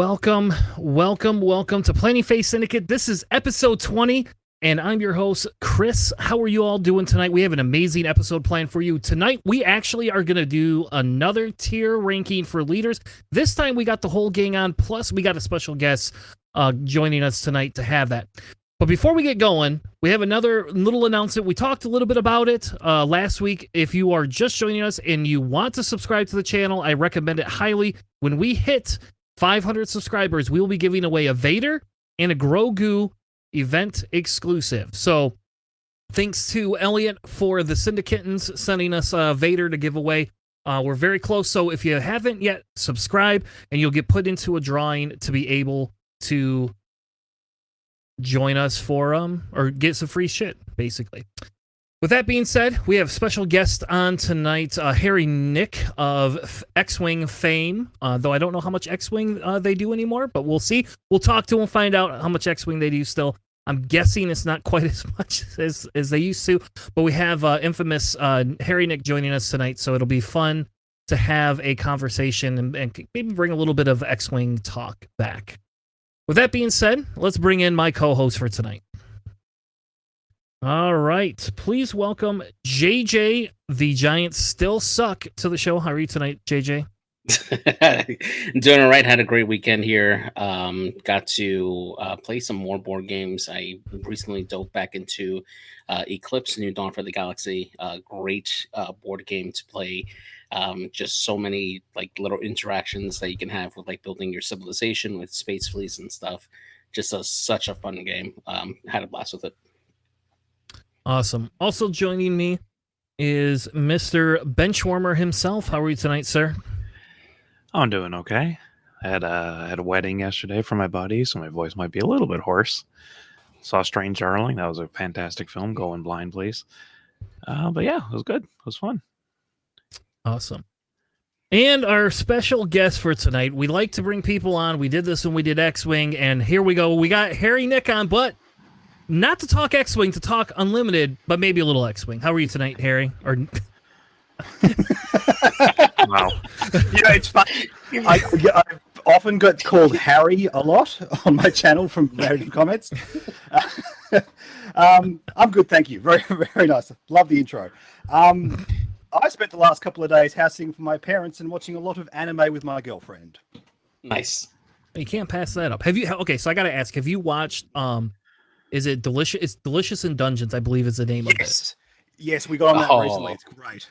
welcome to Planning Phase Syndicate. This is episode 20, and I'm your host, Chris. How are you all doing tonight? We have an amazing episode planned for you. Tonight, we actually are going to do another tier ranking for leaders. This time, we got the whole gang on, plus we got a special guest joining us tonight to have that. But before we get going, we have another little announcement. We talked a little bit about it last week. If you are just joining us and you want to subscribe to the channel, I recommend it highly. When we hit 500 subscribers, we will be giving away a Vader and a Grogu event exclusive. So thanks to Elliot for the Syndicatans sending us Vader to give away. We're very close. So if you haven't yet, subscribe and you'll get put into a drawing to be able to join us for or get some free shit, basically. With that being said, we have special guest on tonight, Harry Nick of X-Wing fame, though I don't know how much X-Wing they do anymore, but we'll see. We'll talk to him, find out how much X-Wing they do still. I'm guessing it's not quite as much as they used to, but we have infamous Harry Nick joining us tonight, so it'll be fun to have a conversation and maybe bring a little bit of X-Wing talk back. With that being said, let's bring in my co-host for tonight. All right. Please welcome JJ, the Giants Still Suck, to the show. How are you tonight, JJ? Doing all right. Had a great weekend here. Got to play some more board games. I recently dove back into Eclipse, New Dawn for the Galaxy. Great board game to play. Just so many like little interactions that you can have with like building your civilization with space fleets and stuff. Just such a fun game. Had a blast with it. Awesome. Also joining me is Mr. Benchwarmer himself. How are you tonight, sir? I'm doing okay. I had a wedding yesterday for my buddy, so my voice might be a little bit hoarse. Saw Strange Darling. That was a fantastic film. Go in blind, please. But yeah, it was good. It was fun. Awesome. And our special guest for tonight, we like to bring people on. We did this when we did X-Wing, and here we go. We got Harry Nick on, but not to talk X-Wing, to talk Unlimited, but maybe a little X-Wing. How are you tonight, Harry? Or wow. It's funny. I've often got called Harry a lot on my channel from various comments. I'm good, thank you. Very, very nice. Love the intro. I spent the last couple of days housing for my parents and watching a lot of anime with my girlfriend. Nice. You can't pass that up. Have you? Okay, so I got to ask, have you watched... Is it Delicious? It's Delicious in Dungeons, I believe is the name of it. Yes, we got on that recently. It's great.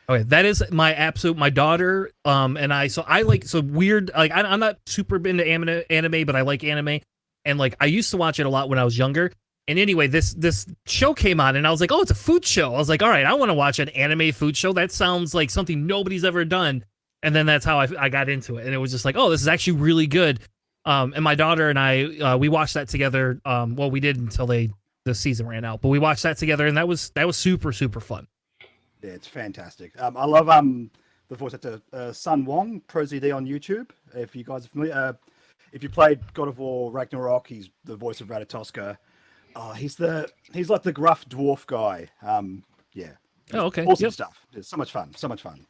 Okay, that is my daughter, and I like weird, like I'm not super into anime, but I like anime, and like I used to watch it a lot when I was younger. And anyway, this show came on, and I was like, oh, it's a food show. I was like, all right, I want to watch an anime food show. That sounds like something nobody's ever done. And then that's how I got into it, and it was just like, oh, this is actually really good. And my daughter and I, we watched that together. Well, we did until the season ran out, but we watched that together, and that was super, super fun. Yeah, it's fantastic. I love the voice actor Sun Wong, ProZD on YouTube. If you guys are familiar, if you played God of War Ragnarok, he's the voice of Ratatoska. He's like the gruff dwarf guy. Yeah. Oh, okay. Awesome stuff. It's so much fun. So much fun.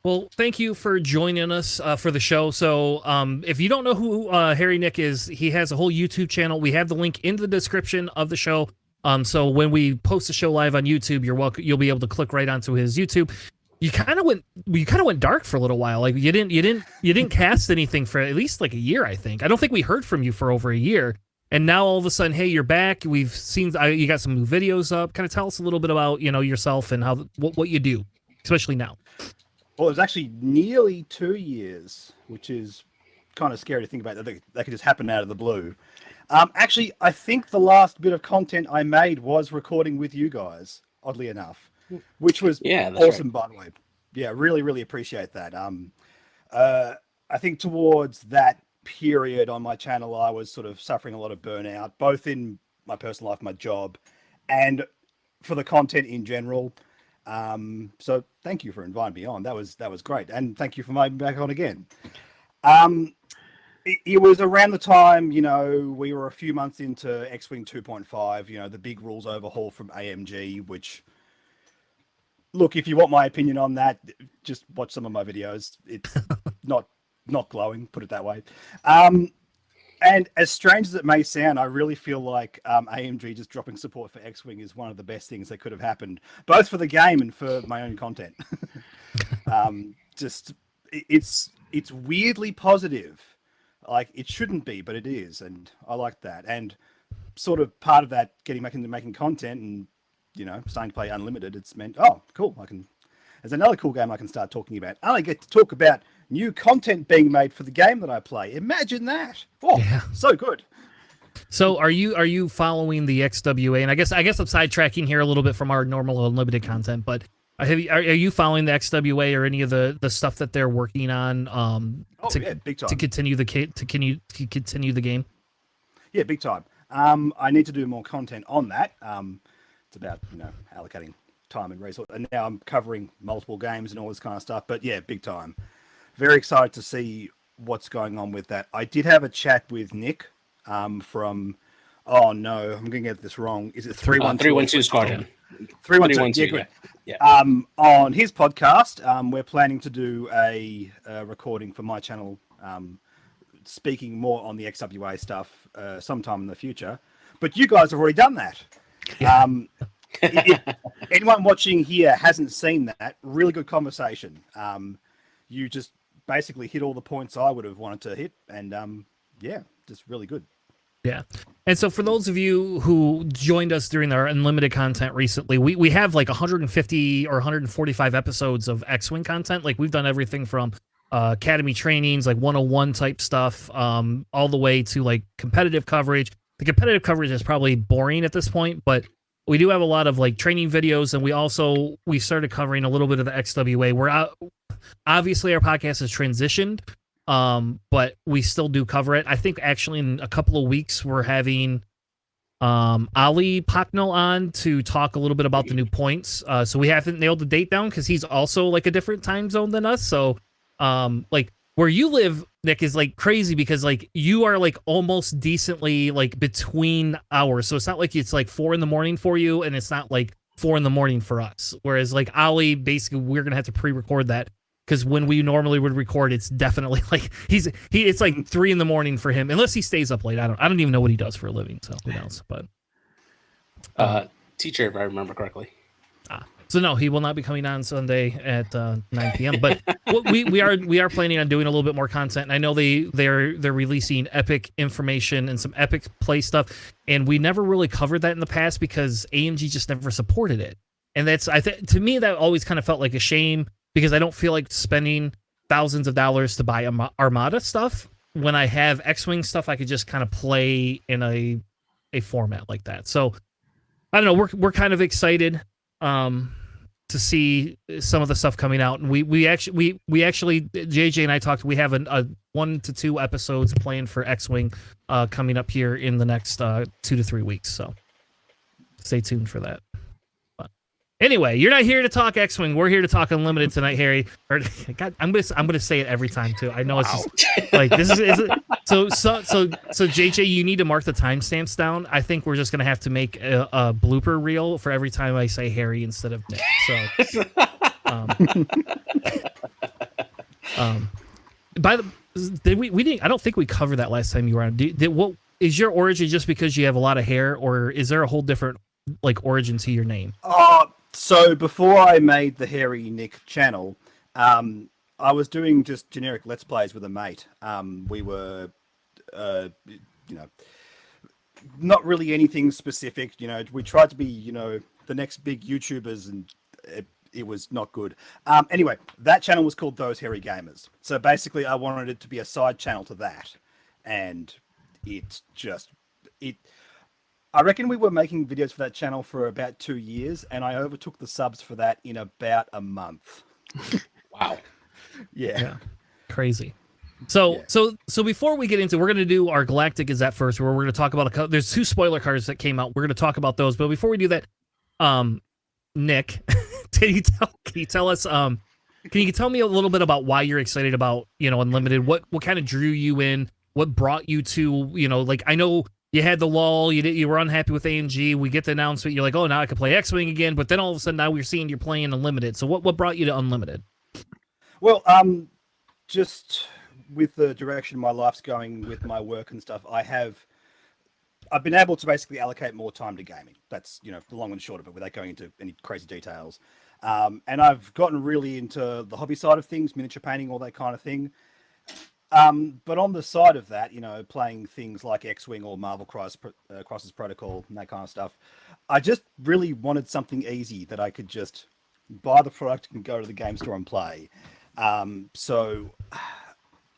Well, thank you for joining us for the show. So if you don't know who Harry Nick is, he has a whole YouTube channel. We have the link in the description of the show. So when we post the show live on YouTube, you'll be able to click right onto his YouTube. You kind of went dark for a little while. Like you didn't cast anything for at least like a year, I think. I don't think we heard from you for over a year. And now all of a sudden, hey, you're back. We've seen you got some new videos up. Kind of tell us a little bit about yourself and what you do, especially now. Well, it was actually nearly 2 years, which is kind of scary to think about. That could just happen out of the blue. Actually, I think the last bit of content I made was recording with you guys, oddly enough, which was awesome, right. By the way. Yeah, really, really appreciate that. I think towards that period on my channel, I was sort of suffering a lot of burnout, both in my personal life, my job, and for the content in general. So thank you for inviting me on. That was great. And thank you for inviting me back on again. It was around the time, we were a few months into X-Wing 2.5, the big rules overhaul from AMG, which, look, if you want my opinion on that, just watch some of my videos. It's not not glowing, put it that way. And as strange as it may sound, I really feel like AMG just dropping support for X-Wing is one of the best things that could have happened, both for the game and for my own content. It's weirdly positive. Like, it shouldn't be, but it is, and I like that. And sort of part of that getting back into making content and, you know, starting to play Unlimited, it's meant, oh, cool, there's another cool game I can start talking about. I only get to talk about new content being made for the game that I play. Imagine that. Oh, yeah. So good. So are you following the XWA? And I guess I'm sidetracking here a little bit from our normal Unlimited content, but are you following the XWA or any of the stuff that they're working on big time. to continue the game? Yeah, big time. I need to do more content on that. It's about, you know, allocating time and resource. And now I'm covering multiple games and all this kind of stuff. But yeah, big time. Very excited to see what's going on with that. I did have a chat with Nick from, oh no, I'm going to get this wrong. Is it 312 Squadron? 312, yeah, good. Yeah. On his podcast, we're planning to do a recording for my channel, speaking more on the XWA stuff sometime in the future. But you guys have already done that. Yeah. If anyone watching here hasn't seen that, really good conversation. You just basically hit all the points I would have wanted to hit, and yeah, just really good. Yeah. And so for those of you who joined us during our Unlimited content recently, we have like 150 or 145 episodes of X-Wing content. Like, we've done everything from academy trainings, like 101 type stuff, all the way to like competitive coverage. The competitive coverage is probably boring at this point, but we do have a lot of like training videos, and we started covering a little bit of the XWA. We're obviously our podcast has transitioned, but we still do cover it. I think actually in a couple of weeks we're having Ali Pocknell on to talk a little bit about the new points. So we haven't nailed the date down because he's also like a different time zone than us. So like where you live, Nick, is like crazy because like you are like almost decently like between hours. So it's not like it's like 4 a.m. for you, and it's not like 4 a.m. for us. Whereas like Ali, basically we're gonna have to pre-record that. Because when we normally would record, it's definitely like it's like 3 a.m. for him, unless he stays up late. I don't even know what he does for a living, so who knows? But teacher, if I remember correctly. So no, he will not be coming on Sunday at 9 p.m. But we are planning on doing a little bit more content. And I know they're releasing epic information and some epic play stuff, and we never really covered that in the past because AMG just never supported it. And that's to me that always kind of felt like a shame. Because I don't feel like spending thousands of dollars to buy Armada stuff when I have X-Wing stuff I could just kind of play in a format like that. So I don't know. We're kind of excited to see some of the stuff coming out, and we actually JJ and I talked. We have a 1 to 2 episodes planned for X-Wing coming up here in the next 2 to 3 weeks. So stay tuned for that. Anyway, you're not here to talk X-Wing. We're here to talk Unlimited tonight, Harry. God, I'm gonna say it every time too. I know it's just like this is so JJ, you need to mark the timestamps down. I think we're just gonna have to make a blooper reel for every time I say Harry instead of Nick. So, I don't think we covered that last time you were on. What is your origin? Just because you have a lot of hair, or is there a whole different like origin to your name? So before I made the Hairy Nick channel, I was doing just generic Let's Plays with a mate. We were, not really anything specific. We tried to be, the next big YouTubers, and it was not good. Anyway, that channel was called Those Hairy Gamers. So basically, I wanted it to be a side channel to that, and I reckon we were making videos for that channel for about 2 years, and I overtook the subs for that in about a month. Wow. Yeah. Crazy. So before we get into, we're going to do our Galactic Gazette first, where we're going to talk about there's 2 spoiler cards that came out. We're going to talk about those, but before we do that, Nick, can you tell us, can you tell me a little bit about why you're excited about, Unlimited? What kind of drew you in? What brought you to, like, I know you had the lull, you were unhappy with AMG. We get the announcement, you're like, oh, now I can play X-Wing again. But then all of a sudden, now we're seeing you're playing Unlimited. So what brought you to Unlimited? Well, just with the direction my life's going with my work and stuff, I've been able to basically allocate more time to gaming. That's, the long and short of it, without going into any crazy details. And I've gotten really into the hobby side of things, miniature painting, all that kind of thing. But on the side of that, playing things like X-Wing or Marvel Crisis Protocol and that kind of stuff, I just really wanted something easy that I could just buy the product and go to the game store and play. So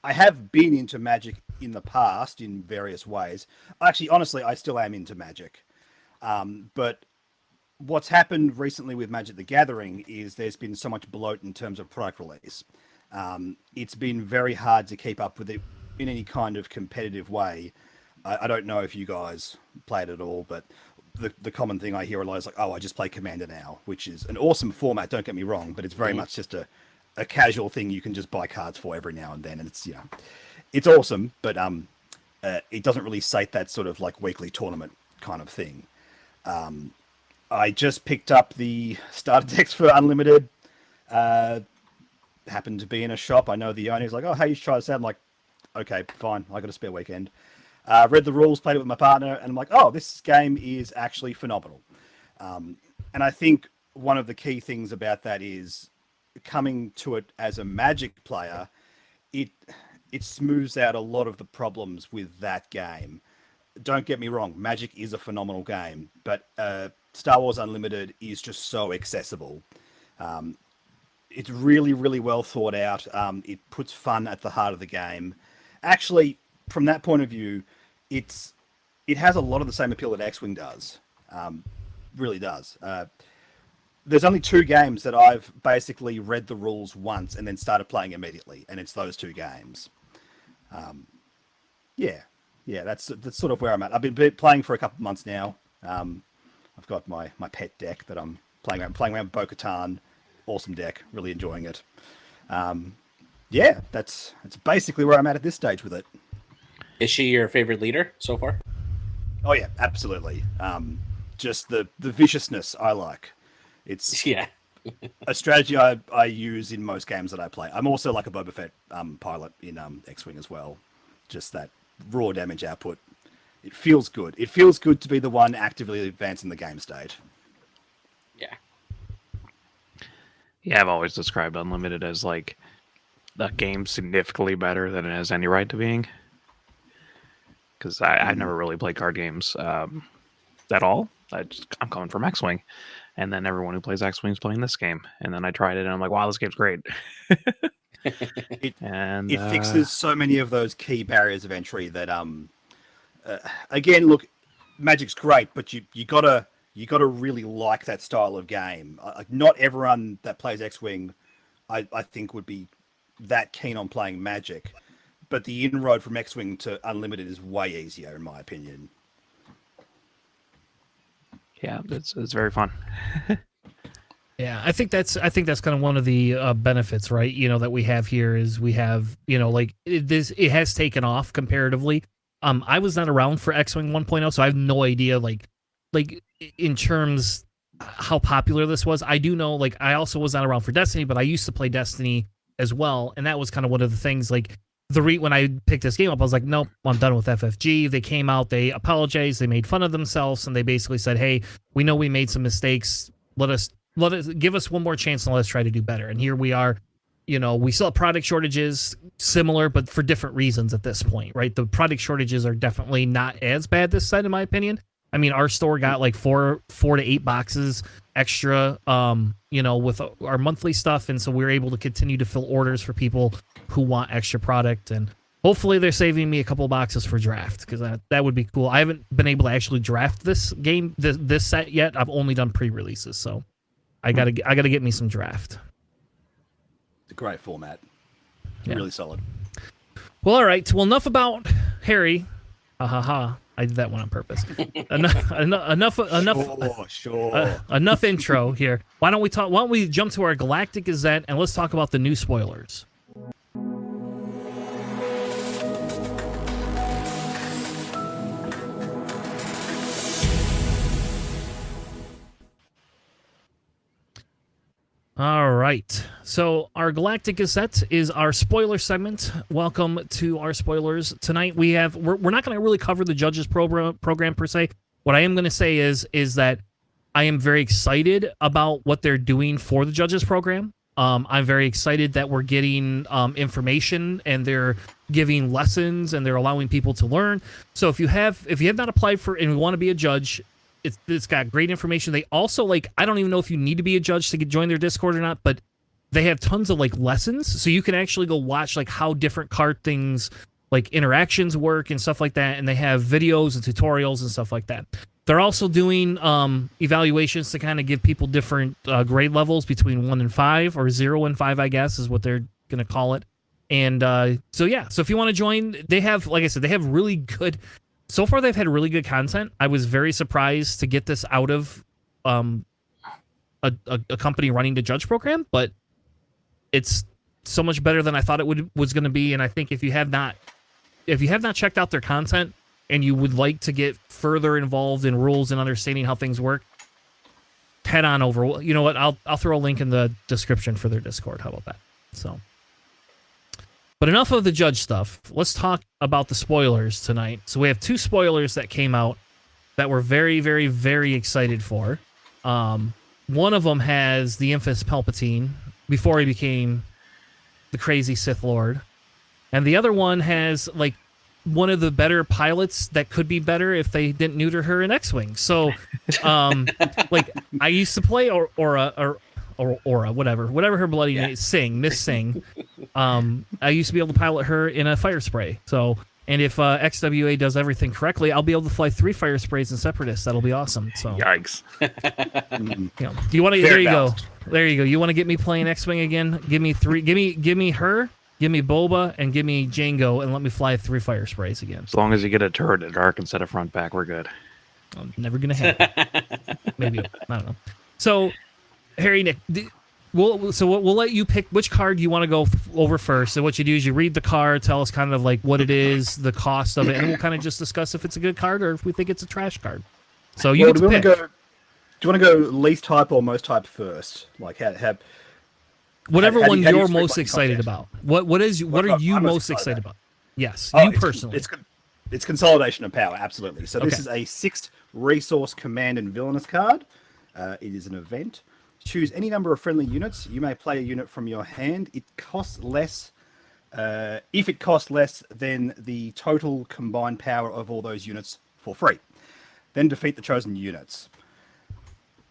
I have been into Magic in the past in various ways. Actually, honestly, I still am into Magic. But what's happened recently with Magic the Gathering is there's been so much bloat in terms of product release. It's been very hard to keep up with it in any kind of competitive way. I don't know if you guys played it at all, but the common thing I hear a lot is like, oh, I just play Commander now, which is an awesome format, don't get me wrong, but it's very much just a casual thing you can just buy cards for every now and then. And it's, it's awesome, but it doesn't really sate that sort of like weekly tournament kind of thing. I just picked up the starter decks for Unlimited. Happened to be in a shop. I know the owner. He's like, oh, hey, you should try this out. I'm like, okay, fine. I got a spare weekend. Read the rules, played it with my partner, and I'm like, oh, this game is actually phenomenal. And I think one of the key things about that is coming to it as a Magic player, it smooths out a lot of the problems with that game. Don't get me wrong, Magic is a phenomenal game, but Star Wars Unlimited is just so accessible. It's really, really well thought out. It puts fun at the heart of the game. Actually, from that point of view, it has a lot of the same appeal that X-Wing does. Really does. There's only 2 games that I've basically read the rules once and then started playing immediately, and it's those 2 games. Yeah, that's sort of where I'm at. I've been playing for a couple of months now. I've got my pet deck that I'm playing around with Bo-Katan. Awesome deck, really enjoying it. Yeah, that's basically where I'm at this stage with it. Is she your favorite leader so far? Oh yeah, absolutely. Just the viciousness I like. It's a strategy I use in most games that I play. I'm also like a Boba Fett pilot in X-Wing as well. Just that raw damage output. It feels good. It feels good to be the one actively advancing the game state. Yeah. Yeah, I've always described Unlimited as like a game significantly better than it has any right to being. Because I've never really played card games at all. I'm coming from X-Wing. And then everyone who plays X-Wing is playing this game. And then I tried it and I'm like, wow, this game's great. It fixes so many of those key barriers of entry that, again, look, Magic's great, but you gotta really like that style of game. Not everyone that plays X-Wing, I think, would be that keen on playing Magic. But the inroad from X-Wing to Unlimited is way easier, in my opinion. Yeah, it's very fun. Yeah, I think that's kind of one of the benefits, right? That we have here is we have, like it has taken off comparatively. I was not around for X-Wing 1.0, so I have no idea, like in terms how popular this was. I do know, like, I also was not around for Destiny, but I used to play Destiny as well, and that was kind of one of the things, like, when I picked this game up, I was like, nope, I'm done with FFG. They came out, they apologized, they made fun of themselves, and they basically said, hey, we know we made some mistakes. Let us give us one more chance and let's try to do better. And here we are. We still have product shortages, similar, but for different reasons at this point, right? The product shortages are definitely not as bad this side, in my opinion. I mean, our store got like 4 to 8 boxes extra, with our monthly stuff. And so we're able to continue to fill orders for people who want extra product. And hopefully they're saving me a couple boxes for draft, because that would be cool. I haven't been able to actually draft this game, this set yet. I've only done pre-releases. So I gotta get me some draft. It's a great format. Really solid. Well, all right. Well, enough about Harry. I did that one on purpose. Enough. Sure. Enough intro here. Why don't we jump to our Galactic Gazette and let's talk about the new spoilers. All right. So our Galactic Gazette is our spoiler segment. Welcome to our spoilers. Tonight we're not going to really cover the judges program per se. What I am going to say is that I am very excited about what they're doing for the judges program. I'm very excited that we're getting information and they're giving lessons and they're allowing people to learn. So if you have not applied for and you want to be a judge, it's got great information. They also I don't even know if you need to be a judge to join their Discord or not, but they have tons of lessons, so you can actually go watch how different card things interactions work and stuff like that. And they have videos and tutorials and stuff like that. They're also doing evaluations to kind of give people different grade levels between 1 and 5, or 0 and 5, I guess, is what they're going to call it. And so if you want to join, they have, like I said, they have really good. So far, they've had really good content. I was very surprised to get this out of a company running the judge program, but it's so much better than I thought it was going to be. And I think if you have not checked out their content and you would like to get further involved in rules and understanding how things work, head on over. You know what? I'll throw a link in the description for their Discord. How about that? So. But enough of the judge stuff. Let's talk about the spoilers tonight. So we have 2 spoilers that came out that we're very, very, very excited for. One of them has the infamous Palpatine before he became the crazy Sith Lord. And the other one has, one of the better pilots that could be better if they didn't neuter her in X-Wing. So, I used to play Aura, whatever her bloody name is, Miss Sing. I used to be able to pilot her in a fire spray. So, and if XWA does everything correctly, I'll be able to fly 3 fire sprays in Separatists. That'll be awesome. So, yikes! Do you want to? There you go. There you go. You want to get me playing X-Wing again? Give me 3. Give me her. Give me Boba and give me Django, and let me fly 3 fire sprays again. As long as you get a turret at dark instead of front back, we're good. Never gonna happen. Maybe I don't know. So, Harry, Nick, we'll let you pick which card you want to go over first. And what you do is you read the card, tell us kind of what it is, the cost of it, and we'll kind of just discuss if it's a good card or if we think it's a trash card. So you get to pick. Do you want to go least type or most type first? Whatever one you're you most excited about. What are you most excited about? Yes, you personally. It's consolidation of power, absolutely. So this is a 6th resource command and villainous card. It is an event. Choose any number of friendly units. You may play a unit from your hand. It costs less. If it costs less than the total combined power of all those units for free. Then defeat the chosen units.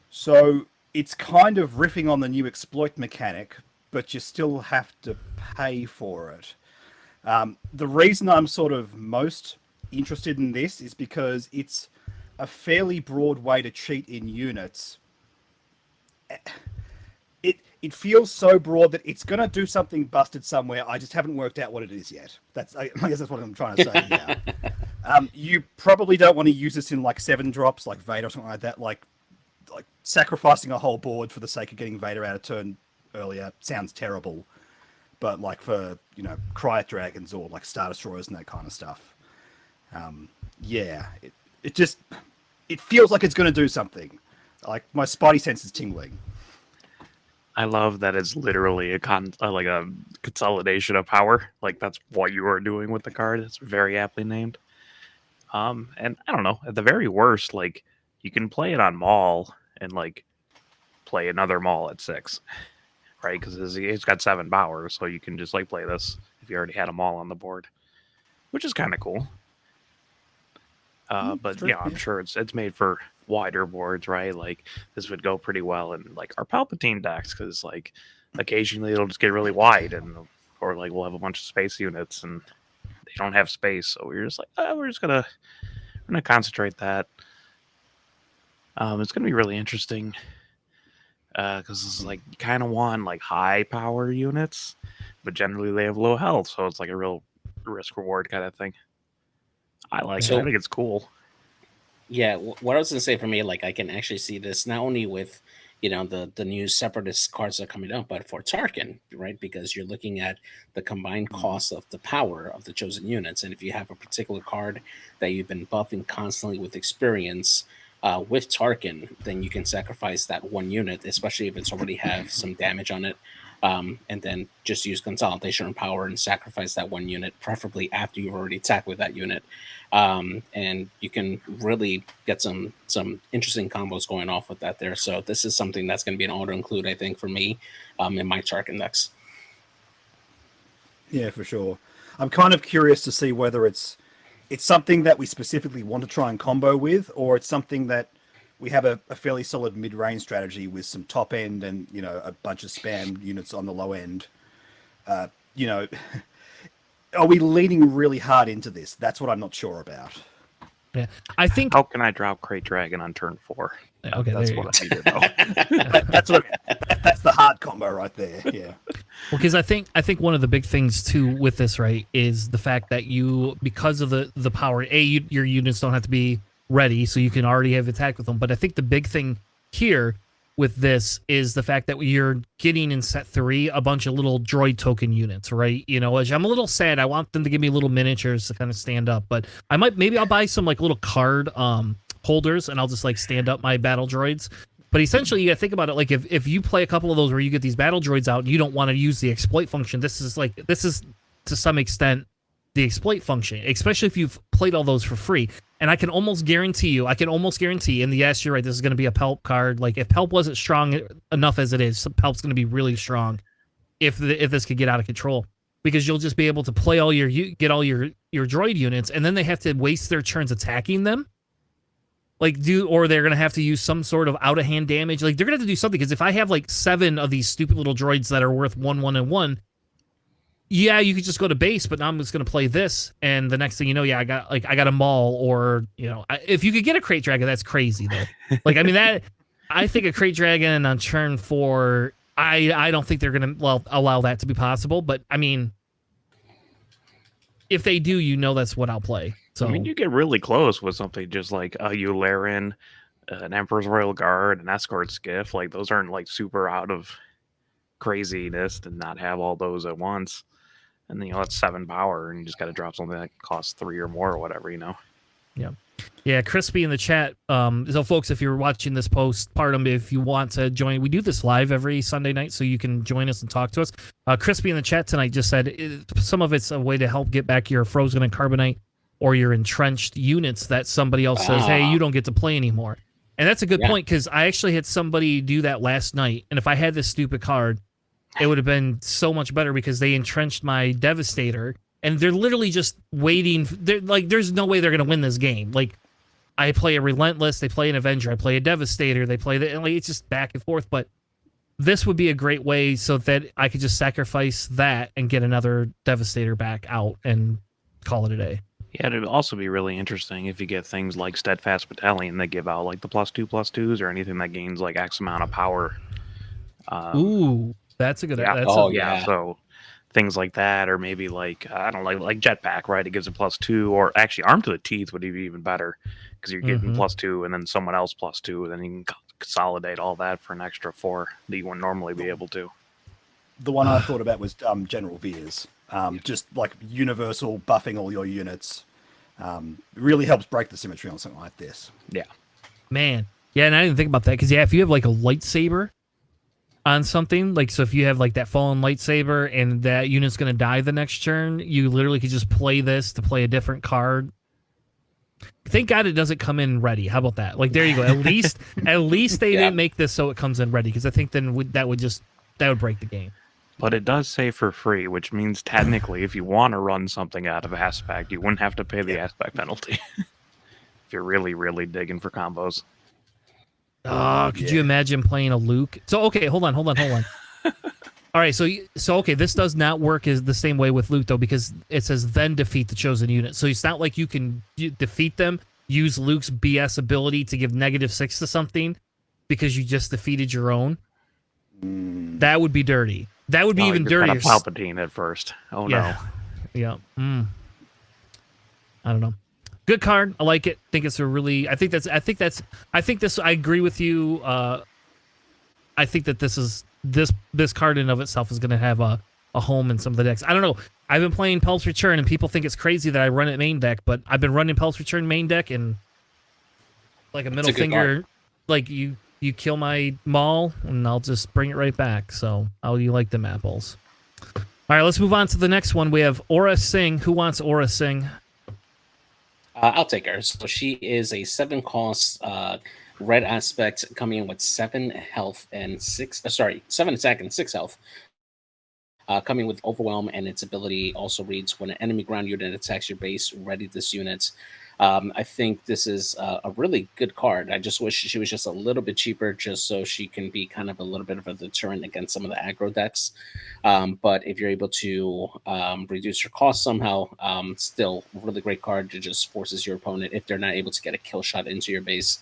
So it's kind of riffing on the new exploit mechanic, but you still have to pay for it. The reason I'm sort of most interested in this is because it's a fairly broad way to cheat in units. It feels so broad that it's going to do something busted somewhere. I just haven't worked out what it is yet. I guess that's what I'm trying to say here. You probably don't want to use this in 7 drops like Vader or something like that. Like sacrificing a whole board for the sake of getting Vader out of turn earlier sounds terrible. But for Cryot Dragons or Star Destroyers and that kind of stuff. It feels like it's going to do something. My spidey sense is tingling. I love that it's literally a consolidation of power. That's what you are doing with the card. It's very aptly named. And I don't know. At the very worst, you can play it on Maul and play another Maul at 6, right? Because it's got 7 power, so you can just play this if you already had a Maul on the board, which is kind of cool. But yeah, I'm sure it's made for wider boards, right? This would go pretty well in our Palpatine decks, because occasionally it'll just get really wide, or we'll have a bunch of space units and they don't have space, so we're just we're gonna concentrate that. It's gonna be really interesting, because it's you kind of want high power units, but generally they have low health, so it's a real risk reward kind of thing. I it. I think it's cool. Yeah, what I was gonna say, for me, I can actually see this not only with the new Separatist cards that are coming up, but for Tarkin, right? Because you're looking at the combined cost of the power of the chosen units, and if you have a particular card that you've been buffing constantly with experience, With Tarkin, then you can sacrifice that one unit, especially if it's already have some damage on it, and then just use Consolidation and Power and sacrifice that one unit, preferably after you've already attacked with that unit. And you can really get some interesting combos going off with that there. So this is something that's going to be an auto-include, I think, for me in my Tarkin decks. Yeah, for sure. I'm kind of curious to see whether it's something that we specifically want to try and combo with, or it's something that we have a fairly solid mid-range strategy with some top end and, you know, a bunch of spam units on the low end. You know, are we leaning really hard into this? That's what I'm not sure about. Yeah, I think. How can I drop Crate Dragon on turn 4? Okay, That's there you what I need to know. That's the hard combo right there. Yeah. Well, because I think one of the big things too with this, right, is the fact that you, because of the power, your units don't have to be ready, so you can already have attack with them. But I think the big thing here with this is the fact that you're getting in set 3 a bunch of little droid token units, right? You know, which I'm a little sad. I want them to give me little miniatures to kind of stand up, but maybe I'll buy some like little card holders and I'll just like stand up my battle droids. But essentially, you got to think about it like if you play a couple of those where you get these battle droids out and you don't want to use the exploit function, this is to some extent the exploit function, especially if you've played all those for free. And I can almost guarantee, and yes, you're right, this is going to be a Pelp card. Like, if Pelp wasn't strong enough as it is, Pelp's going to be really strong if this could get out of control. Because you'll just be able to play get all your droid units, and then they have to waste their turns attacking them. Or they're going to have to use some sort of out-of-hand damage. Like, they're going to have to do something, because if I have, like, 7 of these stupid little droids that are worth 1, 1, and 1, yeah, you could just go to base, but now I'm just going to play this, and the next thing you know, I got a Maul, or, you know, if you could get a Crate Dragon, that's crazy, though. Like, I mean, I think a Crate Dragon on turn 4, I don't think they're going to, allow that to be possible, but, I mean, if they do, you know that's what I'll play. So, I mean, you get really close with something just like a Yularen, an Emperor's Royal Guard, an Escort Skiff. Like, those aren't, like, super out of craziness to not have all those at once. And then, you know, that's 7 power, and you just got to drop something that costs 3 or more or whatever, you know? Yeah, Crispy in the chat. So, folks, if you're watching this postpartum, if you want to join, we do this live every Sunday night, so you can join us and talk to us. Crispy in the chat tonight just said some of it's a way to help get back your Frozen and Carbonite or your entrenched units that somebody else says, hey, you don't get to play anymore. And that's a good point, because I actually had somebody do that last night, and if I had this stupid card, it would have been so much better, because they entrenched my Devastator, and they're literally just waiting. They're like, there's no way they're going to win this game. Like, I play a Relentless, they play an Avenger, I play a Devastator, they play it's just back and forth. But this would be a great way so that I could just sacrifice that and get another Devastator back out and call it a day. Yeah, it'd also be really interesting if you get things like Steadfast Battalion that give out like the +2/+2s, or anything that gains like X amount of power. Ooh. That's a good. Yeah. So things like that, or maybe like I don't know, like Jetpack, right? It gives a +2, or actually Arm to the Teeth would be even better, because you're getting +2 and then someone else +2, then you can consolidate all that for an extra 4 that you wouldn't normally be able to. The one I thought about was General Veers. Just like universal buffing all your units. Really helps break the symmetry on something like this. Yeah. Man. Yeah, and I didn't think about that, because if you have like a lightsaber on something, like, so if you have like that fallen lightsaber and that unit's going to die the next turn, you literally could just play this to play a different card. Thank God it doesn't come in ready. How about that? Like, there you go. At least they didn't make this so it comes in ready, because I think then that would break the game. But it does say for free, which means technically if you want to run something out of Aspect, you wouldn't have to pay the Aspect penalty. If you're really, really digging for combos. Oh, could you imagine playing a Luke? So, okay, hold on. All right, so okay, this does not work as the same way with Luke, though, because it says then defeat the chosen unit. So it's not like you can defeat them, use Luke's BS ability to give -6 to something because you just defeated your own. That would be dirty. That would be even dirtier. Kind of Palpatine at first. Oh, no. Yeah. I don't know. Good card. I like it. I agree with you. I think that this card in of itself is going to have a home in some of the decks. I don't know. I've been playing Pelt's Return, and people think it's crazy that I run it main deck, but I've been running Pelt's Return main deck, and like a It's middle a good finger, card. like you kill my maul and I'll just bring it right back. So how do you like them apples? All right, let's move on to the next one. We have Aura Singh. Who wants Aura Singh? I'll take her. So she is a 7 cost red aspect coming in with 7 health and 7 attack and 6 health. Coming with Overwhelm, and its ability also reads when an enemy ground unit attacks your base, ready this unit. I think this is a really good card. I just wish she was just a little bit cheaper, just so she can be kind of a little bit of a deterrent against some of the aggro decks. But if you're able to reduce your cost somehow, still a really great card. It just forces your opponent, if they're not able to get a kill shot into your base,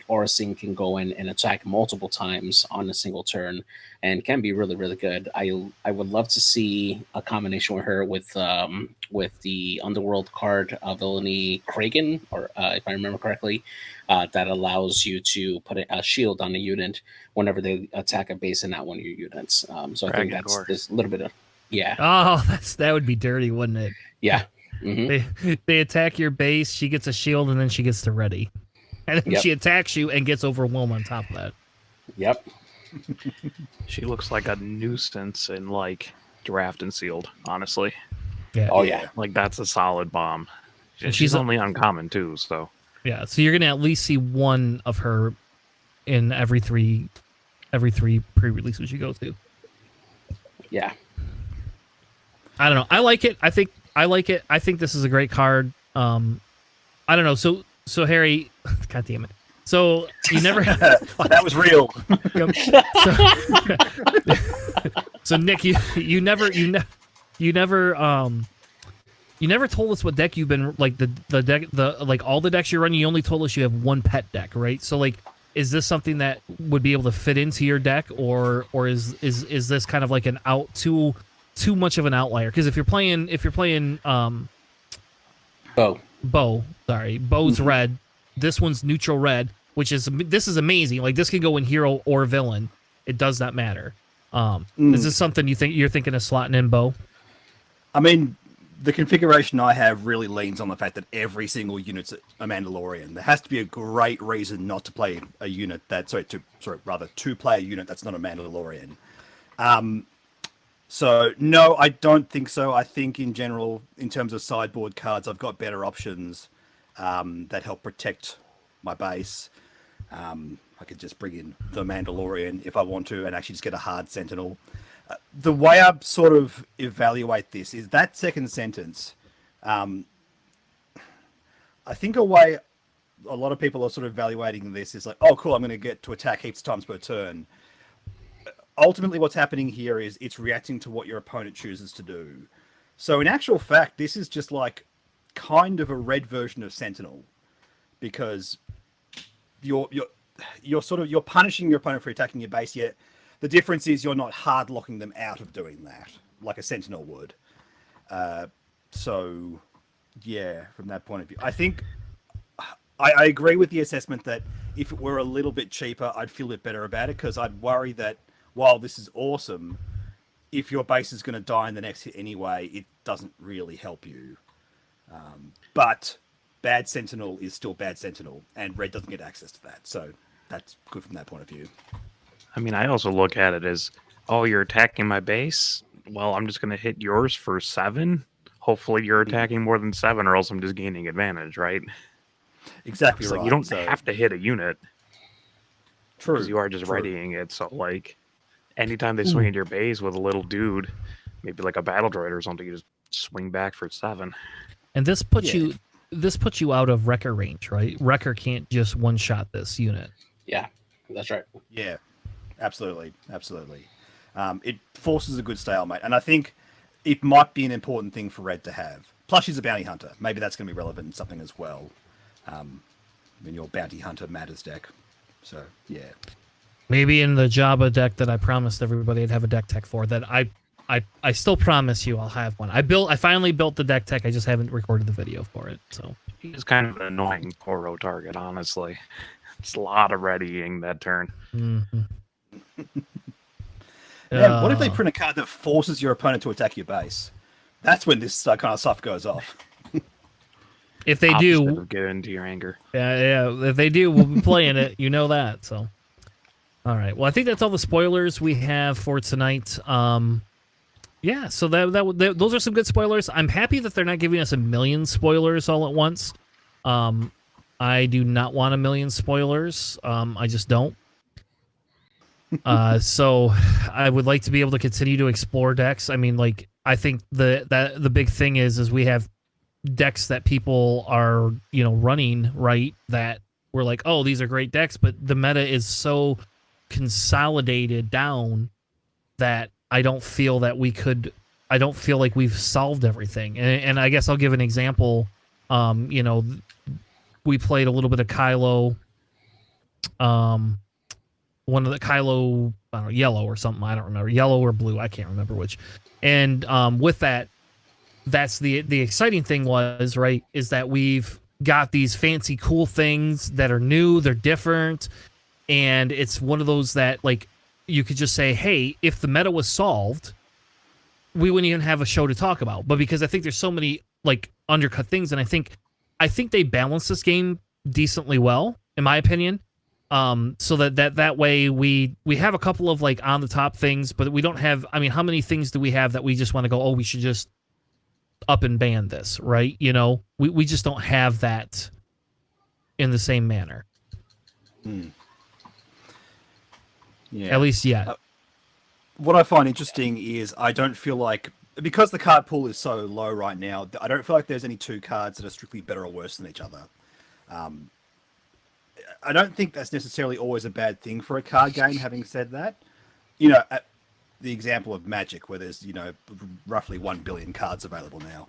Aura Singh can go in and attack multiple times on a single turn, and can be really, really good. I would love to see a combination with her with the Underworld card, Villainy Kragan, or if I remember correctly, that allows you to put a shield on a unit whenever they attack a base and not one of your units. So I think that's there's a little bit of Oh, that would be dirty, wouldn't it? yeah. Mm-hmm. They attack your base. She gets a shield, and then she gets to ready, and then she attacks you and gets Overwhelm on top of that. Yep. She looks like a nuisance in like Draft and Sealed, honestly. Yeah. Oh yeah. Like that's a solid bomb. And She's only uncommon too, so yeah. So you're gonna at least see one of her in every three pre-releases you go to. Yeah. I don't know. I like it. I like it. I think this is a great card. I don't know. So Harry, God damn it. So you never that was real. So Nick, you never told us what deck you've been like the deck like all the decks you're running. You only told us you have one pet deck, right? So like, is this something that would be able to fit into your deck, or is this kind of like an out too much of an outlier? Because if you're playing Bow's red. This one's neutral red, this is amazing. Like this can go in hero or villain. It does not matter. Is this something you're thinking of slotting in Bow? I mean, the configuration I have really leans on the fact that every single unit's a Mandalorian. There has to be a great reason not to play a unit to play a unit that's not a Mandalorian. So no, I don't think so. I think in general, in terms of sideboard cards, I've got better options that help protect my base. I could just bring in the Mandalorian if I want to and actually just get a hard Sentinel. The way I sort of evaluate this is that second sentence. I think a way a lot of people are sort of evaluating this is like, oh, cool, I'm going to get to attack heaps of times per turn. Ultimately, what's happening here is it's reacting to what your opponent chooses to do. So in actual fact, this is just like kind of a red version of Sentinel, because you're punishing your opponent for attacking your base, yet the difference is you're not hard locking them out of doing that like a Sentinel would. So yeah, from that point of view, I think I agree with the assessment that if it were a little bit cheaper, I'd feel a bit better about it, because I'd worry that while this is awesome, if your base is going to die in the next hit anyway, it doesn't really help you. But bad Sentinel is still bad Sentinel, and red doesn't get access to that. So that's good from that point of view. I mean, I also look at it as, oh, you're attacking my base? Well, I'm just going to hit yours for 7. Hopefully you're attacking more than 7, or else I'm just gaining advantage, right? Exactly right. Like, you don't have to hit a unit. True. Because you are just readying it. So, like, anytime they swing at your base with a little dude, maybe like a battle droid or something, you just swing back for 7. And this puts you out of Wrecker range, right? Wrecker can't just one-shot this unit. Yeah, that's right. Yeah, absolutely. It forces a good stalemate, and I think it might be an important thing for red to have. Plus, she's a bounty hunter. Maybe that's going to be relevant in something as well. In your bounty hunter matters deck. So, yeah. Maybe in the Jabba deck that I promised everybody I'd have a deck tech for, that I still promise you I'll have one. I finally built the deck tech. I just haven't recorded the video for it. So he's kind of an annoying Toro target, honestly. It's a lot of readying that turn. Mm-hmm. Man, what if they print a card that forces your opponent to attack your base? That's when this kind of stuff goes off. If they Opposite do, of get into your anger. yeah. If they do, we'll be playing it. You know that. So, all right. Well, I think that's all the spoilers we have for tonight. Yeah. So those are some good spoilers. I'm happy that they're not giving us a million spoilers all at once. I do not want a million spoilers. I just don't. So I would like to be able to continue to explore decks. I mean, like, I think the big thing is we have decks that people are, running, right, that we're like, oh, these are great decks, but the meta is so consolidated down that I don't feel like we've solved everything. And I guess I'll give an example. We played a little bit of Kylo, one of the Kylo, I don't know, yellow or something. I don't remember, yellow or blue. I can't remember which. And with that, that's the exciting thing was, right, is that we've got these fancy, cool things that are new, they're different, and it's one of those that, like, you could just say, hey, if the meta was solved, we wouldn't even have a show to talk about. But because I think there's so many, like, undercut things, and I think they balance this game decently well, in my opinion. So that way we have a couple of, like, on the top things, but we don't have, I mean, how many things do we have that we just want to go, oh, we should just up and ban this, right? We just don't have that in the same manner. Yeah. At least yet. What I find interesting is I don't feel like, because the card pool is so low right now, I don't feel like there's any two cards that are strictly better or worse than each other. I don't think that's necessarily always a bad thing for a card game, having said that. The example of Magic, where there's, roughly 1 billion cards available now.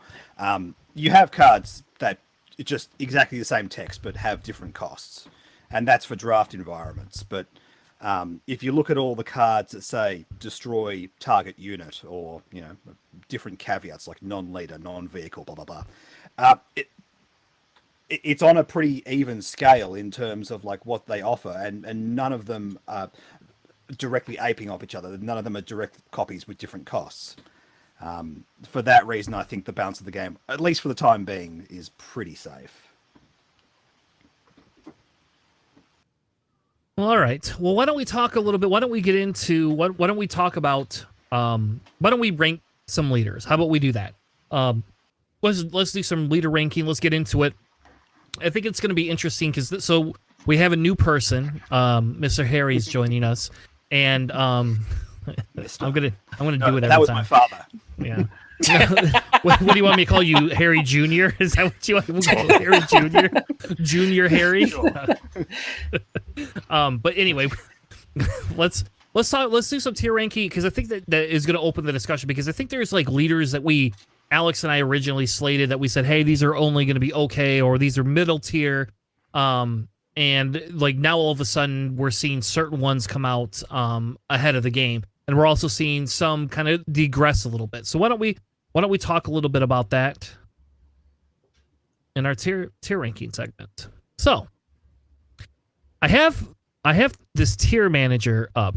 You have cards that are just exactly the same text, but have different costs. And that's for draft environments. But if you look at all the cards that say destroy target unit, or, different caveats like non-leader, non-vehicle, blah, blah, blah. It's on a pretty even scale in terms of, like, what they offer, and none of them are directly aping off each other. None of them are direct copies with different costs. For that reason, I think the balance of the game, at least for the time being, is pretty safe. Well, all right. Well, why don't we talk a little bit? Why don't we get into why don't we talk about why don't we rank some leaders? How about we do that? Let's do some leader ranking. Let's get into it. I think it's going to be interesting because so we have a new person. Mr. Harry's joining us, and I'm gonna do it every time. That was my father. Yeah. What do you want me to call you, Harry Jr.? Is that what you want me to call Harry Jr.? Junior Harry? Sure. But anyway, let's do some tier ranking, because I think that is going to open the discussion, because I think there's, like, leaders that Alex and I originally slated that we said, hey, these are only going to be okay, or these are middle tier. And, like, now all of a sudden we're seeing certain ones come out ahead of the game, and we're also seeing some kind of degress a little bit. So why don't we talk a little bit about that in our tier ranking segment? So I have this tier manager up.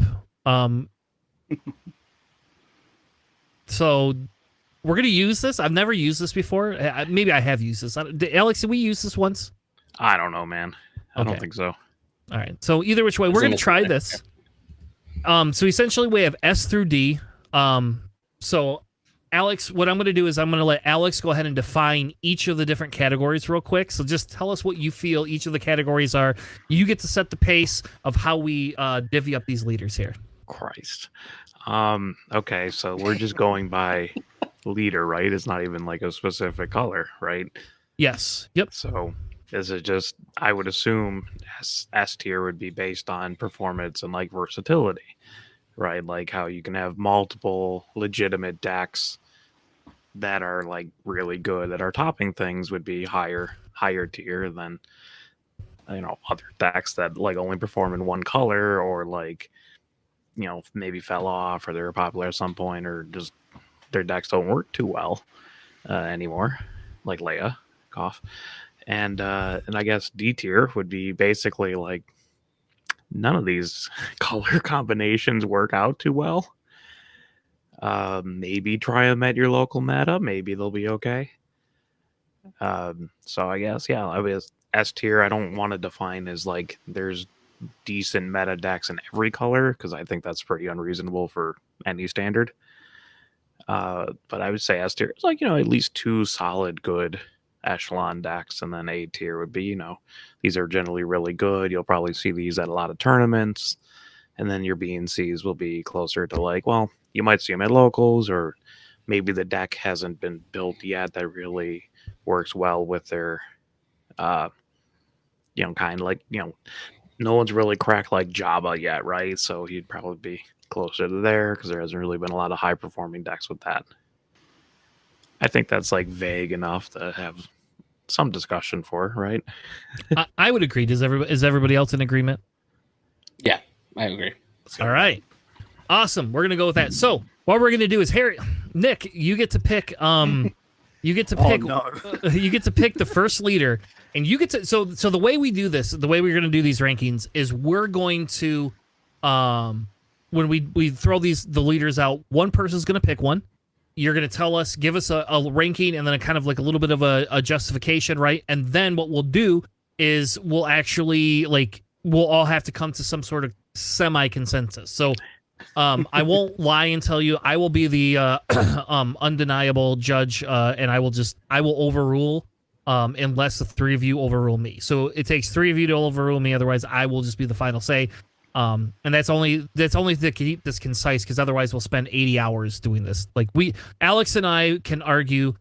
So we're gonna use this. I've never used this before. Maybe I have used this. Alex, did we use this once? I don't know, man. I don't think so. All right. So either which way, we're gonna try this. So essentially we have S through D. So Alex, what I'm going to do is I'm going to let Alex go ahead and define each of the different categories real quick. So just tell us what you feel each of the categories are. You get to set the pace of how we divvy up these leaders here. Christ. Okay, so we're just going by leader, right? It's not even like a specific color, right? Yes. Yep. So is it just, I would assume S tier would be based on performance and, like, versatility, right? Like how you can have multiple legitimate decks that are, like, really good, that are topping things, would be higher tier than, other decks that, like, only perform in one color, or, like, maybe fell off, or they were popular at some point, or just their decks don't work too well anymore, like Leia, cough. And I guess D tier would be basically like none of these color combinations work out too well. Maybe try them at your local meta. Maybe they'll be okay. So I guess, yeah, I was S tier. I don't want to define as like there's decent meta decks in every color because I think that's pretty unreasonable for any standard. But I would say S tier is like, at least two solid good echelon decks, and then A tier would be, these are generally really good. You'll probably see these at a lot of tournaments, and then your B and C's will be closer to like, well, you might see them at locals, or maybe the deck hasn't been built yet that really works well with their, kind of like, no one's really cracked like Java yet, right? So he'd probably be closer to there because there hasn't really been a lot of high performing decks with that. I think that's like vague enough to have some discussion for, right? I would agree. Is everybody else in agreement? Yeah, I agree. All right. Awesome. We're gonna go with that. So what we're gonna do is Nick, you get to pick you get to pick you get to pick the first leader, and you get to so the way we do this, the way we're gonna do these rankings is we're going to when we throw the leaders out, one person's gonna pick one. You're going to tell us, give us a ranking, and then a kind of like a little bit of a justification, right? And then what we'll do is we'll actually we'll all have to come to some sort of semi-consensus. So I won't lie and tell you I will be the undeniable judge, and I will overrule unless the three of you overrule me. So it takes three of you to overrule me, otherwise I will just be the final say. And that's only to keep this concise, because otherwise we'll spend 80 hours doing this. Like Alex and I can argue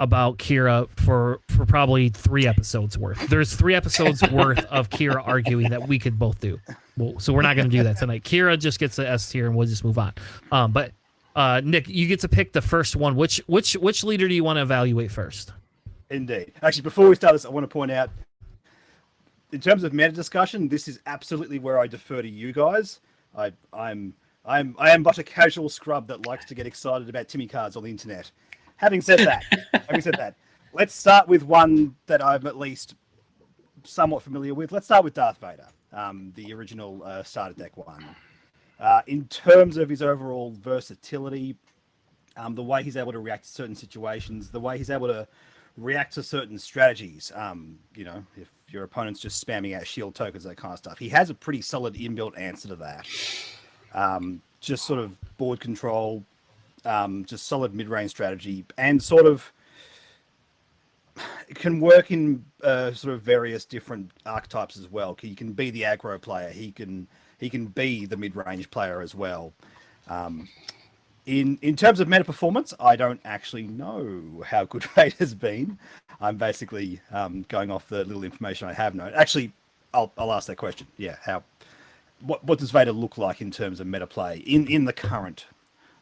about Kira for probably 3 episodes worth. There's 3 episodes worth of Kira arguing that we could both do. Well, so we're not going to do that tonight. Kira just gets the S tier, and we'll just move on. But Nick, you get to pick the first one. Which leader do you want to evaluate first? Indeed. Actually, before we start this, I want to point out, in terms of meta discussion, this is absolutely where I defer to you guys. I am but a casual scrub that likes to get excited about Timmy cards on the internet. Having said that, let's start with one that I'm at least somewhat familiar with. Let's start with Darth Vader, the original starter deck one. In terms of his overall versatility, the way he's able to react to certain situations, the way he's able to react to certain strategies, if your opponent's just spamming out shield tokens, that kind of stuff. He has a pretty solid inbuilt answer to that. Just sort of board control, just solid mid-range strategy, and sort of it can work in sort of various different archetypes as well. He can be the aggro player. He can be the mid-range player as well. In terms of meta performance, I don't actually know how good Vader has been. I'm basically going off the little information I have known. Actually, I'll ask that question. Yeah, what does Vader look like in terms of meta play in the current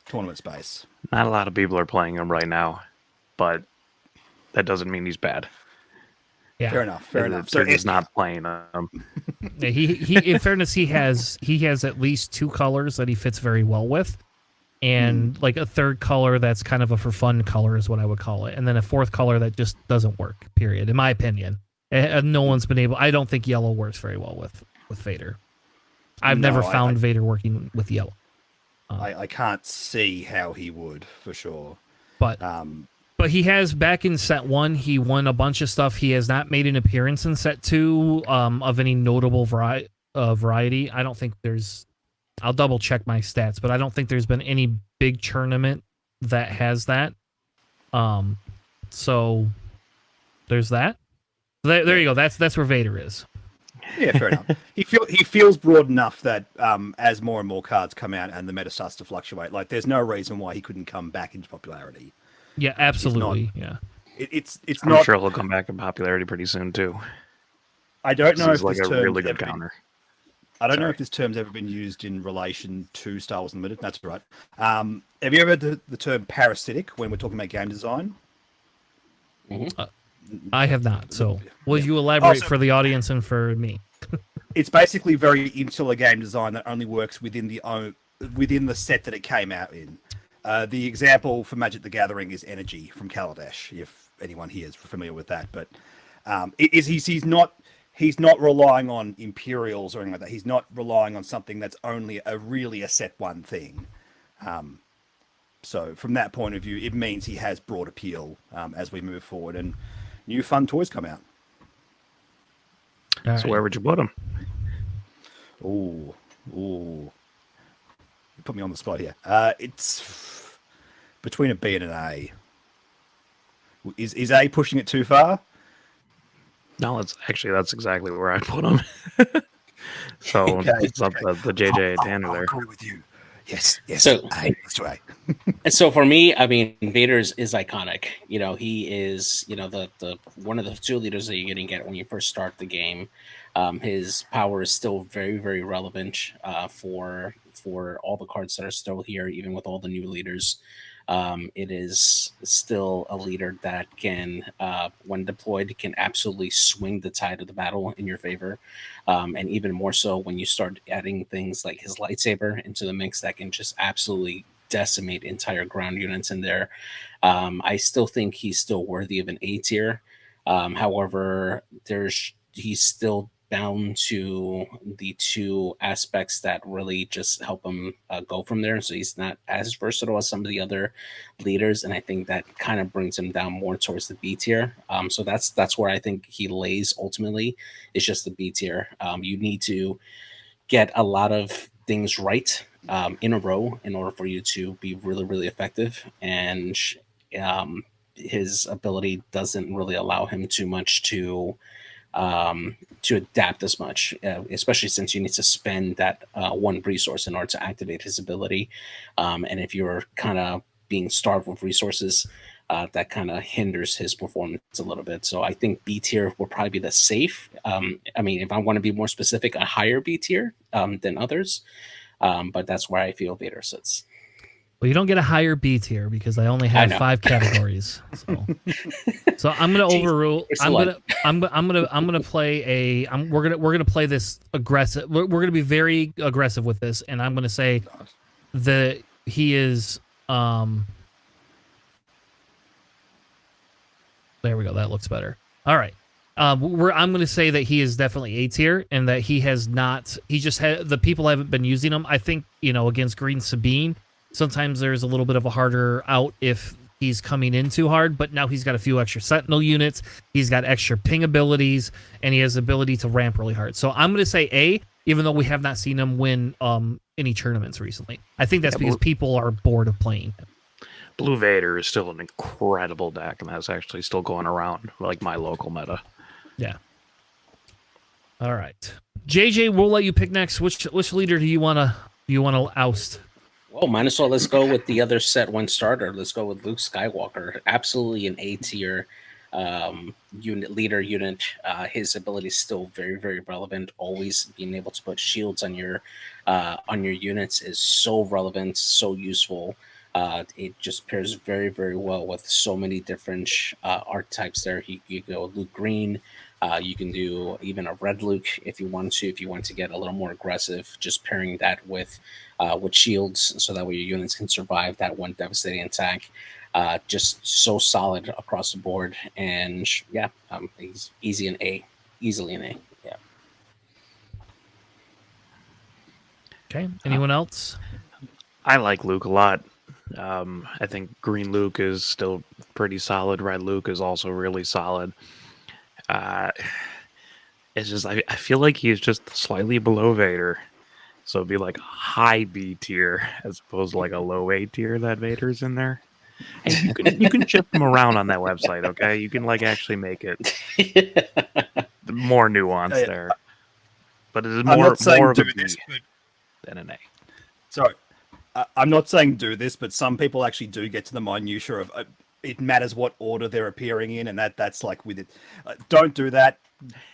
tournament space? Not a lot of people are playing him right now, but that doesn't mean he's bad. Yeah, fair enough. So he's not playing him. Yeah, he in fairness, he has at least 2 colors that he fits very well with. And like a third color that's kind of a for fun color is what I would call it, and then a fourth color that just doesn't work. Period. In my opinion, no one's been able. I don't think yellow works very well with Vader. I've never found Vader working with yellow. I can't see how he would for sure. But he has back in set 1. He won a bunch of stuff. He has not made an appearance in set 2 of any notable variety. I don't think there's. I'll double check my stats, but I don't think there's been any big tournament that has that. So there's that. There you go. That's where Vader is. Yeah, fair enough. He feels broad enough that as more and more cards come out and the meta starts to fluctuate, like there's no reason why he couldn't come back into popularity. Yeah, absolutely. It's I'm not. sure he'll come back in popularity pretty soon too. I don't know if he's like this a term really good counter. I don't know if this term's ever been used in relation to Star Wars Unlimited. That's right. Have you ever heard the term parasitic when we're talking about game design? Mm-hmm. I have not. So will you elaborate for the audience and for me? It's basically very insular game design that only works within the set that it came out in. The example for Magic the Gathering is Energy from Kaladesh, if anyone here is familiar with that. But he's not relying on Imperials or anything like that. He's not relying on something that's only really a set 1 thing. So from that point of view, it means he has broad appeal as we move forward. And new fun toys come out. So where would you put him? Ooh. You put me on the spot here. It's between a B and an A. Is A pushing it too far? No, that's exactly where I put him. So Okay, it's up the JJ Tanner there. I agree with you. Yes. So- A. Let's do A. And so for me, I mean, Vader is iconic. You know, he is, you know, the one of the two leaders that you're going to get when you first start the game. His power is still very, very relevant for all the cards that are still here, even with all the new leaders. It is still a leader that can, when deployed, can absolutely swing the tide of the battle in your favor. And even more so when you start adding things like his lightsaber into the mix that can just absolutely decimate entire ground units in there. I still think he's still worthy of an A tier. However, he's still bound to the two aspects that really just help him go from there. So he's not as versatile as some of the other leaders, and I think that kind of brings him down more towards the B tier. So that's where I think he lays ultimately. It's just the B tier. You need to get a lot of things right in a row in order for you to be really, really effective. And his ability doesn't really allow him too much to adapt as much, especially since you need to spend that one resource in order to activate his ability. And if you're kind of being starved with resources, that kind of hinders his performance a little bit. So I think B tier will probably be the safe. I mean, if I want to be more specific, a higher B tier than others. But that's where I feel Vader sits. Well, you don't get a higher B tier because I only have 5 categories. So I'm gonna overrule. I'm gonna play a. We're gonna play this aggressive. We're gonna be very aggressive with this, and I'm gonna say that he is. There we go. That looks better. All right. I'm going to say that he is definitely A tier, and that he has not. He just had the people haven't been using him. I think against Green Sabine, sometimes there's a little bit of a harder out if he's coming in too hard. But now he's got a few extra Sentinel units. He's got extra ping abilities, and he has the ability to ramp really hard. So I'm going to say A, even though we have not seen him win any tournaments recently. I think that's because people are bored of playing him. Blue Vader is still an incredible deck, and that's actually still going around like my local meta. Yeah. All right, JJ, we'll let you pick next. Which leader do you wanna oust? Well, might as well let's go with the other set one starter. Let's go with Luke Skywalker. Absolutely an A tier leader unit. His ability is still very, very relevant. Always being able to put shields on your units is so relevant, so useful. It just pairs very, very well with so many different archetypes there. You go Luke Green. You can do even a red Luke if you want to. If you want to get a little more aggressive, just pairing that with shields, so that way your units can survive that one devastating attack. Just so solid across the board, and yeah, he's easily an A. Yeah. Okay. Anyone else? I like Luke a lot. I think Green Luke is still pretty solid. Red Luke is also really solid. It's just I feel like he's just slightly below Vader, so it'd be like a high B tier as opposed to like a low A tier that Vader's in there. Hey, you can shift them around on that website, okay? You can like actually make it more nuanced there, but it is more of a B than an A. Sorry. I'm not saying do this, but some people actually do get to the minutiae of it matters what order they're appearing in, and that's like with it. Don't do that.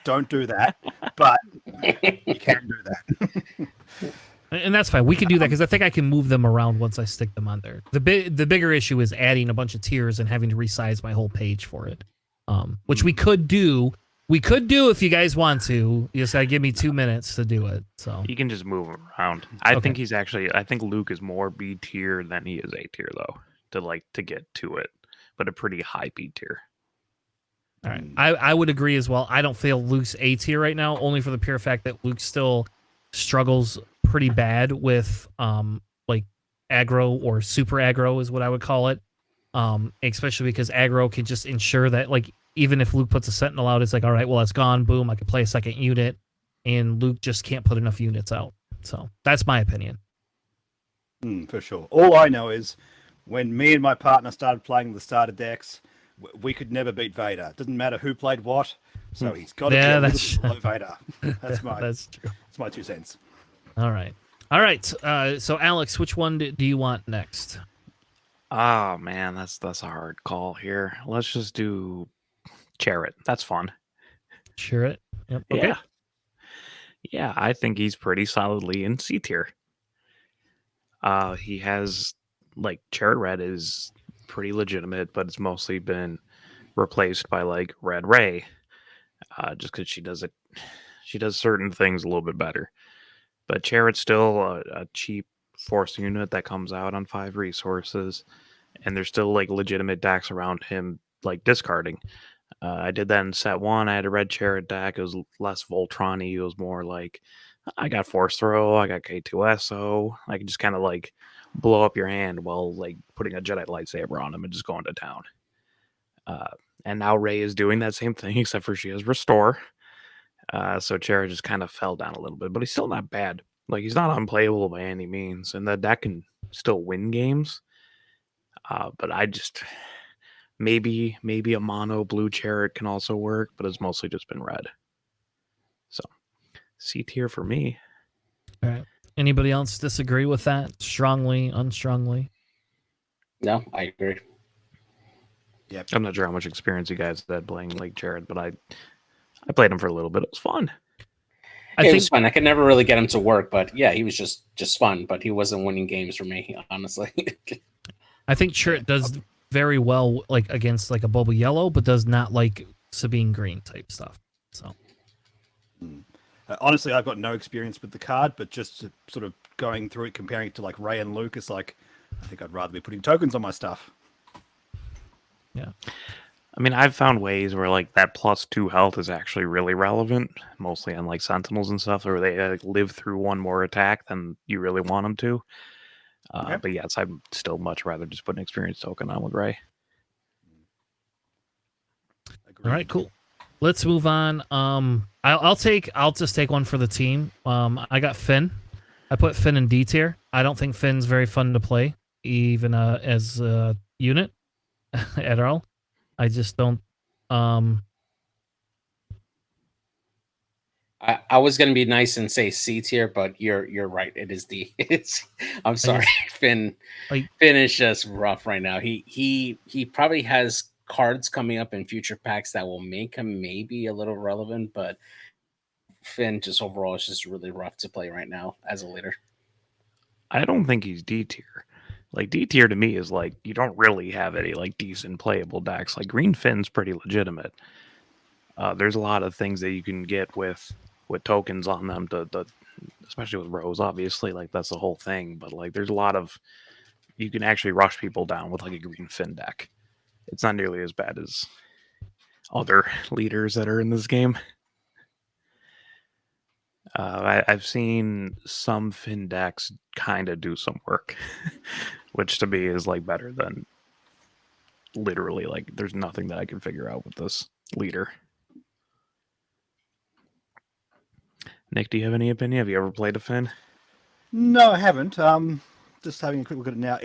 Don't do that. But you can do that. And that's fine. We can do that because I think I can move them around once I stick them on there. The bigger issue is adding a bunch of tiers and having to resize my whole page for it, which we could do. We could do if you guys want to. You just gotta give me 2 minutes to do it. So you can just move him around. I think I think Luke is more B tier than he is A tier though, to get to it, but a pretty high B tier. All right, I would agree as well. I don't feel Luke's A tier right now, only for the pure fact that Luke still struggles pretty bad with like aggro or super aggro is what I would call it. Especially because aggro can just ensure that like even if Luke puts a Sentinel out, it's like, all right, well, it's gone. Boom, I can play a second unit, and Luke just can't put enough units out. So that's my opinion. For sure. All I know is when me and my partner started playing the starter decks, we could never beat Vader. It doesn't matter who played what, so he's got to be a little bit below Vader. That's true. That's my 2 cents. All right. So Alex, which one do you want next? Oh man, that's a hard call here. Let's just do Chariot. That's fun. Chariot. Yep. Okay. Yeah, I think he's pretty solidly in C tier. He has like Chariot Red is pretty legitimate, but it's mostly been replaced by like Red Ray, just because she does certain things a little bit better. But Chariot's still a cheap force unit that comes out on 5 resources, and there's still like legitimate decks around him like discarding. I did that in set 1. I had a red Chariot deck. It was less Voltron-y. It was more like I got Force Throw, I got K2SO. I can just kind of like blow up your hand while like putting a Jedi lightsaber on him and just going to town. And now Rey is doing that same thing, except for she has Restore. So Chariot just kind of fell down a little bit, but he's still not bad. Like, he's not unplayable by any means, and that deck can still win games. But I just maybe a mono blue Chariot can also work, but it's mostly just been red. So C tier for me. All right. Anybody else disagree with that? Strongly, unstrongly? No, I agree. Yep. I'm not sure how much experience you guys had playing like Chariot, but I played him for a little bit. It was fun. It was fun. I could never really get him to work, but yeah, he was just fun. But he wasn't winning games for me, honestly. I think Chariot does very well like against like a Bubble Yellow, but does not like Sabine Green type stuff. So honestly, I've got no experience with the card, but just sort of going through it, comparing it to like Ray and Luke, it's like I think I'd rather be putting tokens on my stuff. Yeah. I mean, I've found ways where like that +2 health is actually really relevant, mostly on like Sentinels and stuff, where they live through one more attack than you really want them to. Okay. But yes, I'd still much rather just put an experience token on with Ray. All right, cool. Let's move on. I'll just take one for the team. I got Finn. I put Finn in D tier. I don't think Finn's very fun to play, even as a unit at all. I just don't. I was going to be nice and say C tier, but you're right. It is D. I'm sorry, Finn. Finn is just rough right now. He probably has cards coming up in future packs that will make him maybe a little relevant, but Finn just overall is just really rough to play right now as a leader. I don't think he's D tier. Like, D tier to me is like you don't really have any like decent playable decks. Like Green Finn's pretty legitimate. There's a lot of things that you can get with tokens on them to especially with Rose, obviously, like that's the whole thing. But like there's a lot of you can actually rush people down with like a Green Finn deck. It's not nearly as bad as other leaders that are in this game. I've seen some Finn decks kind of do some work, which to me is like better than literally like there's nothing that I can figure out with this leader. Nick, do you have any opinion? Have you ever played a Finn? No, I haven't. Just having a quick look at it now.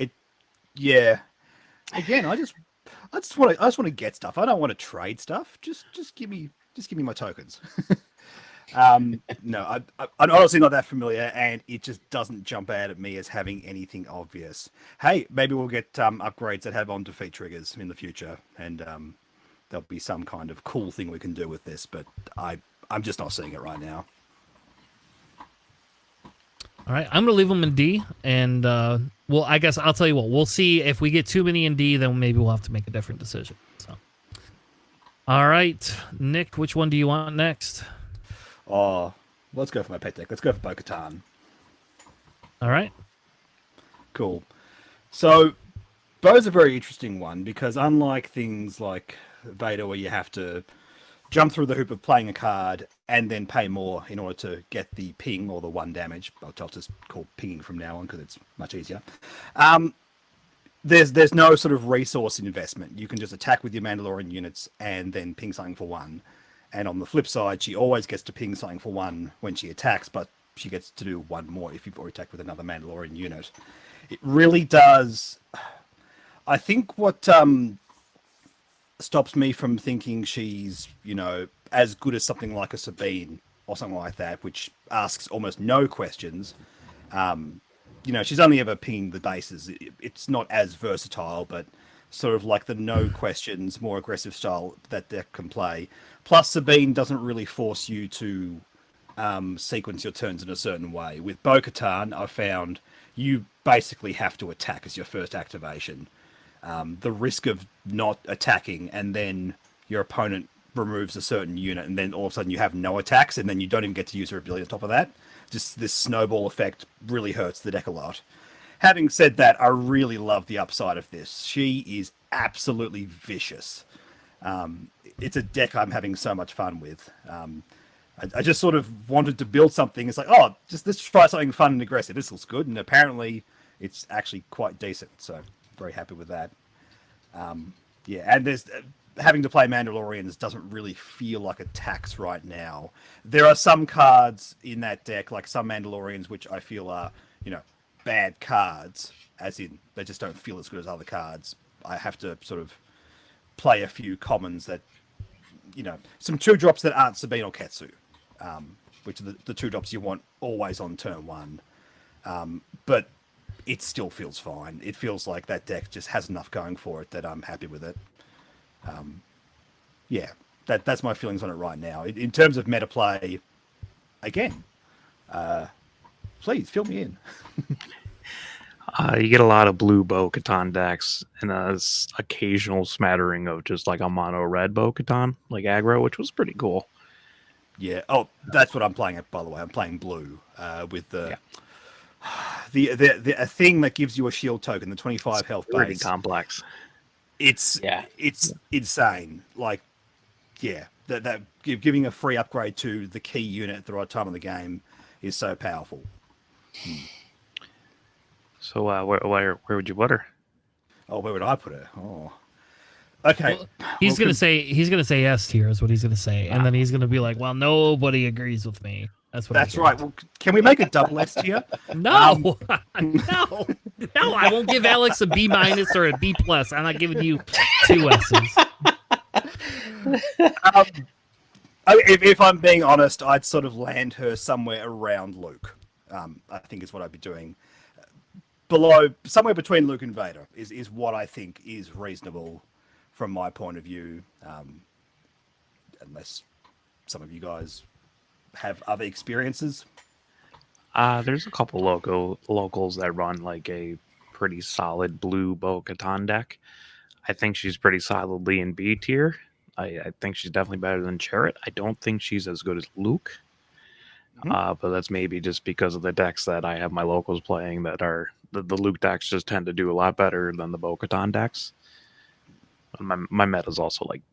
Again, I just want to get stuff. I don't want to trade stuff. Just give me my tokens. No, I'm honestly not that familiar, and it just doesn't jump out at me as having anything obvious. Hey, maybe we'll get upgrades that have on-defeat triggers in the future, and there'll be some kind of cool thing we can do with this, but I'm just not seeing it right now. All right, I'm going to leave them in D, and well, I guess I'll tell you what. We'll see if we get too many in D, then maybe we'll have to make a different decision. So, all right, Nick, which one do you want next? Oh, let's go for my pet deck. Let's go for Bo-Katan. All right. Cool. So, Bo's a very interesting one because unlike things like Vader where you have to jump through the hoop of playing a card and then pay more in order to get the ping or the 1 damage, I'll just call pinging from now on because it's much easier. there's no sort of resource investment. You can just attack with your Mandalorian units and then ping something for 1. And on the flip side, she always gets to ping something for 1 when she attacks, but she gets to do 1 more if you've already attacked with another Mandalorian unit. It really does. I think what stops me from thinking she's, as good as something like a Sabine or something like that, which asks almost no questions. She's only ever pinging the bases. It's not as versatile, but sort of like the no questions, more aggressive style that deck can play. Plus, Sabine doesn't really force you to sequence your turns in a certain way. With Bo-Katan, I found you basically have to attack as your first activation. The risk of not attacking and then your opponent removes a certain unit and then all of a sudden you have no attacks and then you don't even get to use her ability on top of that. Just this snowball effect really hurts the deck a lot. Having said that, I really love the upside of this. She is absolutely vicious. It's a deck I'm having so much fun with. I just sort of wanted to build something. It's like, let's try something fun and aggressive. This looks good. And apparently it's actually quite decent. So very happy with that. And there's having to play Mandalorians doesn't really feel like a tax right now. There are some cards in that deck, like some Mandalorians, which I feel are, bad cards, as in they just don't feel as good as other cards. I have to sort of play a few commons that, some 2-drops that aren't Sabine or Ketsu, which are the 2-drops you want always on turn 1. But it still feels fine. It feels like that deck just has enough going for it that I'm happy with it. That's my feelings on it right now. In terms of meta play, again, please fill me in. You get a lot of blue Bo-Katan decks and a occasional smattering of just like a mono red Bo-Katan, like aggro, which was pretty cool. Yeah. Oh, that's what I'm playing at, by the way. I'm playing blue with the a thing that gives you a shield token, the 25 health base. Pretty complex. It's insane. Like, that giving a free upgrade to the key unit at the right time of the game is so powerful. So where would you put her? Oh, where would I put her? Oh, okay. Well, he's gonna say S tier is what he's gonna say, and then he's gonna be like, "Well, nobody agrees with me." That's right. Well, can we make a double S tier? No, no, I won't give Alex a B- or a B+. I'm not giving you 2 S's. If I'm being honest, I'd sort of land her somewhere around Luke. I think is what I'd be doing. Below, somewhere between Luke and Vader is what I think is reasonable from my point of view. Unless some of you guys have other experiences. There's a couple locals that run like a pretty solid blue Bo-Katan deck. I think she's pretty solidly in B tier. I think she's definitely better than Chariot. I don't think she's as good as Luke. But that's maybe just because of the decks that I have my locals playing that are the Luke decks just tend to do a lot better than the Bo-Katan decks. My meta is also like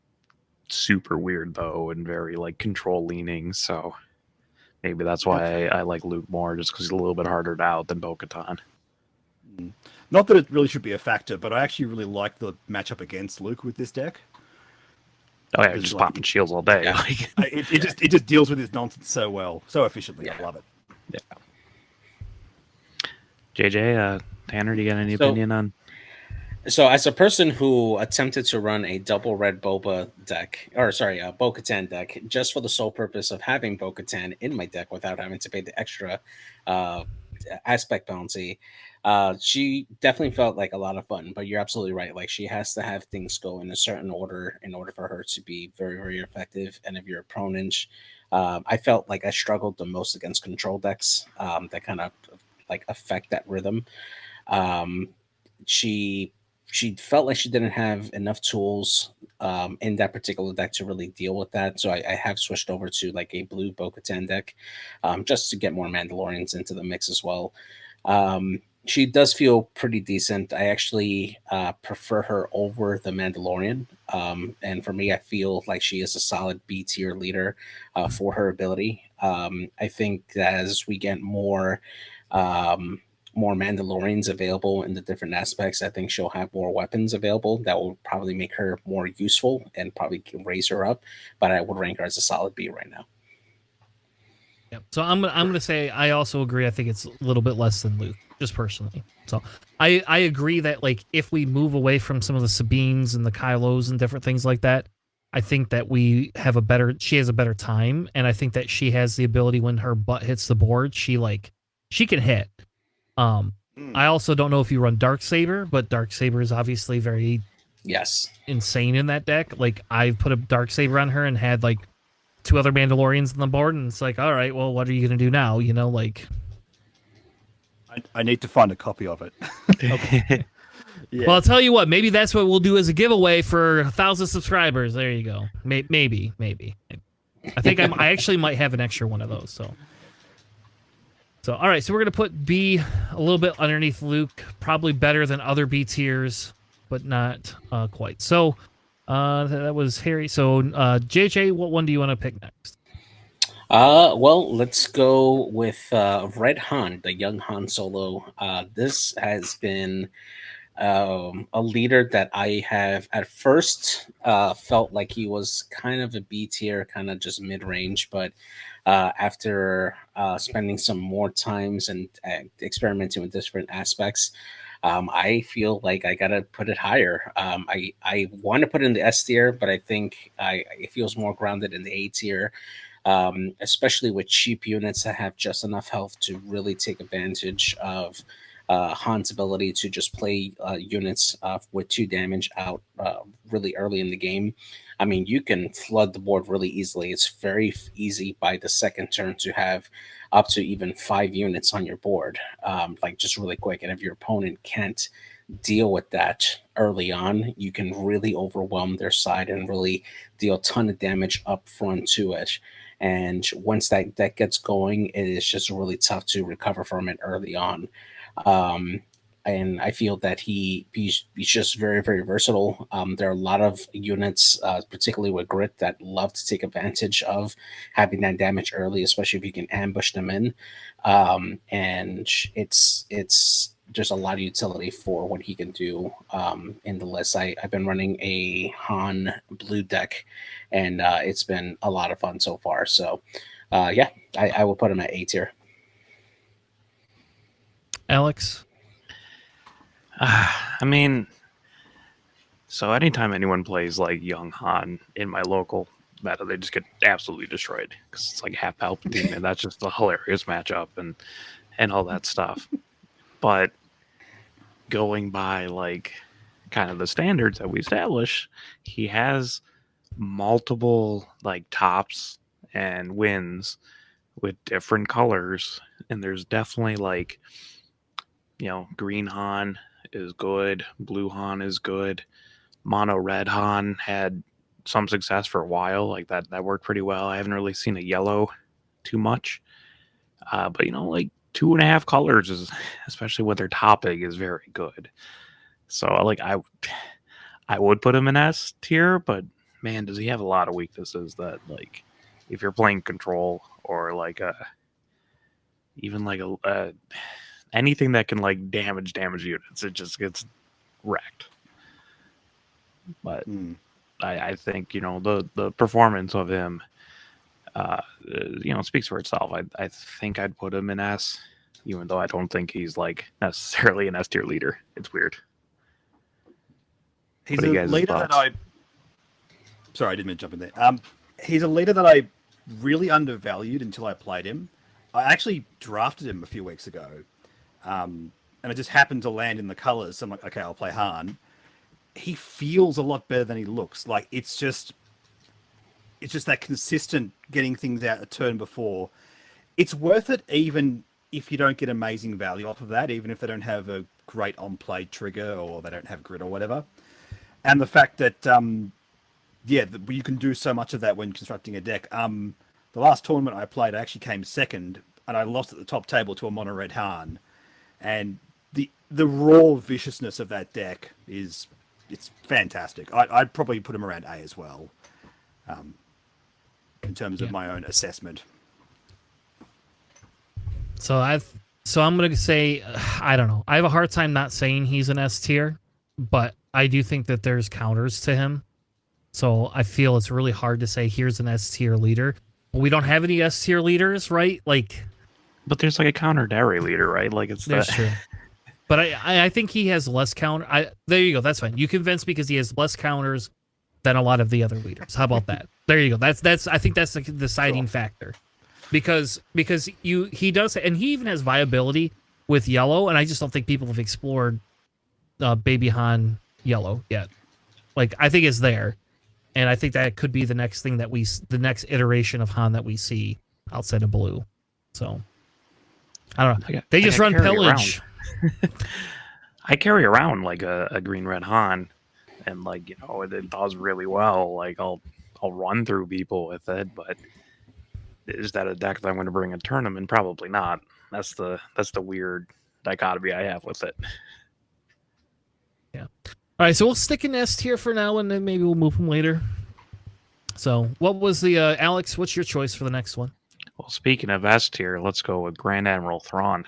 super weird though and very like control leaning, so maybe that's why I like Luke more, just because he's a little bit harder to out than Bo-Katan. Not that it really should be a factor, but I actually really like the matchup against Luke with this deck. Oh yeah, just popping shields all day. Yeah. It just deals with his nonsense so well, so efficiently. I love it. Yeah. JJ, Tanner, do you got any opinion on? So, as a person who attempted to run a double red Bo-Katan deck, just for the sole purpose of having Bo-Katan in my deck without having to pay the extra aspect penalty, she definitely felt like a lot of fun. But you're absolutely right. Like, she has to have things go in a certain order in order for her to be very, very effective. And if you're opponent, I felt like I struggled the most against control decks that kind of like affect that rhythm. She felt like she didn't have enough tools in that particular deck to really deal with that. So I have switched over to like a blue Bo-Katan deck just to get more Mandalorians into the mix as well. She does feel pretty decent. I actually prefer her over the Mandalorian. And for me, I feel like she is a solid B tier leader for her ability. I think that as we get more more Mandalorians available in the different aspects, I think she'll have more weapons available that will probably make her more useful and probably raise her up. But I would rank her as a solid B right now. Yep. So I'm gonna say I also agree. I think it's a little bit less than Luke, just personally. So I agree that like if we move away from some of the Sabines and the Kylos and different things like that, I think that she has a better time, and I think that she has the ability when her butt hits the board, she can hit. I also don't know if you run Darksaber, but Darksaber is obviously very insane in that deck. Like I've put a Darksaber on her and had like 2 other Mandalorians on the board, and it's like, all right, well, what are you gonna do now? You know, like I need to find a copy of it. Well, I'll tell you what, maybe that's what we'll do as a giveaway for 1,000 subscribers. There you go. Maybe. I think I actually might have an extra one of those. So all right, so we're gonna put B a little bit underneath Luke, probably better than other B tiers, but not quite. So that was Harry. So JJ, what one do you want to pick next? Well, let's go with Red Han, the young Han Solo. This has been a leader that I have at first felt like he was kind of a B tier, kind of just mid range, but after spending some more times and experimenting with different aspects, I feel like I gotta put it higher. I want to put it in the S tier, but I think it feels more grounded in the A tier. Especially with cheap units that have just enough health to really take advantage of Han's ability to just play units with 2 damage out really early in the game. I mean, you can flood the board really easily. It's very easy by the second turn to have up to even 5 units on your board, like just really quick. And if your opponent can't deal with that early on, you can really overwhelm their side and really deal a ton of damage up front to it. And once that gets going, it is just really tough to recover from it early on. And I feel that he's just very, very versatile. There are a lot of units, particularly with Grit, that love to take advantage of having that damage early, especially if you can ambush them in. And it's just a lot of utility for what he can do in the list. I've been running a Han blue deck, and it's been a lot of fun so far. So, I will put him at A tier. Alex? I mean, so anytime anyone plays like young Han in my local meta, they just get absolutely destroyed because it's like half Palpatine, and that's just a hilarious matchup and all that stuff. But going by like kind of the standards that we establish, he has multiple like tops and wins with different colors, and there's definitely like, you know, green Han is good, blue Han is good, mono red Han had some success for a while, like that worked pretty well. I haven't really seen a yellow too much, but you know, like 2.5 colors is, especially with their topping, is very good. So like I would put him in S tier, but man, does he have a lot of weaknesses that, like, if you're playing control or like even like a anything that can like damage units, it just gets wrecked. But I think, you know, the performance of him you know, speaks for itself. I think I'd put him in S, even though I don't think he's like necessarily an S tier leader. It's weird. He's a leader that sorry, I didn't mean to jump in there. He's a leader that I really undervalued until I played him. I actually drafted him a few weeks ago, and it just happened to land in the colors. So I'm like, okay, I'll play Han. He feels a lot better than he looks. Like it's just that consistent getting things out a turn before. It's worth it even if you don't get amazing value off of that, even if they don't have a great on-play trigger or they don't have grit or whatever. And the fact that, you can do so much of that when constructing a deck. The last tournament I played, I actually came second, and I lost at the top table to a mono red Han. And the raw viciousness of that deck it's fantastic. I'd probably put him around A as well, in terms of my own assessment. So So I'm going to say, I don't know. I have a hard time not saying he's an S tier, but I do think that there's counters to him. So I feel it's really hard to say here's an S tier leader. But we don't have any S tier leaders, right? Like, But there's like a counter to every leader, right? Like it's that's the true. But I think he has less counter. There you go. That's fine. You convinced me because he has less counters than a lot of the other leaders. How about that? There you go. That's I think that's the deciding factor. Because he does, and he even has viability with yellow, and I just don't think people have explored Baby Han yellow yet. Like, I think it's there, and I think that could be the next thing that the next iteration of Han that we see outside of blue. So I don't know. They just run pillage. I carry around like a green red Han, and like it does really well. Like I'll run through people with it, but is that a deck that I'm going to bring a tournament? Probably not. That's the weird dichotomy I have with it. Yeah. All right, so we'll stick in S tier for now, and then maybe we'll move them later. So, what was the Alex? What's your choice for the next one? Well, speaking of S tier, let's go with Grand Admiral Thrawn.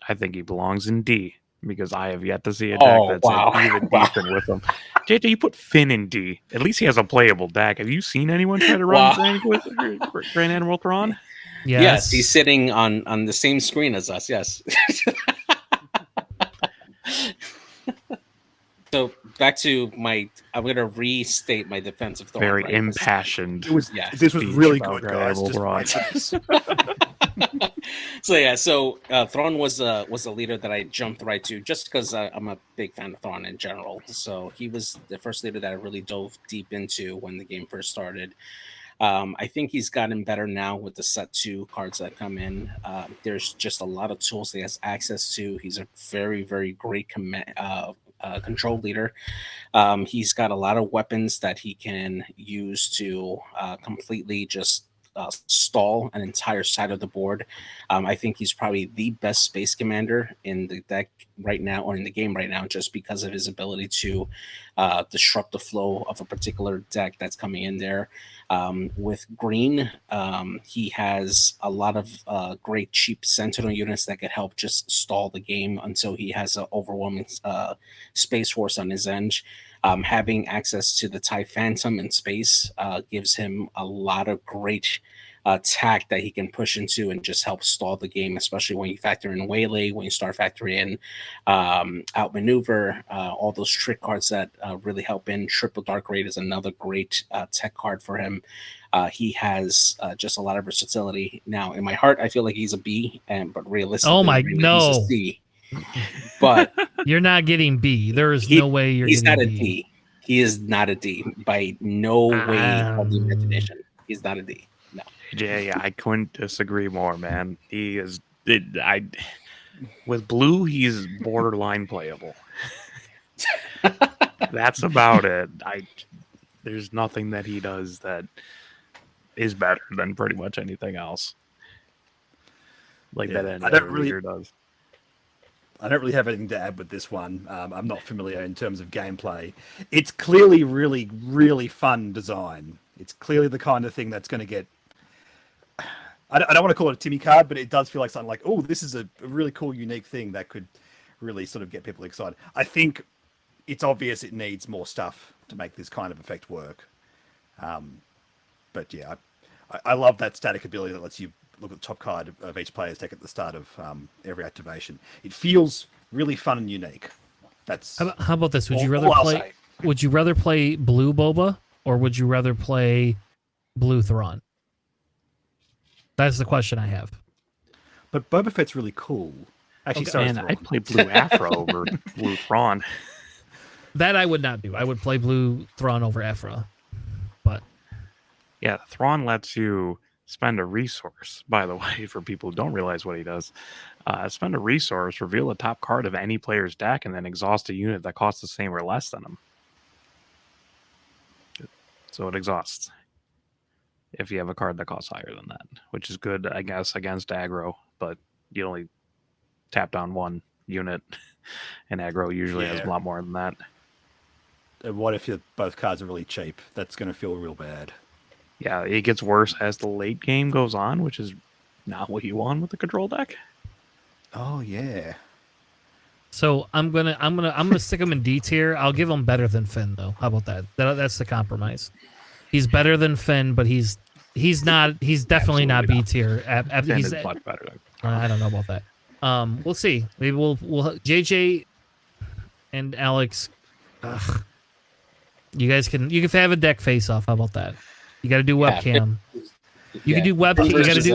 I think he belongs in D because I have yet to see a deck that's even decent with him. JJ, you put Finn in D. At least he has a playable deck. Have you seen anyone try to run Grand Admiral Thrawn? Yes, he's sitting on the same screen as us. Yes. So back to I'm going to restate my defense of Thrawn. Very impassioned. This was really good, guys. So Thrawn was a leader that I jumped right to just because I'm a big fan of Thrawn in general. So he was the first leader that I really dove deep into when the game first started. I think he's gotten better now with the set 2 cards that come in. There's just a lot of tools he has access to. He's a very, very great control leader. He's got a lot of weapons that he can use to completely just stall an entire side of the board. I think he's probably the best space commander in the deck right now, or in the game right now, just because of his ability to disrupt the flow of a particular deck that's coming in there. With green, he has a lot of great cheap Sentinel units that could help just stall the game until he has an overwhelming Space Force on his end. Having access to the TIE Phantom in space gives him a lot of great attack that he can push into and just help stall the game, especially when you factor in Waylay, when you start factoring in Outmaneuver, all those trick cards that really help in. Triple Dark Raid is another great tech card for him. He has just a lot of versatility. Now, in my heart, I feel like he's a B, but realistically, he's a C. But you're not getting B. There is no way he's getting not a D. He is not a D by no way of the imagination. He's not a D. No. Yeah, I couldn't disagree more, man. He is. With blue, he's borderline playable. That's about it. There's nothing that he does that is better than pretty much anything else. That any other leader does. I don't really have anything to add with this one. I'm not familiar in terms of gameplay. It's clearly really, really fun design. It's clearly the kind of thing that's going to get... I don't want to call it a Timmy card, but it does feel like something like, oh, this is a really cool, unique thing that could really sort of get people excited. I think it's obvious it needs more stuff to make this kind of effect work. But yeah, I love that static ability that lets you look at the top card of each player's deck at the start of every activation. It feels really fun and unique. That's how about this? Would you rather play blue Boba or would you rather play blue Thrawn? That's the question I have. But Boba Fett's really cool. Actually, and I'd play blue Afra over blue Thrawn. That I would not do. I would play blue Thrawn over Afra. But yeah, Thrawn lets you spend a resource, by the way, for people who don't realize what he does. Spend a resource, reveal the top card of any player's deck, and then exhaust a unit that costs the same or less than him. So it exhausts. If you have a card that costs higher than that, which is good, I guess, against aggro, but you only tap down one unit, and aggro usually has a lot more than that. And what if both cards are really cheap? That's going to feel real bad. Yeah, it gets worse as the late game goes on, which is not what you want with the control deck. Oh yeah. So I'm gonna stick him in D tier. I'll give him better than Finn though. How about that? That's the compromise. He's better than Finn, but he's definitely not B tier. Finn He's is much better. I don't know about that. We'll see. Maybe we'll JJ and Alex. You guys can have a deck face off. How about that? You got to do webcam. You can do webcam. You got to do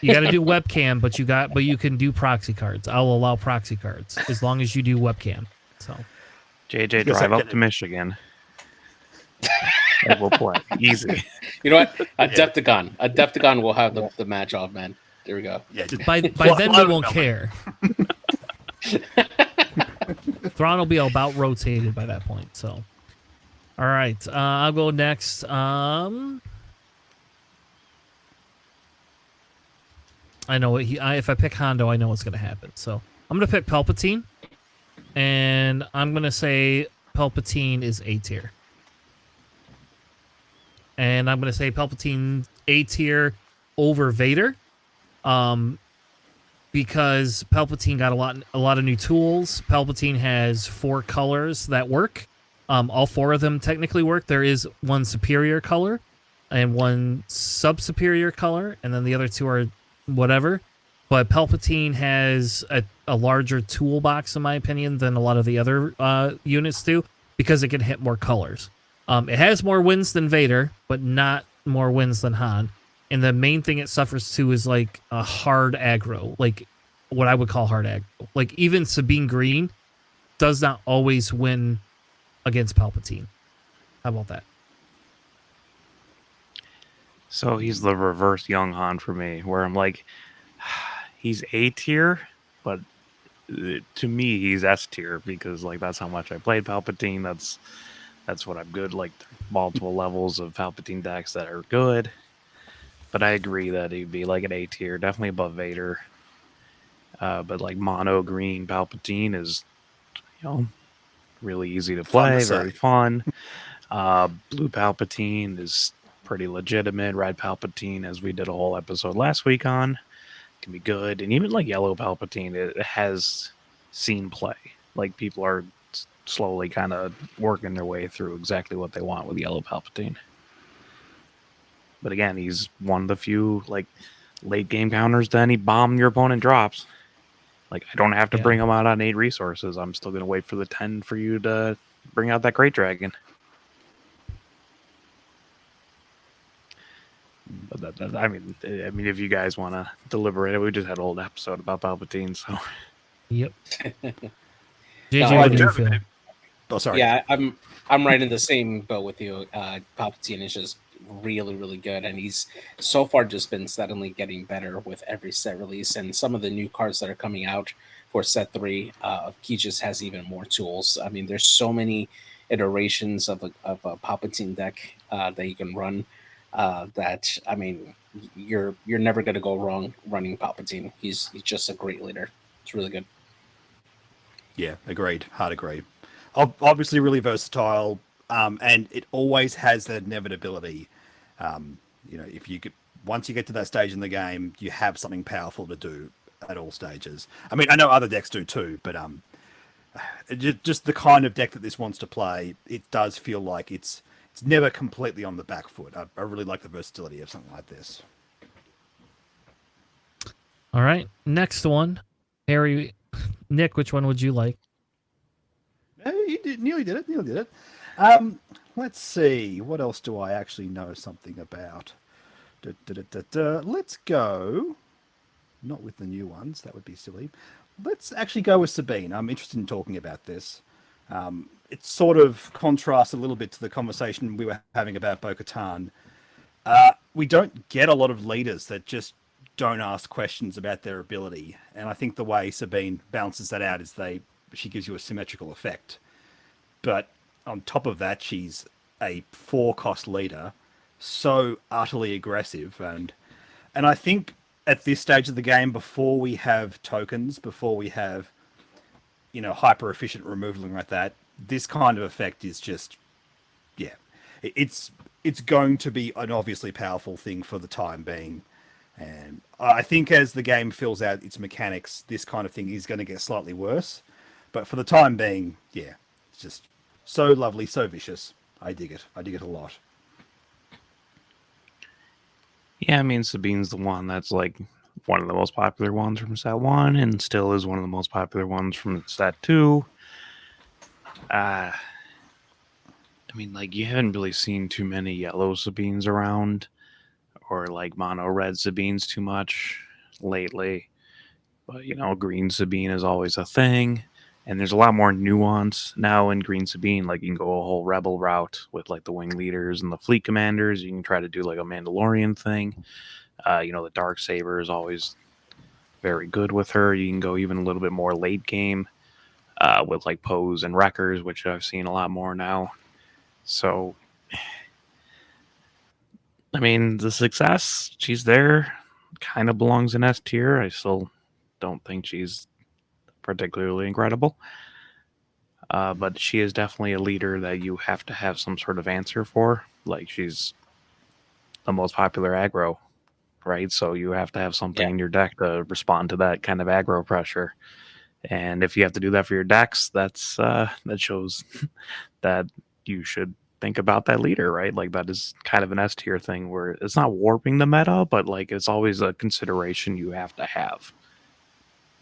you got to do webcam, but you can do proxy cards. I'll allow proxy cards as long as you do webcam. So JJ, drive up to Michigan. And we'll play easy. You know what? Adepticon will have the match off, man. There we go. Yeah. by then we won't care. Thrawn will be about rotated by that point. So, all right, I'll go next. I know what if I pick Hondo, I know what's going to happen. So I'm going to pick Palpatine, and I'm going to say Palpatine is A tier. And I'm going to say Palpatine A tier over Vader, because Palpatine got a lot of new tools. Palpatine has 4 colors that work. All 4 of them technically work. There is one superior color and one sub-superior color, and then the other 2 are whatever. But Palpatine has a larger toolbox, in my opinion, than a lot of the other units do, because it can hit more colors. It has more wins than Vader, but not more wins than Han. And the main thing it suffers to is like a hard aggro, like what I would call hard aggro. Like even Sabine Green does not always win against Palpatine. How about that? So he's the reverse young Han for me, where I'm like, he's A tier, but to me he's S tier, because like that's how much I played Palpatine. That's what I'm good, like multiple levels of Palpatine decks that are good. But I agree that he'd be like an A tier, definitely above Vader. But like mono green Palpatine is, really easy to play, very fun. Blue Palpatine is pretty legitimate. Red Palpatine, as we did a whole episode last week on, can be good. And even like yellow Palpatine, it has seen play. Like people are slowly kind of working their way through exactly what they want with yellow Palpatine. But again, he's one of the few like late game counters to any bomb your opponent drops. Like I don't have to bring him out on 8 resources. I'm still gonna wait for the 10 for you to bring out that Great Dragon. But I mean, if you guys want to deliberate, we just had an old episode about Palpatine, so. Yep. JJ, what do you feel? Oh, sorry. Yeah, I'm right in the same boat with you. Palpatine is just really, really good, and he's so far just been steadily getting better with every set release. And some of the new cards that are coming out for set 3, he just has even more tools. I mean, there's so many iterations of a Palpatine deck that you can run. That I mean, you're never going to go wrong running Palpatine. He's just a great leader. It's really good. Yeah, agreed. Hard agree. Obviously, really versatile, and it always has that inevitability. If you could, once you get to that stage in the game, you have something powerful to do at all stages. I mean, I know other decks do too, but just the kind of deck that this wants to play, it does feel like it's never completely on the back foot. I really like the versatility of something like this. All right, next one, Harry, Nick. Which one would you like? You nearly did it. Let's see. What else do I actually know something about? Let's go. Not with the new ones. That would be silly. Let's actually go with Sabine. I'm interested in talking about this. It sort of contrasts a little bit to the conversation we were having about Bo-Katan. We don't get a lot of leaders that just don't ask questions about their ability. And I think the way Sabine balances that out is she gives you a symmetrical effect. But on top of that, she's a 4-cost leader, so utterly aggressive. And I think at this stage of the game, before we have tokens, before we have, hyper efficient removal like that, this kind of effect is just, it's going to be an obviously powerful thing for the time being. And I think as the game fills out its mechanics, this kind of thing is going to get slightly worse. But for the time being, yeah, it's just so lovely, so vicious. I dig it. I dig it a lot. Yeah, I mean, Sabine's the one that's like one of the most popular ones from set 1 and still is one of the most popular ones from set 2. I mean, like, you haven't really seen too many yellow Sabines around or like mono red Sabines too much lately. But, you know, green Sabine is always a thing. And there's a lot more nuance now in Green Sabine. Like, you can go a whole rebel route with like the wing leaders and the fleet commanders. You can try to do like a Mandalorian thing. You know, the dark saber is always very good with her. You can go even a little bit more late game with like Poes and Wreckers, which I've seen a lot more now. So, I mean, the success, she's there, kind of belongs in S tier. I still don't think she's particularly incredible. But she is definitely a leader that you have to have some sort of answer for. Like, she's the most popular aggro, right? So you have to have something in your deck to respond to that kind of aggro pressure. And if you have to do that for your decks, that shows that you should think about that leader, right? Like, that is kind of an S tier thing where it's not warping the meta, but like it's always a consideration you have to have.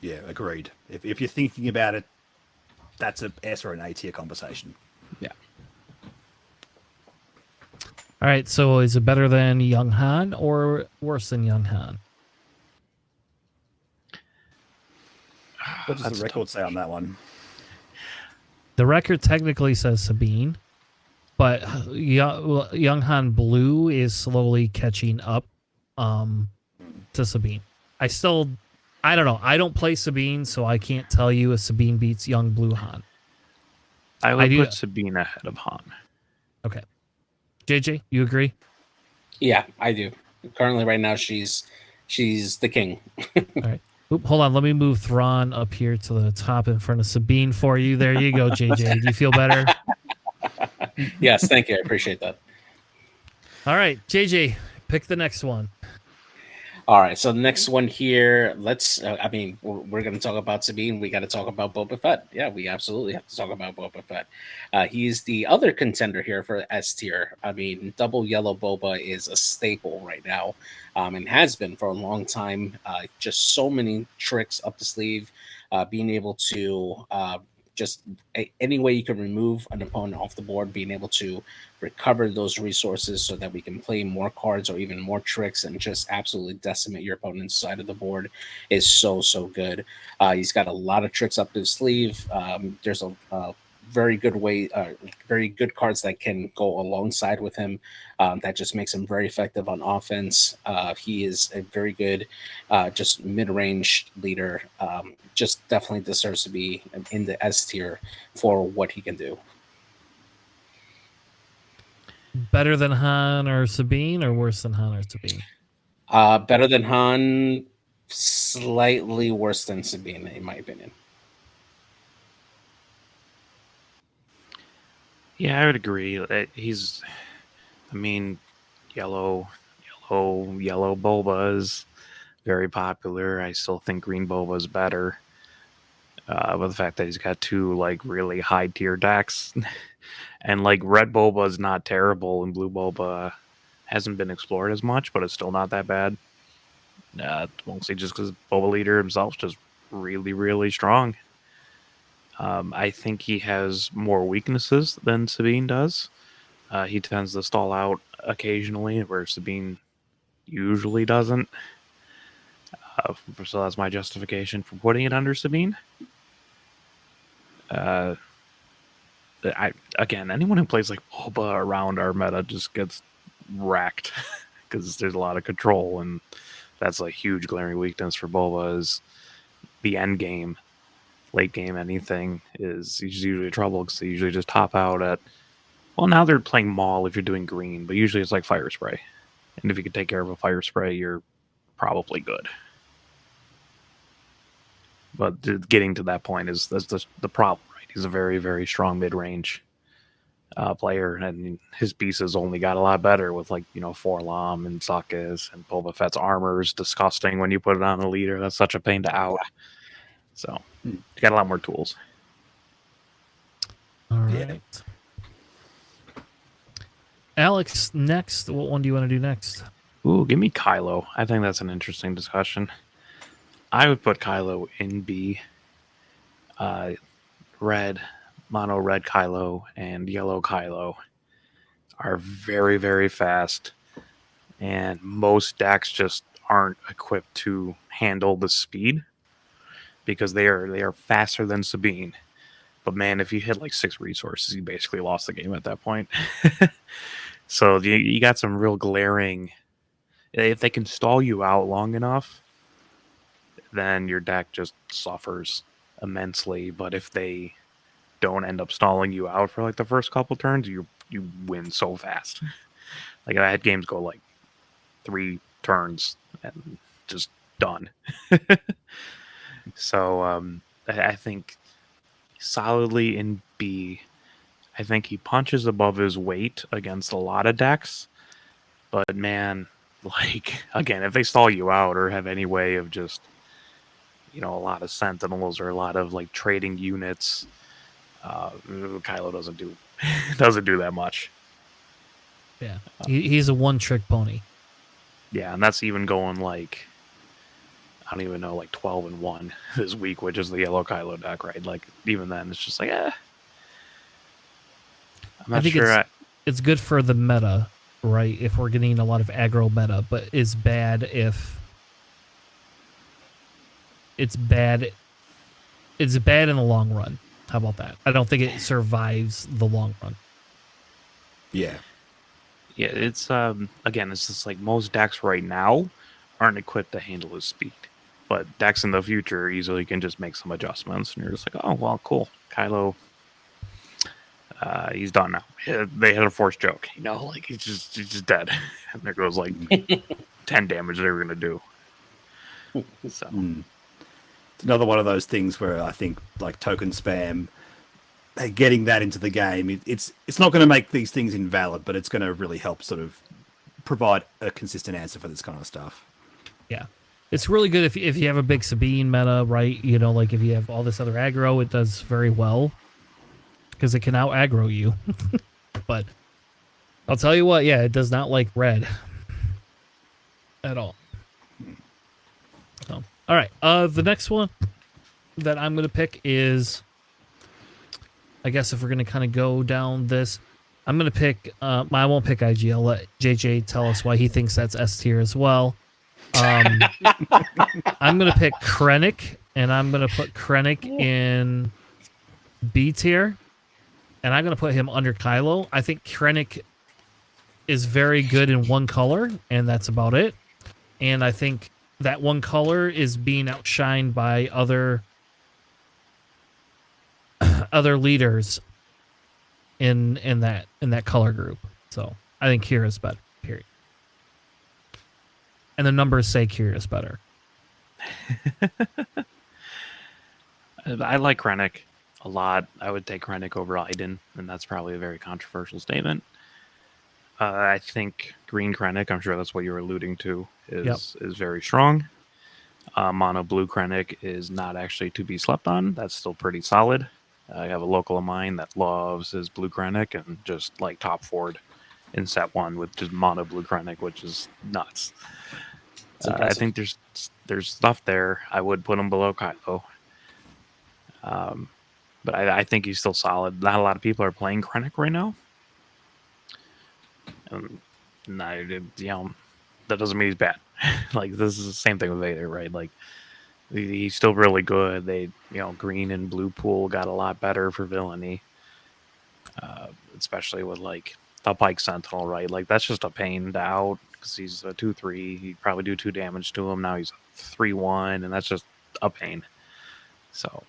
Yeah, agreed. If you're thinking about it, that's a S or an A tier conversation. Yeah. All right, so is it better than Young Han or worse than Young Han? What does the record say on that one? The record technically says Sabine, but Young Han Blue is slowly catching up to Sabine. I don't know. I don't play Sabine, so I can't tell you if Sabine beats Young Blue Han. I would put Sabine ahead of Han. Okay. JJ, you agree? Yeah, I do. Currently, right now, she's the king. All right. Oop, hold on. Let me move Thrawn up here to the top in front of Sabine for you. There you go, JJ. Do you feel better? Yes, thank you. I appreciate that. All right, JJ, pick the next one. All right, so the next one here, let's. I mean, we're going to talk about Sabine. We got to talk about Boba Fett. Yeah, we absolutely have to talk about Boba Fett. He's the other contender here for S tier. I mean, double yellow Boba is a staple right now, and has been for a long time. Just so many tricks up the sleeve, being able to just any way you can remove an opponent off the board, being able to recover those resources so that we can play more cards or even more tricks and just absolutely decimate your opponent's side of the board is so good. He's got a lot of tricks up his sleeve. There's a very good very good cards that can go alongside with him. That just makes him very effective on offense. He is a very good, just mid-range leader. Just definitely deserves to be in the S tier for what he can do. Better than Han or Sabine, or worse than Han or Sabine? Better than Han, slightly worse than Sabine, in my opinion. Yeah, I would agree. He's, I mean, yellow Boba is very popular. I still think green Boba is better. But the fact that he's got two like really high tier decks, and like red Boba is not terrible, and blue Boba hasn't been explored as much, but it's still not that bad. Mostly just because Boba Leader himself is just really strong. I think he has more weaknesses than Sabine does. He tends to stall out occasionally, where Sabine usually doesn't. So that's my justification for putting it under Sabine. Again, anyone who plays like Boba around our meta just gets wrecked because there's a lot of control, and that's a huge glaring weakness for Boba. Is the end game, late game, anything is usually trouble because they usually just top out at. Well, now they're playing Maul if you're doing green, but usually it's like Fire Spray, and if you can take care of a Fire Spray, you're probably good. But getting to that point is that's the problem, right? He's a very strong mid range. player, and his pieces only got a lot better with like Forlom and Zuckus, and Boba Fett's armor is disgusting when you put it on a leader. That's such a pain to out. So you got a lot more tools. All right. Alex, next. What one do you want to do next? Ooh, give me Kylo. I think that's an interesting discussion. I would put Kylo in B. Red, mono red Kylo and yellow Kylo are very, very fast, and most decks just aren't equipped to handle the speed because they are faster than Sabine. But man, if you hit like 6 resources, you basically lost the game at that point. So you got some real glaring. If they can stall you out long enough, then your deck just suffers immensely. But if they don't end up stalling you out for like the first couple turns, you win so fast. Like I had games go like 3 turns and just done. So I think solidly in B. I think he punches above his weight against a lot of decks, but man, like again, if they stall you out or have any way of just a lot of sentinels or a lot of like trading units, Kylo doesn't do that much. Yeah, he's a one-trick pony. Yeah, and that's even going like I don't even know, like 12-1 this week, which is the yellow Kylo deck, right? Like even then, it's just like I'm not sure. It's good for the meta, right? If we're getting a lot of aggro meta, but it's bad if it's bad. It's bad in the long run. How about that? I don't think it survives the long run. Yeah. Yeah, it's again, it's just like most decks right now aren't equipped to handle his speed, but decks in the future easily can just make some adjustments, and you're just like, oh well, cool, Kylo. He's done now. They had a forced joke, like he's just dead, and there goes like 10 damage they were gonna do. So it's another one of those things where I think like token spam, getting that into the game, it's not going to make these things invalid, but it's going to really help sort of provide a consistent answer for this kind of stuff. Yeah, it's really good if you have a big Sabine meta, right? Like if you have all this other aggro, it does very well because it can out aggro you. But I'll tell you what, yeah, it does not like red at all. So, all right, the next one that I'm going to pick is, I guess if we're going to kind of go down this, I'm going to pick, I won't pick IG. I'll let JJ tell us why he thinks that's S tier as well. I'm going to pick Krennic, and I'm going to put Krennic in B tier, and I'm going to put him under Kylo. I think Krennic is very good in one color, and that's about it. And I think that one color is being outshined by other leaders in that color group. So I think Kira's better. Period. And the numbers say Kira's better. I like Krennic a lot. I would take Krennic over Iden, and that's probably a very controversial statement. I think green Krennic, I'm sure that's what you're alluding to, is very strong. Mono blue Krennic is not actually to be slept on. That's still pretty solid. I have a local of mine that loves his blue Krennic and just like top forward in set 1 with just mono blue Krennic, which is nuts. I think there's stuff there. I would put him below Kylo. But I think he's still solid. Not a lot of people are playing Krennic right now. That doesn't mean he's bad. Like this is the same thing with Vader, right? Like he's still really good. They, green and blue pool got a lot better for villainy, especially with like the Pike Sentinel, right? Like that's just a pain to out because he's a 2/3. He'd probably do 2 damage to him. Now he's 3/1, and that's just a pain. So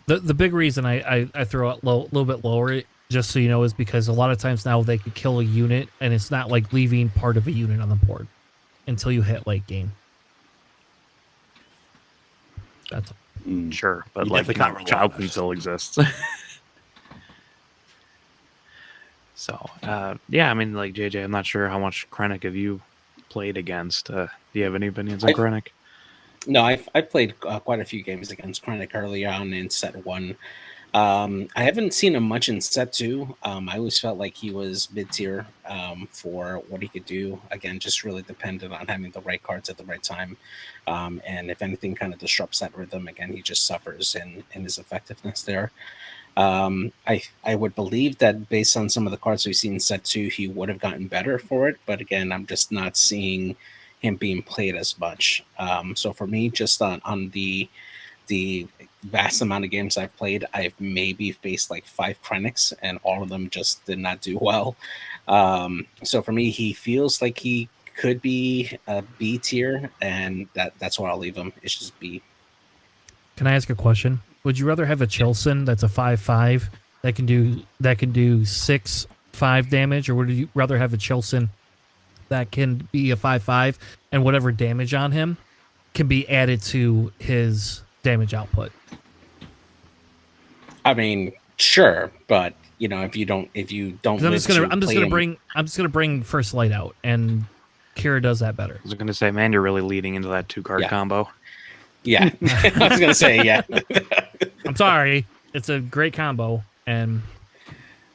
the big reason I throw it a little bit lower, just so you know, is because a lot of times now they could kill a unit, and it's not like leaving part of a unit on the board until you hit late game. That's sure, but you like can't Child can still exist. So, yeah, I mean, like JJ, I'm not sure how much Krennic have you played against. Do you have any opinions on I- Krennic? No, I've played quite a few games against Krennic early on in set one. I haven't seen him much in set two. I always felt like he was mid tier for what he could do. Again, just really dependent on having the right cards at the right time. And if anything kind of disrupts that rhythm, again, he just suffers in his effectiveness there. I would believe that based on some of the cards we've seen in set two, he would have gotten better for it. But again, I'm just not seeing him being played as much. So for me, just on the vast amount of games I've played, I've maybe faced like 5 Krennics, and all of them just did not do well. So for me, he feels like he could be a B tier, and that's where I'll leave him. It's just B. Can I ask a question? Would you rather have a Chilson that's a 5/5 that can do 6/5 damage, or would you rather have a Chilson that can be a 5/5 and whatever damage on him can be added to his damage output? I mean, sure, but you know, if you don't 'Cause I'm just gonna bring First Light out, and Kira does that better. I was going to say, man, you're really leading into that 2-card Yeah. combo. Yeah, I was gonna say yeah. I'm sorry, it's a great combo, and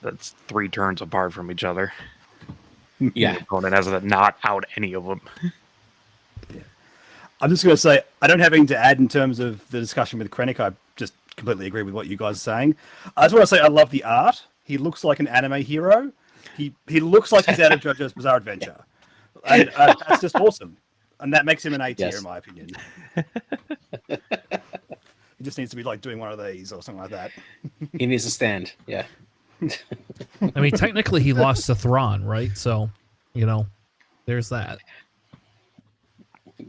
That's 3 turns apart from each other. Yeah. Your opponent has to not out any of them. I'm just going to say, I don't have anything to add in terms of the discussion with Krennic. I just completely agree with what you guys are saying. I just want to say I love the art. He looks like an anime hero. He looks like he's out of JoJo's Bizarre Adventure. And that's just awesome. And that makes him an A tier, Yes. in my opinion. He just needs to be like doing one of these or something like that. He needs to stand. Yeah. I mean, technically he lost to Thrawn, right? So, you know, there's that.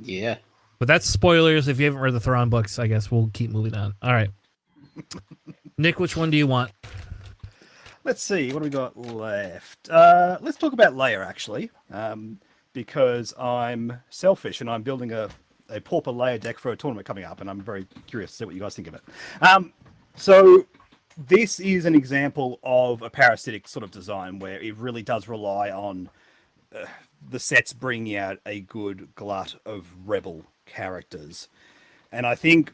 Yeah. But that's spoilers. If you haven't read the Thrawn books, I guess we'll keep moving on. All right. Nick, which one do you want? Let's see, what do we got left? Let's talk about Leia, actually, because I'm selfish and I'm building a Pauper Leia deck for a tournament coming up, and I'm very curious to see what you guys think of it. So this is an example of a parasitic sort of design where it really does rely on the sets bringing out a good glut of rebel characters. And I think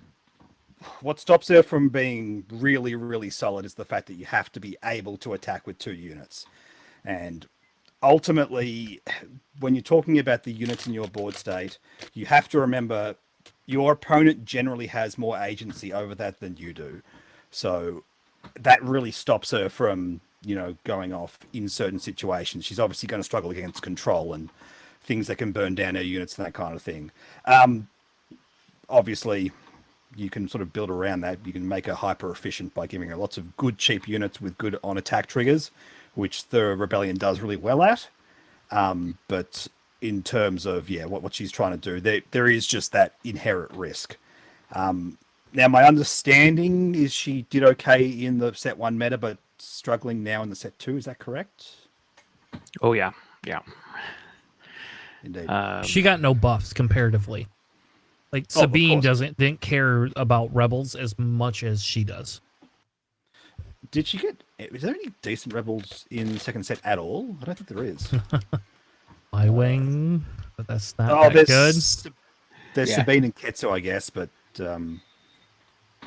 what stops her from being really, really solid is the fact that you have to be able to attack with 2 units. And ultimately, when you're talking about the units in your board state, you have to remember your opponent generally has more agency over that than you do. So that really stops her from, you know, going off in certain situations. She's obviously going to struggle against control and things that can burn down her units and that kind of thing. Obviously, you can sort of build around that. You can make her hyper efficient by giving her lots of good cheap units with good on attack triggers, which the Rebellion does really well at. But in terms of what she's trying to do, there is just that inherent risk. Now, my understanding is she did okay in the set 1 meta, but struggling now in the set 2. Is that correct? Oh, yeah. Indeed. She got no buffs comparatively. Like Sabine didn't care about rebels as much as she does. Did she get? Is there any decent rebels in the second set at all? I don't think there is. My wing, but that's not that good. There's Sabine and Ketsu, I guess, but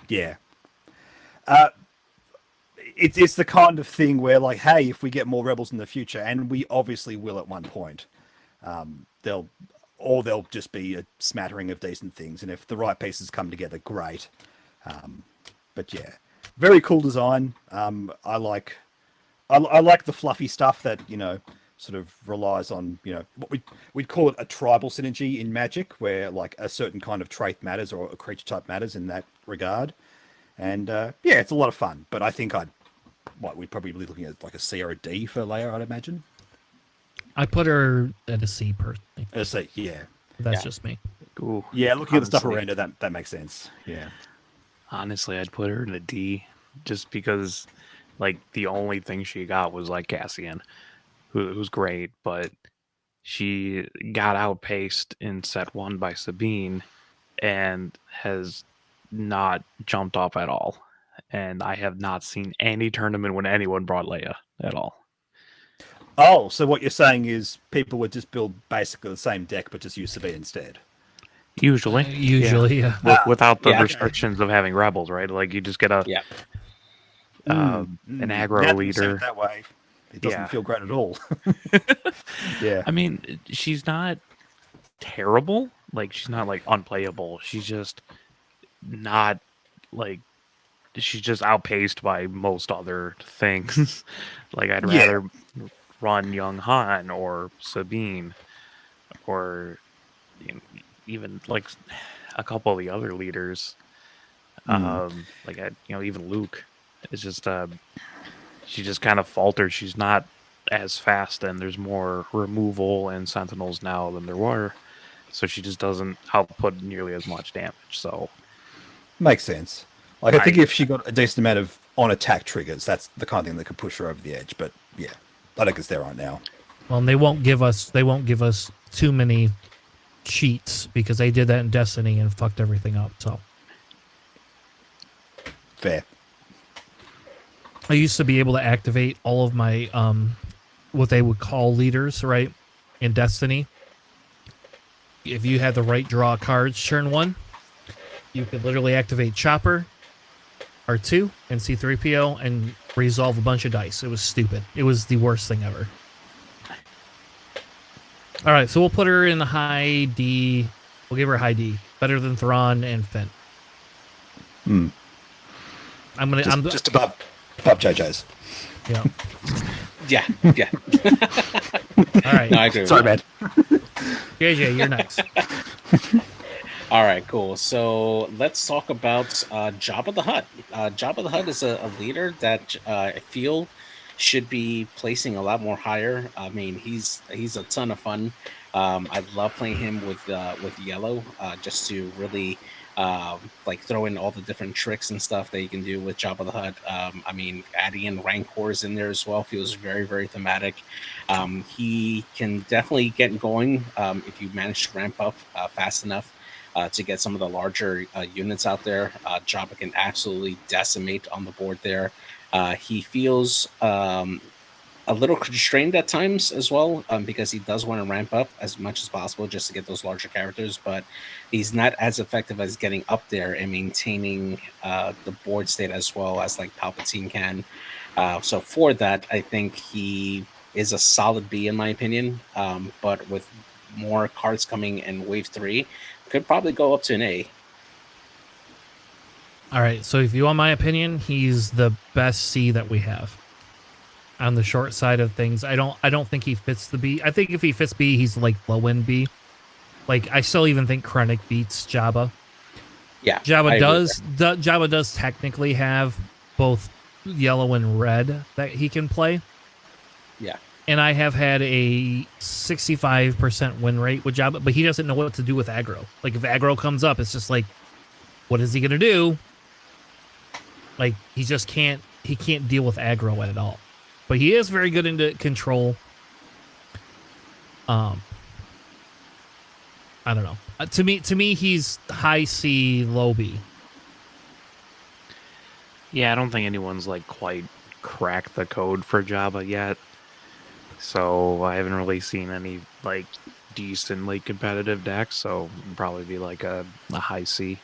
yeah. It's the kind of thing where, like, hey, if we get more rebels in the future, and we obviously will at one point, they'll just be a smattering of decent things, and if the right pieces come together, great. But yeah, very cool design. I like the fluffy stuff that, you know, sort of relies on, you know, what we'd call it a tribal synergy in Magic, where like a certain kind of trait matters or a creature type matters in that regard. And yeah, it's a lot of fun. But I think we'd probably be looking at like a C or a D for Leia, I'd imagine. I put her at a C personally. A C, yeah. That's just me. Ooh, Yeah, looking at the stuff honestly. around her, that makes sense. Yeah. Honestly, I'd put her in a D just because, like, the only thing she got was, like, Cassian, who's great, but she got outpaced in set 1 by Sabine and has not jumped off at all. And I have not seen any tournament when anyone brought Leia at all. Oh, so what you're saying is people would just build basically the same deck, but just use Sabine instead. Usually, Yeah. without the Yeah. restrictions of having rebels, right? Like you just get a Yeah. an Now aggro that you say leader. it that way, it doesn't Yeah. feel great at all. Yeah. I mean, she's not terrible. Like she's not like unplayable. She's just not like she's just outpaced by most other things. Like I'd Yeah. rather run Young Han or Sabine or even like a couple of the other leaders. Like even Luke. It's just she just kind of faltered. She's not as fast, and there's more removal and sentinels now than there were. So she just doesn't output nearly as much damage. So Makes sense. Like, I think if she got a decent amount of on-attack triggers, that's the kind of thing that could push her over the edge. But yeah, I think it's there right now. Well, and they won't give us too many cheats because they did that in Destiny and fucked everything up. So Fair. I used to be able to activate all of my what they would call leaders, right? In Destiny. If you had the right draw cards turn 1, you could literally activate Chopper, R2, and C3PO and resolve a bunch of dice. It was stupid. It was the worst thing ever. All right, so we'll put her in the high D. We'll give her a high D. Better than Thrawn and Finn. I'm Just above JJ's. Yeah. Yeah. Yeah. All right. No, I agree. With Sorry, that. man. JJ, you're next. All right, cool. So let's talk about Jabba the Hutt. Jabba the Hutt is a leader that I feel should be placing a lot more higher. I mean, he's a ton of fun. I love playing him with yellow, just to really like throw in all the different tricks and stuff that you can do with Jabba the Hutt. I mean, adding in Rancors in there as well feels very, very thematic. He can definitely get going if you manage to ramp up fast enough. To get some of the larger units out there. Jabba can absolutely decimate on the board there. He feels a little constrained at times as well, because he does want to ramp up as much as possible just to get those larger characters, but he's not as effective as getting up there and maintaining the board state as well as like Palpatine can. So for that, I think he is a solid B in my opinion, but with more cards coming in Wave 3, could probably go up to an A. All right, so if you want my opinion, he's the best C that we have. On the short side of things, I don't think he fits the B. I think if he fits B, he's like low end B. Like I still even think Krennic beats Jabba. Yeah, Jabba does technically have both yellow and red that he can play. Yeah. And I have had a 65% win rate with Jabba, but he doesn't know what to do with aggro. Like, if aggro comes up, it's just like, what is he going to do? Like, he just can't deal with aggro at all. But he is very good into control. I don't know. To me, he's high C, low B. yeah, I don't think anyone's like quite cracked the code for Jabba yet. So I haven't really seen any like decently competitive decks. So it'd probably be like a high C.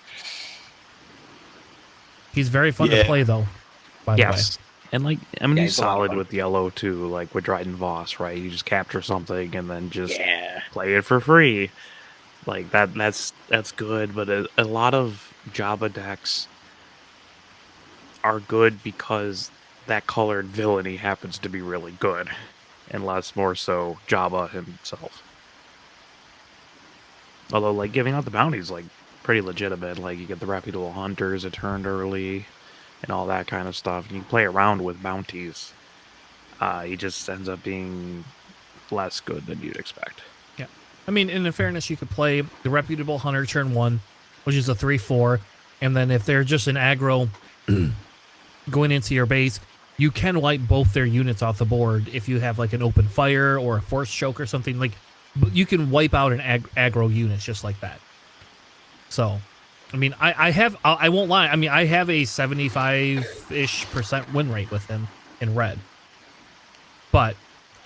He's very fun to play, though. By the way. And like, I mean, he's he's a lot of solid fun. with yellow too. Like with Dryden Voss, right? You just capture something and then just play it for free. Like that's good. But a lot of Jabba decks are good because that colored villainy happens to be really good, and less more so Jabba himself. Although, like, giving out the bounties, like, pretty legitimate. Like, you get the reputable hunters that turned early and all that kind of stuff. And you play around with bounties. He just ends up being less good than you'd expect. Yeah. I mean, in fairness, you could play the reputable hunter turn 1, which is a 3/4. And then if they're just an aggro going into your base, you can wipe both their units off the board if you have like an open fire or a force choke or something. Like, you can wipe out an aggro unit just like that. So, I mean, I won't lie. I mean, I have a 75-ish% win rate with him in red. But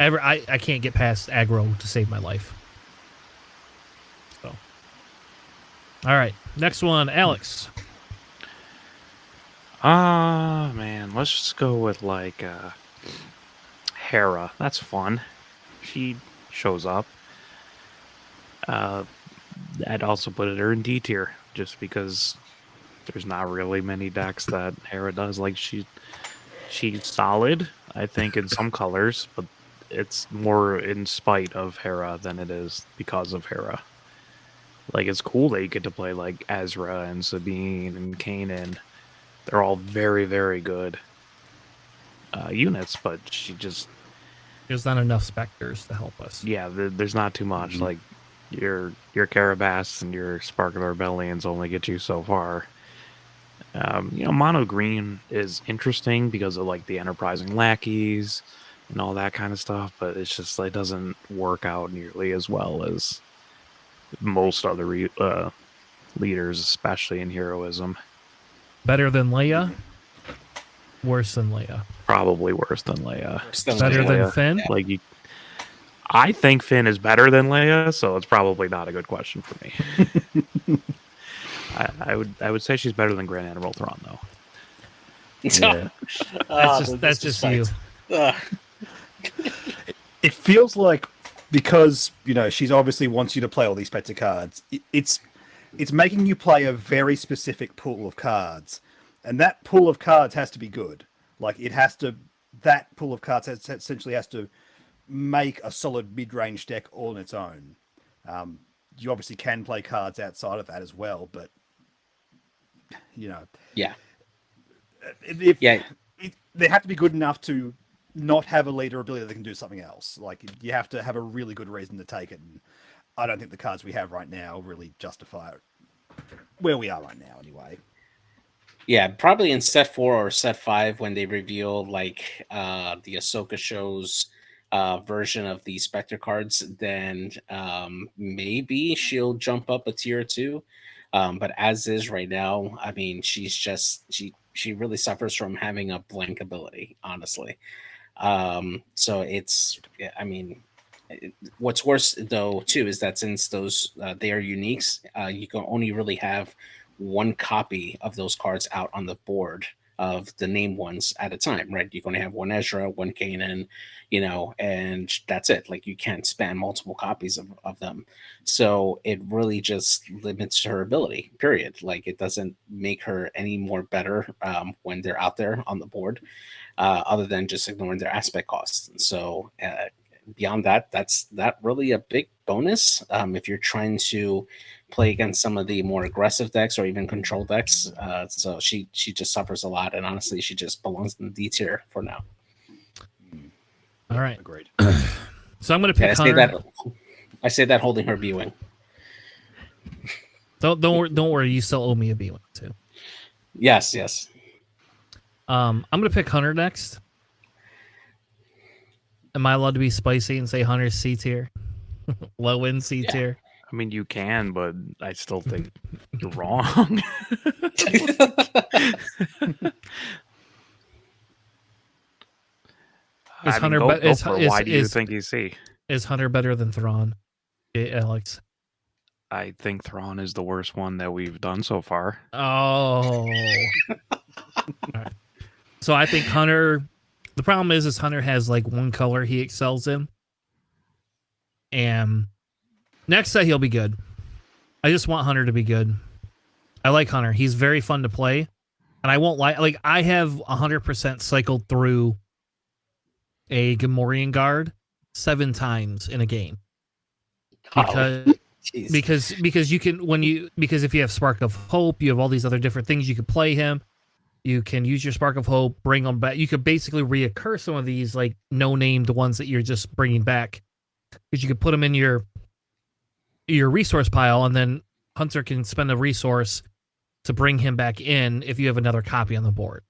I can't get past aggro to save my life. So, all right, next one, Alex. Man, let's just go with like Hera. That's fun. She shows up. I'd also put her in D tier just because there's not really many decks that Hera does. Like she's solid, I think, in some colors, but it's more in spite of Hera than it is because of Hera. Like it's cool that you get to play like Ezra and Sabine and Kanan. They're all very, very good units, but There's not enough specters to help us. yeah, there's not too much. Like your Carabas and your Sparkler Rebellions only get you so far. Mono green is interesting because of like the enterprising lackeys and all that kind of stuff, but it's just it doesn't work out nearly as well as most other leaders, especially in heroism. Better than Leia? Worse than Leia? Probably worse than Leia. Better than Leia. Finn? Like I think Finn is better than Leia, so it's probably not a good question for me. I would say she's better than Grand Admiral Thrawn, though. Yeah. That's just you. It feels like because she's obviously wants you to play all these sets of cards. It's making you play a very specific pool of cards, and that pool of cards has to be good. Like that pool of cards essentially has to make a solid mid-range deck all on its own. You obviously can play cards outside of that as well, but Yeah. They have to be good enough to not have a leader ability that can do something else. Like you have to have a really good reason to take it. And I don't think the cards we have right now really justify where we are right now, anyway. Yeah, probably in set 4 or set 5 when they reveal like the Ahsoka show's version of the Spectre cards, then maybe she'll jump up a tier or two. But as is right now, I mean, she's just she really suffers from having a blank ability, honestly. So it's, I mean, what's worse though too is that since those they are uniques, you can only really have one copy of those cards out on the board of the named ones at a time, right? You can only have one Ezra, one Kanan, and that's it. Like you can't span multiple copies of them. So it really just limits her ability, period. Like it doesn't make her any more better when they're out there on the board, other than just ignoring their aspect costs. So beyond that, that's not really a big bonus if you're trying to play against some of the more aggressive decks or even control decks. So she just suffers a lot, and honestly, she just belongs in the D tier for now. All right, Agreed. So I'm going to pick Hunter. I say that holding her B-wing. Don't worry, you still owe me a B-wing too. Yes. I'm going to pick Hunter next. Am I allowed to be spicy and say Hunter's C tier? Low end C tier? I mean, you can, but I still think you're wrong. Why do you think he's C? Is Hunter better than Thrawn, Alex? I think Thrawn is the worst one that we've done so far. Oh. Right. So I think Hunter... The problem is Hunter has like one color he excels in. And next set he'll be good. I just want Hunter to be good. I like Hunter. He's very fun to play. And I won't lie. Like I have 100% cycled through a Gamorrean guard 7 times in a game. Because you can because if you have Spark of Hope, you have all these other different things you can play him. You can use your Spark of Hope, bring them back. You could basically reoccur some of these like no-named ones that you're just bringing back, because you could put them in your resource pile, and then Hunter can spend a resource to bring him back in if you have another copy on the board.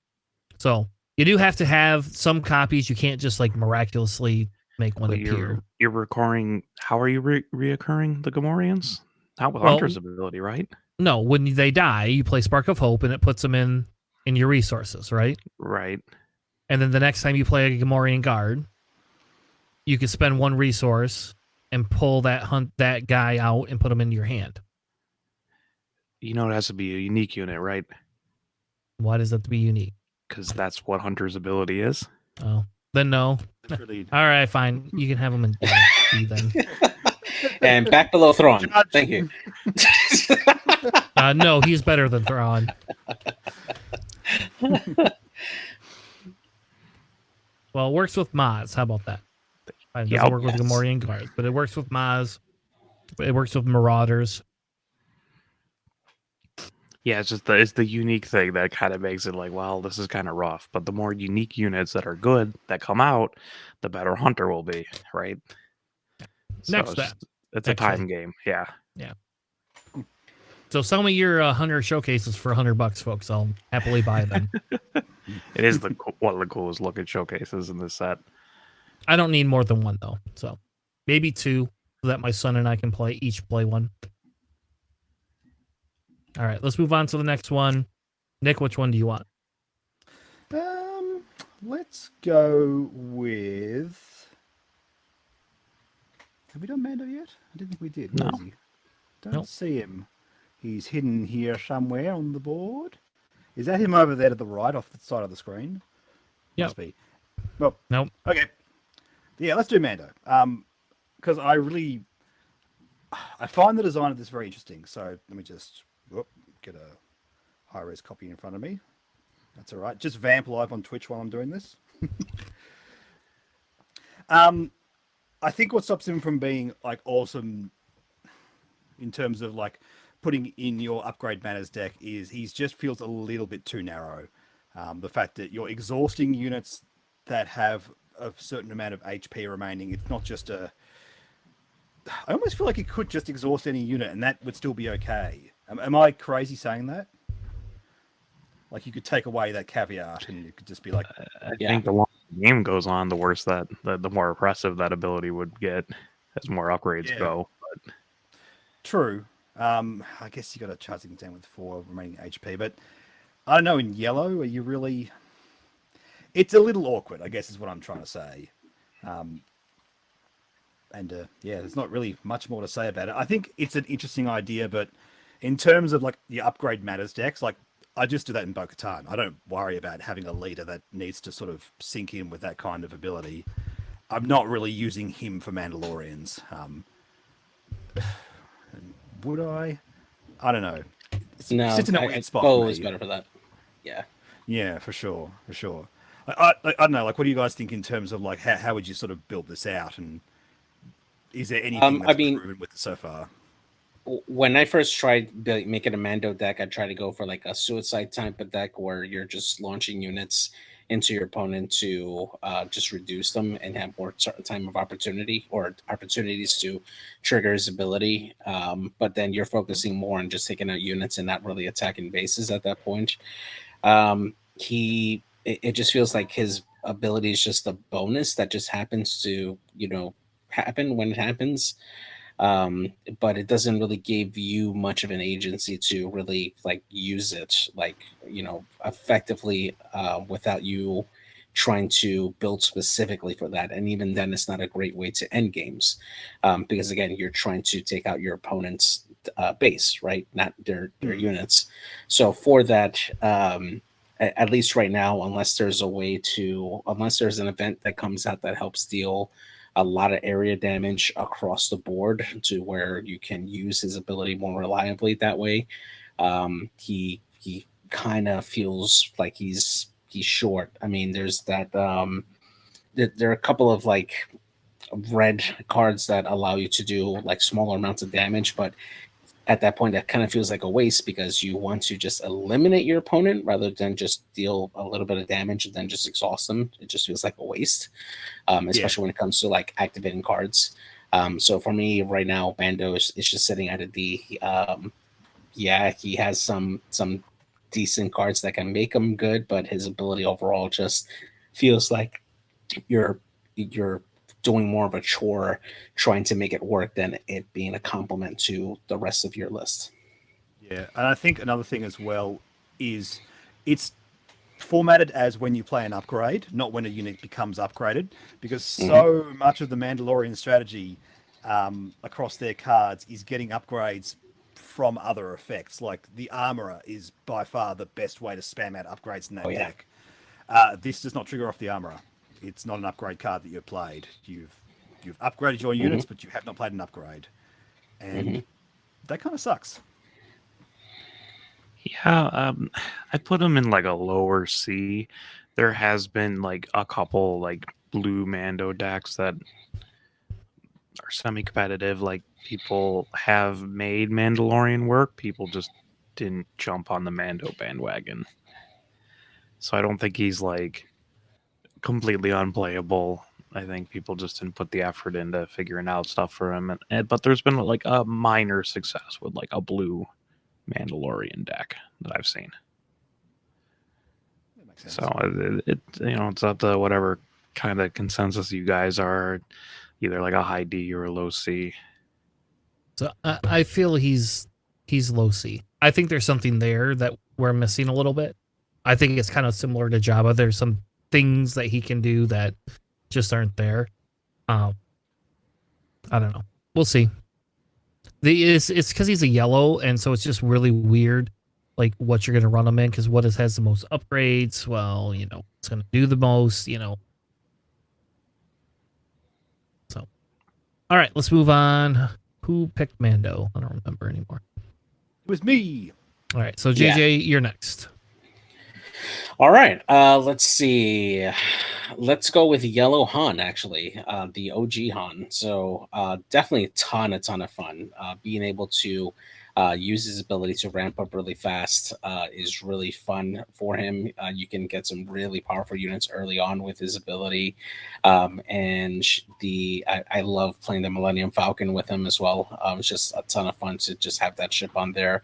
So you do have to have some copies. You can't just like miraculously make one appear. You're recurring. How are you reoccurring the Gamorreans? Not with Hunter's ability, right? No, when they die, you play Spark of Hope, and it puts them in your resources, right? Right. And then the next time you play a Gamorrean guard, you could spend one resource and pull that guy out and put him into your hand. You know, it has to be a unique unit, right? Why does that to be unique? Because that's what Hunter's ability is. Oh, then no. It's really- All right, fine. You can have him in B then. And back below Thrawn. Thank you. No, he's better than Thrawn. Well, it works with Maz. How about that? It doesn't work with Gamorrean guards, but it works with Maz. It works with Marauders. Yeah, it's just it's the unique thing that kind of makes it like, well, this is kind of rough. But the more unique units that are good that come out, the better Hunter will be, right? Next So it's a time game. Yeah. So sell me your Hunter showcases for $100, folks. I'll happily buy them. It is one of the coolest looking showcases in this set. I don't need more than one though, so maybe two, so that my son and I can each play one. All right, let's move on to the next one. Nick, which one do you want? Let's go with. Have we done Mando yet? I didn't think we did. Where No. is he? Don't see him. He's hidden here somewhere on the board. Is that him over there to the right, off the side of the screen? Yep. Must be. Well, Nope. Okay. Yeah, let's do Mando. Because I find the design of this very interesting. So let me just get a high-res copy in front of me. That's all right. Just vamp live on Twitch while I'm doing this. I think what stops him from being like awesome in terms of like putting in your upgrade matters deck is he just feels a little bit too narrow. The fact that you're exhausting units that have a certain amount of HP remaining. It's not just I almost feel like it could just exhaust any unit and that would still be okay. Am I crazy saying that? Like you could take away that caveat and it could just be like... I think the longer the game goes on, the worse the more oppressive that ability would get as more upgrades go. But... True. I guess you got to charge things down with 4 remaining HP, but I don't know, in yellow, are you really... It's a little awkward, I guess is what I'm trying to say. There's not really much more to say about it. I think it's an interesting idea, but in terms of like the upgrade matters decks, like I just do that in Bo-Katan. I don't worry about having a leader that needs to sort of sink in with that kind of ability. I'm not really using him for Mandalorians. Would I? I don't know. It's in a weird spot. Bo is better for that. Yeah. Yeah, for sure. I don't know. Like, what do you guys think in terms of like how would you sort of build this out? And is there anything that's proven with it so far? When I first tried making a Mando deck, I tried to go for like a suicide type of deck where you're just launching units into your opponent to just reduce them and have more time of opportunity or opportunities to trigger his ability. But then you're focusing more on just taking out units and not really attacking bases at that point. It just feels like his ability is just a bonus that just happens to, happen when it happens. But it doesn't really give you much of an agency to really like use it effectively without you trying to build specifically for that. And even then it's not a great way to end games because again, you're trying to take out your opponent's base, right? Not their units. So for that, at least right now, unless there's an event that comes out that helps deal a lot of area damage across the board to where you can use his ability more reliably that way. He kind of feels like he's short. I mean, there's that there are a couple of like red cards that allow you to do like smaller amounts of damage, but at that point that kind of feels like a waste because you want to just eliminate your opponent rather than just deal a little bit of damage and then just exhaust them. It just feels like a waste, especially when it comes to like activating cards. So for me right now, Mando is just sitting at a D. He has some decent cards that can make him good, but his ability overall just feels like you're doing more of a chore trying to make it work than it being a complement to the rest of your list. Yeah, and I think another thing as well is it's formatted as when you play an upgrade, not when a unit becomes upgraded, because so much of the Mandalorian strategy across their cards is getting upgrades from other effects. Like the Armorer is by far the best way to spam out upgrades in that deck. This does not trigger off the Armorer. It's not an upgrade card that you've played. You've upgraded your units, but you have not played an upgrade, and that kind of sucks. Yeah, I put him in like a lower C. There has been like a couple like blue Mando decks that are semi-competitive. Like people have made Mandalorian work. People just didn't jump on the Mando bandwagon. So I don't think he's like completely unplayable. I think people just didn't put the effort into figuring out stuff for him. But there's been like a minor success with like a blue Mandalorian deck that I've seen. That makes sense. So it's up to whatever kind of consensus you guys are, either like a high D or a low C. So I feel he's low C. I think there's something there that we're missing a little bit. I think it's kind of similar to Jabba. There's some things that he can do that just aren't there. I don't know. We'll see. It's because he's a yellow, and so it's just really weird, like what you're gonna run him in. Because what has the most upgrades? Well, it's gonna do the most. So, all right, let's move on. Who picked Mando? I don't remember anymore. It was me. All right, so JJ, you're next. All right, let's see. Let's go with Yellow Han, actually, the OG Han. So definitely a ton of fun. Being able to use his ability to ramp up really fast is really fun for him. You can get some really powerful units early on with his ability. And I love playing the Millennium Falcon with him as well. It's just a ton of fun to just have that ship on there.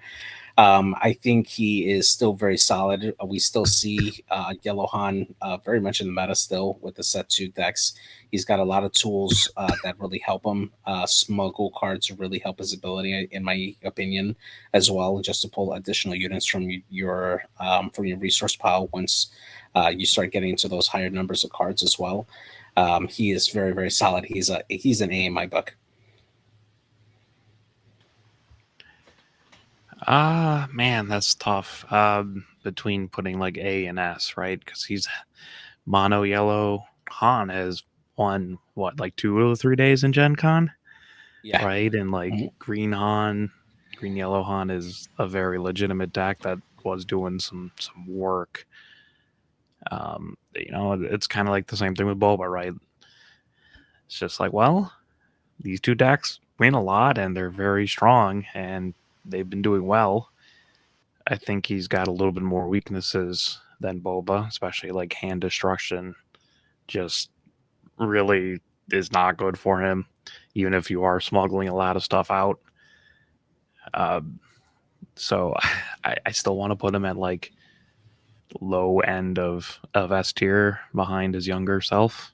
I think he is still very solid. We still see Yellow Han very much in the meta still with the set 2 decks. He's got a lot of tools that really help him. Smuggle cards really help his ability, in my opinion, as well, just to pull additional units from your resource pile once you start getting into those higher numbers of cards as well. He is very, very solid. He's an A in my book. Man, that's tough. Between putting like A and S, right? Because he's mono yellow. Han has won like 2 or 3 days in Gen Con, right? And like green yellow Han is a very legitimate deck that was doing some work. It's kind of like the same thing with Boba, right? It's just like, well, these 2 decks win a lot and they're very strong and they've been doing well. I think he's got a little bit more weaknesses than Boba, especially like hand destruction. Just really is not good for him, even if you are smuggling a lot of stuff out. So I still want to put him at like low end of S tier behind his younger self.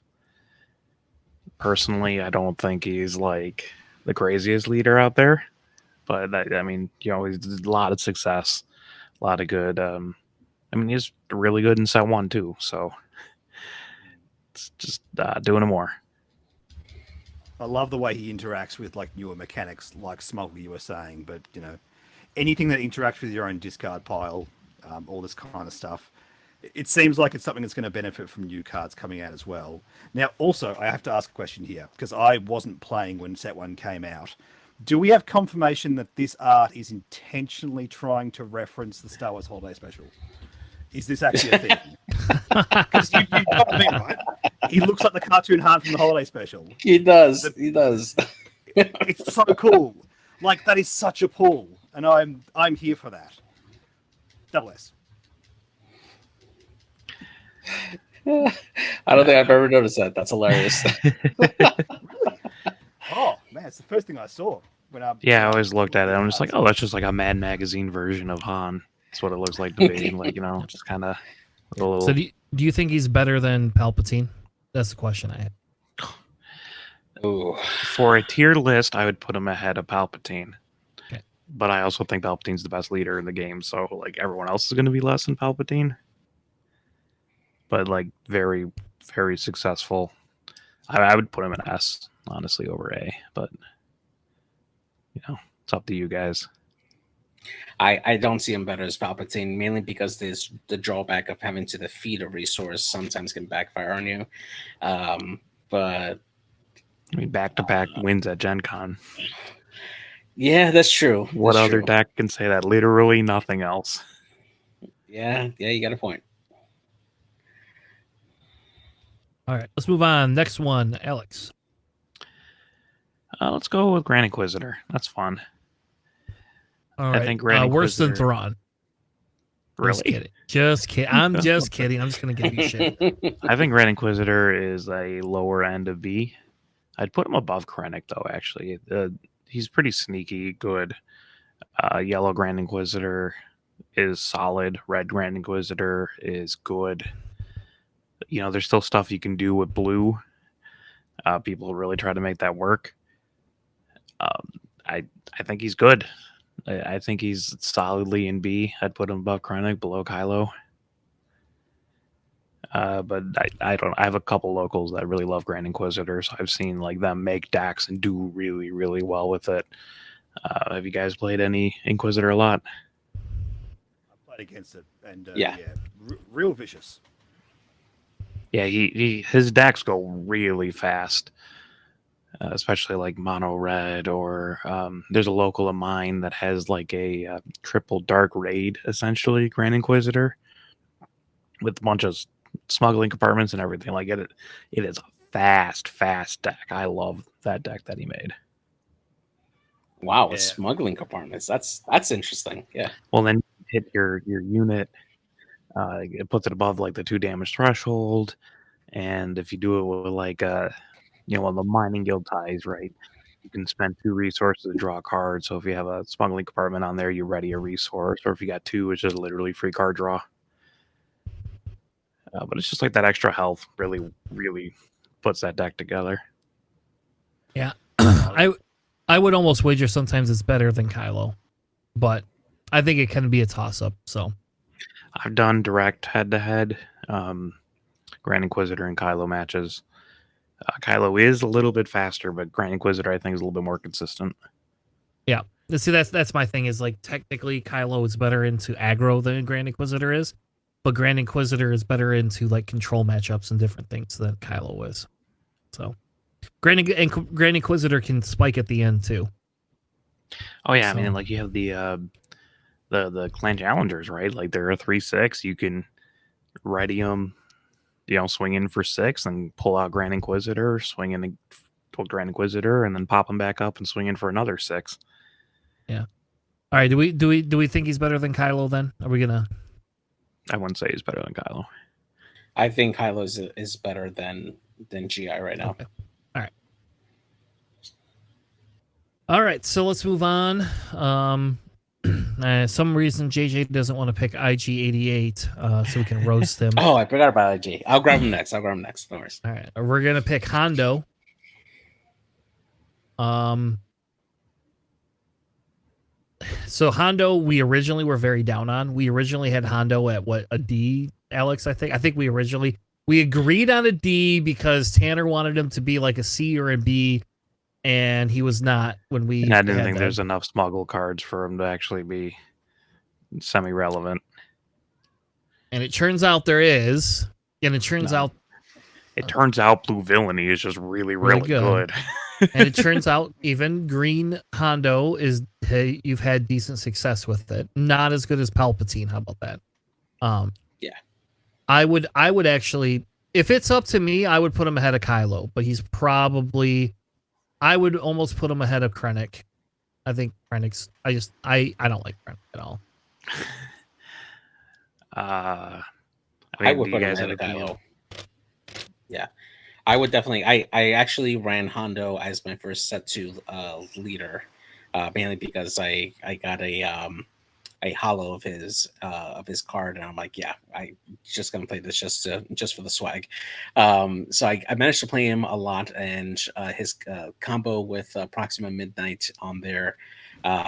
Personally, I don't think he's like the craziest leader out there. But I mean, he's a lot of success, a lot of good. He's really good in set 1 too. So it's just doing it more. I love the way he interacts with like newer mechanics, like Smuggle you were saying. But anything that interacts with your own discard pile, all this kind of stuff, it seems like it's something that's going to benefit from new cards coming out as well. Now, also, I have to ask a question here because I wasn't playing when set 1 came out. Do we have confirmation that this art is intentionally trying to reference the Star Wars Holiday Special? Is this actually a thing? Because you know what I mean, right? He looks like the cartoon Han from the Holiday Special. He does. He does. It's so cool. Like, that is such a pull, and I'm here for that. Double S. I don't think I've ever noticed that. That's hilarious. Really? Oh man, it's the first thing I saw when I. Yeah, I always looked at it. I'm just like, oh, that's just like a Mad Magazine version of Han. That's what it looks like to me. Like, just kind of a little. So do you think he's better than Palpatine? That's the question I have. Ooh. For a tier list, I would put him ahead of Palpatine. Okay. But I also think Palpatine's the best leader in the game, so like everyone else is going to be less than Palpatine. but like very, very successful. I would put him an S, honestly, over A, but it's up to you guys. I don't see him better as Palpatine, mainly because there's the drawback of having to defeat a resource sometimes can backfire on you. But I mean, back-to-back wins at Gen Con. yeah, that's true. What That's other true. deck can say that? Literally nothing else. Yeah, you got a point. All right, let's move on. Next one, Alex. Let's go with Grand Inquisitor. That's fun. All right, I think Grand worse than Inquisitor. Thrawn. Really? Just kidding. I'm just kidding. I'm just gonna give you shit. I think Grand Inquisitor is a lower end of B. I'd put him above Krennic, though, actually. He's pretty sneaky, good. Yellow Grand Inquisitor is solid. Red Grand Inquisitor is good. There's still stuff you can do with blue. People really try to make that work. I think he's good. I think he's solidly in B. I'd put him above Krennic, below Kylo. But I don't. I have a couple locals that really love Grand Inquisitor, so I've seen like them make Dax and do really, really well with it. Have you guys played any Inquisitor a lot? I played against it, and Yeah. real vicious. Yeah, his Dax go really fast, especially like mono red, or there's a local of mine that has like a triple dark raid, essentially Grand Inquisitor, with a bunch of smuggling compartments and everything. Like it is a fast deck. I love that deck that he made. Wow, Yeah. with smuggling compartments. That's interesting. Yeah. Well, then hit your unit. It puts it above like the 2 damage threshold, and if you do it with like the mining guild ties, right? You can spend 2 resources to draw a card. So if you have a smuggling compartment on there, you ready a resource, or if you got 2, it's just literally free card draw. But it's just like that extra health really, really puts that deck together. Yeah, I would almost wager sometimes it's better than Kylo, but I think it can be a toss-up. So I've done direct head-to-head Grand Inquisitor and Kylo matches. Kylo is a little bit faster, but Grand Inquisitor I think is a little bit more consistent. yeah, see that's my thing is like technically Kylo is better into aggro than Grand Inquisitor is, but Grand Inquisitor is better into like control matchups and different things than Kylo is. So Grand Inquisitor can spike at the end too. Oh yeah, So- I mean like you have the clan challengers, right? Like they're a 3/6. You can ready them, swing in for 6 and pull out Grand Inquisitor, swing in to Grand Inquisitor, and then pop them back up and swing in for another 6. All right, do we think he's better than Kylo then? Are we gonna? I wouldn't say he's better than Kylo. I think Kylo is better than GI right now. Okay. All right, so let's move on. Some reason JJ doesn't want to pick IG88, so we can roast him. Oh, I forgot about IG. I'll grab him next. No worries. All right, we're gonna pick Hondo. So Hondo, we originally were very down on. We originally had Hondo at what, a D, Alex? I think we agreed on a D because Tanner wanted him to be like a C or a B, and he was not when we. And I didn't think there's enough smuggle cards for him to actually be semi-relevant. And it turns out there is, and it turns out. It turns out Blue Villainy is just really, really good. And it turns out even Green Hondo is, hey, you've had decent success with it. Not as good as Palpatine. How about that? Yeah. I would actually, if it's up to me, I would put him ahead of Kylo, but he's probably, I would almost put him ahead of Krennic. I think Krennic's, I don't like Krennic at all. I mean, would put him ahead of Kylo. Yeah. I would definitely. I actually ran Hondo as my first set 2 leader, mainly because I got a hollow of his card, and I'm like, yeah, I just gonna play this just for the swag. So I managed to play him a lot, and his combo with Proxima Midnight on there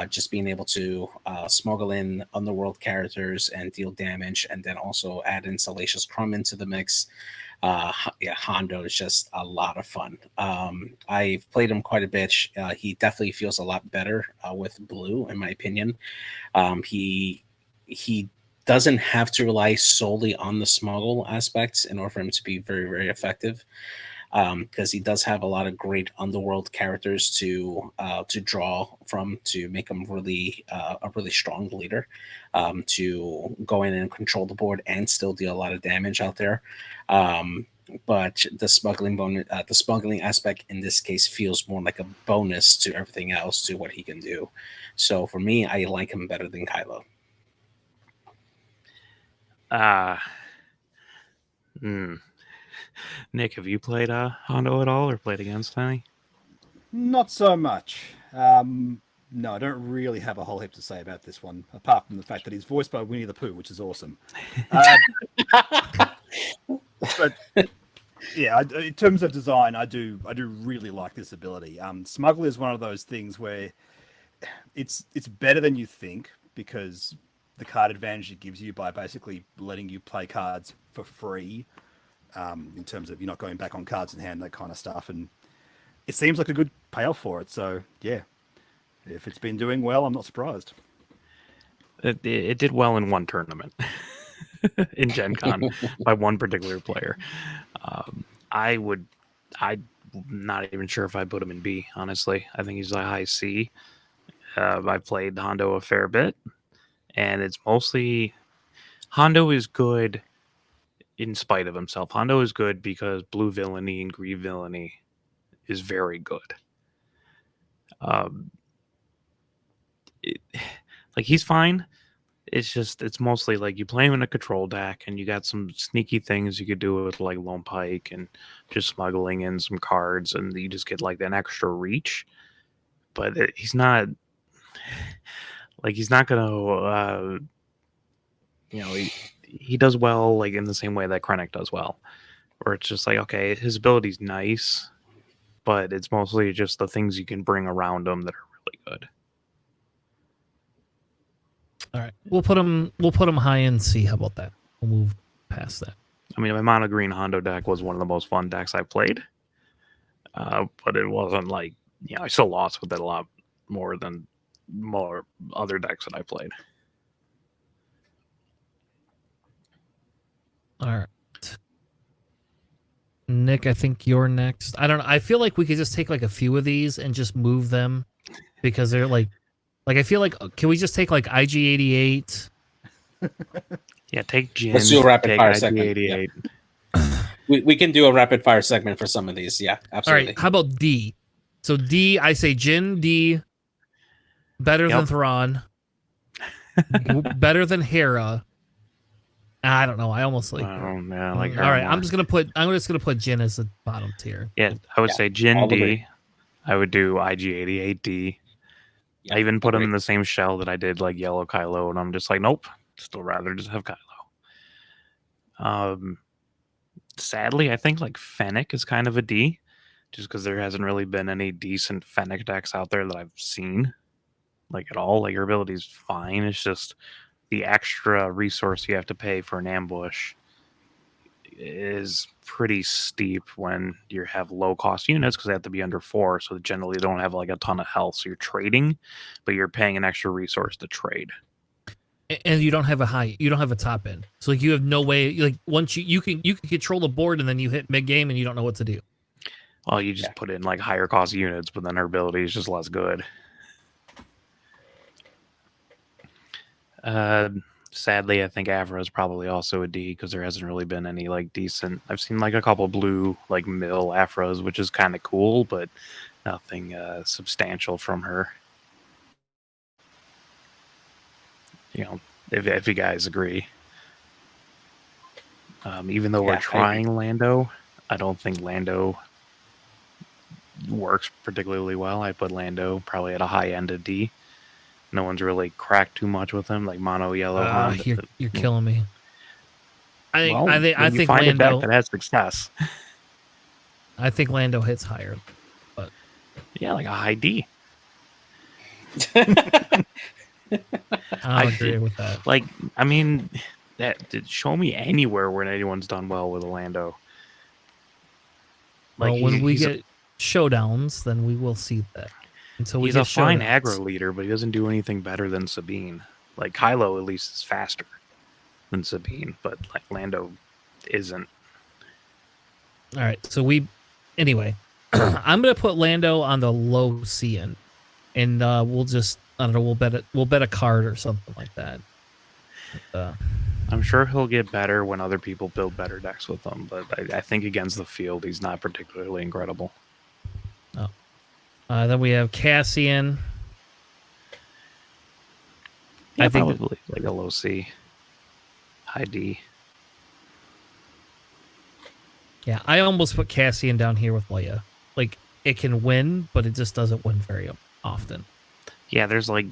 just being able to smuggle in underworld characters and deal damage, and then also add in Salacious Crumb into the mix. Hondo is just a lot of fun. I've played him quite a bit. He definitely feels a lot better with blue, in my opinion. He doesn't have to rely solely on the smuggle aspects in order for him to be very, very effective. Because he does have a lot of great underworld characters to draw from to make him really a really strong leader, to go in and control the board and still deal a lot of damage out there. But the smuggling aspect in this case feels more like a bonus to everything else to what he can do. So for me, I like him better than Kylo. Nick, have you played Hondo at all or played against any? Not so much. No, I don't really have a whole heap to say about this one, apart from the fact that he's voiced by Winnie the Pooh, which is awesome. But yeah, in terms of design, I do really like this ability. Smuggle is one of those things where it's better than you think, because the card advantage it gives you by basically letting you play cards for free, in terms of you're not going back on cards in hand, that kind of stuff, and it seems like a good payoff for it. So yeah, if it's been doing well, I'm not surprised. It did well in one tournament in Gen Con by one particular player. I'm not even sure if I put him in B, honestly. I think he's a high C. I've played Hondo a fair bit, and it's mostly Hondo is good in spite of himself. Hondo is good because blue villainy and green villainy is very good. He's fine. It's mostly like you play him in a control deck, and you got some sneaky things you could do with like Lone Pike and just smuggling in some cards, and you just get like an extra reach. But he's not gonna, he does well like in the same way that Krennic does well, where it's just like, okay, his ability's nice, but it's mostly just the things you can bring around him that are really good. All right, we'll put him high in C. How about that? We'll move past that. I mean, my mono green Hondo deck was one of the most fun decks I played, but it wasn't like, I still lost with it a lot more than other decks that I played. All right, Nick, I think you're next. I don't know. I feel like we could just take like a few of these and just move them, because they're like I feel like, can we just take like IG-88? Yeah, take Jin. Let's do a rapid fire segment. Yeah. We can do a rapid fire segment for some of these. Yeah, absolutely. All right, how about D? So D, I say Jin, D, better than Thrawn, better than Hera. I don't know. I almost like. Oh man, like all right, I'm just gonna put Jin as the bottom tier. Yeah, I would say Jin D. I would do IG-88 D. I even put him in the same shell that I did like Yellow Kylo, and I'm just like, nope, still rather just have Kylo. Sadly, I think like Fennec is kind of a D, just because there hasn't really been any decent Fennec decks out there that I've seen, like at all. Like her ability's fine. It's just the extra resource you have to pay for an ambush is pretty steep when you have low cost units, because they have to be under 4, so generally don't have like a ton of health, so you're trading, but you're paying an extra resource to trade, and you don't have a top end, so like you have no way, like once you can control the board, and then you hit mid game and you don't know what to do. Well, you just put in like higher cost units, but then her ability is just less good. Sadly, I think Avra is probably also a D, because there hasn't really been any like decent. I've seen like a couple blue like mill Afras, which is kind of cool, but nothing substantial from her. If you guys agree. Even though we're trying Lando, I don't think Lando works particularly well. I put Lando probably at a high end of D. No one's really cracked too much with him, like mono yellow. You're killing me. I think find Lando, a deck that has success. I think Lando hits higher, but yeah, like a high D. I agree with that. Like, I mean, show me anywhere where anyone's done well with Orlando. Like, Well, when we get showdowns, then we will see that. Until we he's get a fine showdowns. aggro leader, but he doesn't do anything better than Sabine. Like, Kylo at least is faster than Sabine, but like Lando isn't. All right, so anyway, I'm gonna put Lando on the low C end, and we'll just, I don't know, we'll bet a card or something like that. I'm sure he'll get better when other people build better decks with him, but I think against the field, he's not particularly incredible. Oh. Then we have Cassian. Yeah, I think probably like a low C, high D. Yeah, I almost put Cassian down here with Leia. Like, it can win, but it just doesn't win very often. Yeah, there's like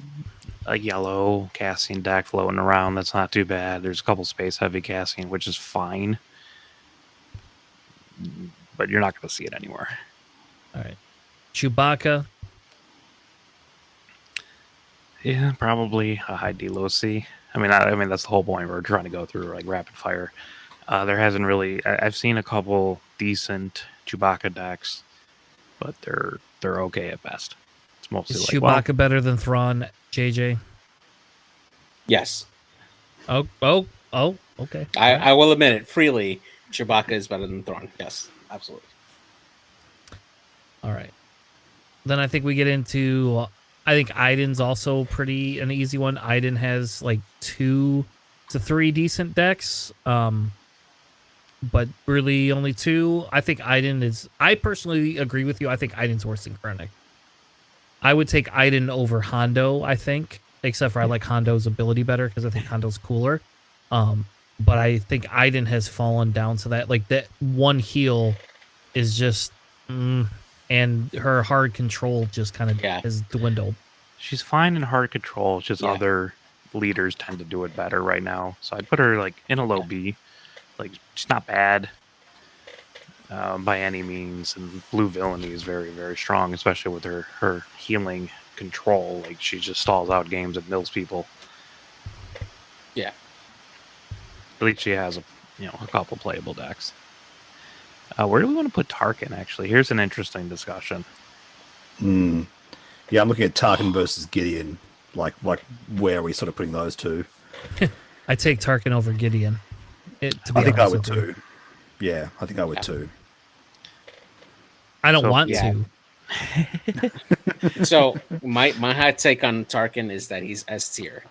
a yellow Cassian deck floating around. That's not too bad. There's a couple space heavy Cassian, which is fine, but you're not going to see it anywhere. All right, Chewbacca. Yeah, probably a high D, low C. I mean that's the whole point. We're trying to go through like rapid fire. There hasn't really. I've seen a couple decent Chewbacca decks, but they're okay at best. It's mostly Is like, Chewbacca better than Thrawn, JJ? Yes. Oh, okay. I will admit it freely. Chewbacca is better than Thrawn. Yes, absolutely. All right. Then I think we get into. I think Aiden's also pretty an easy one. Aiden has like 2 to 3 decent decks, but really only 2. I think Aiden is. I personally agree with you. I think Aiden's worse than Krennic. I would take Aiden over Hondo, I think, except for I like Hondo's ability better because I think Hondo's cooler. But I think Aiden has fallen down to that. Like, that one heal is just... and her hard control just kind of has dwindled. She's fine in hard control. It's just other leaders tend to do it better right now. So I'd put her like in a low B. Like, she's not bad by any means. And Blue Villainy is very, very strong, especially with her healing control. Like, she just stalls out games and mills people. Yeah. At least she has a couple playable decks. Where do we want to put Tarkin, actually? Here's an interesting discussion. Yeah, I'm looking at Tarkin versus Gideon. Like where are we sort of putting those two? I take Tarkin over Gideon. I think I would too. Yeah, I think I would too. I don't want to. So my hot take on Tarkin is that he's S tier.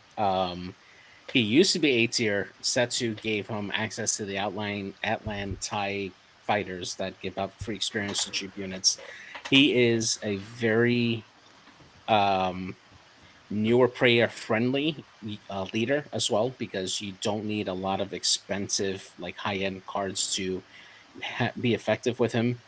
He used to be A tier. Setsu gave him access to the Atlan TIE fighters that give out free experience to cheap units. He is a very newer player friendly leader as well, because you don't need a lot of expensive, like, high end cards to be effective with him.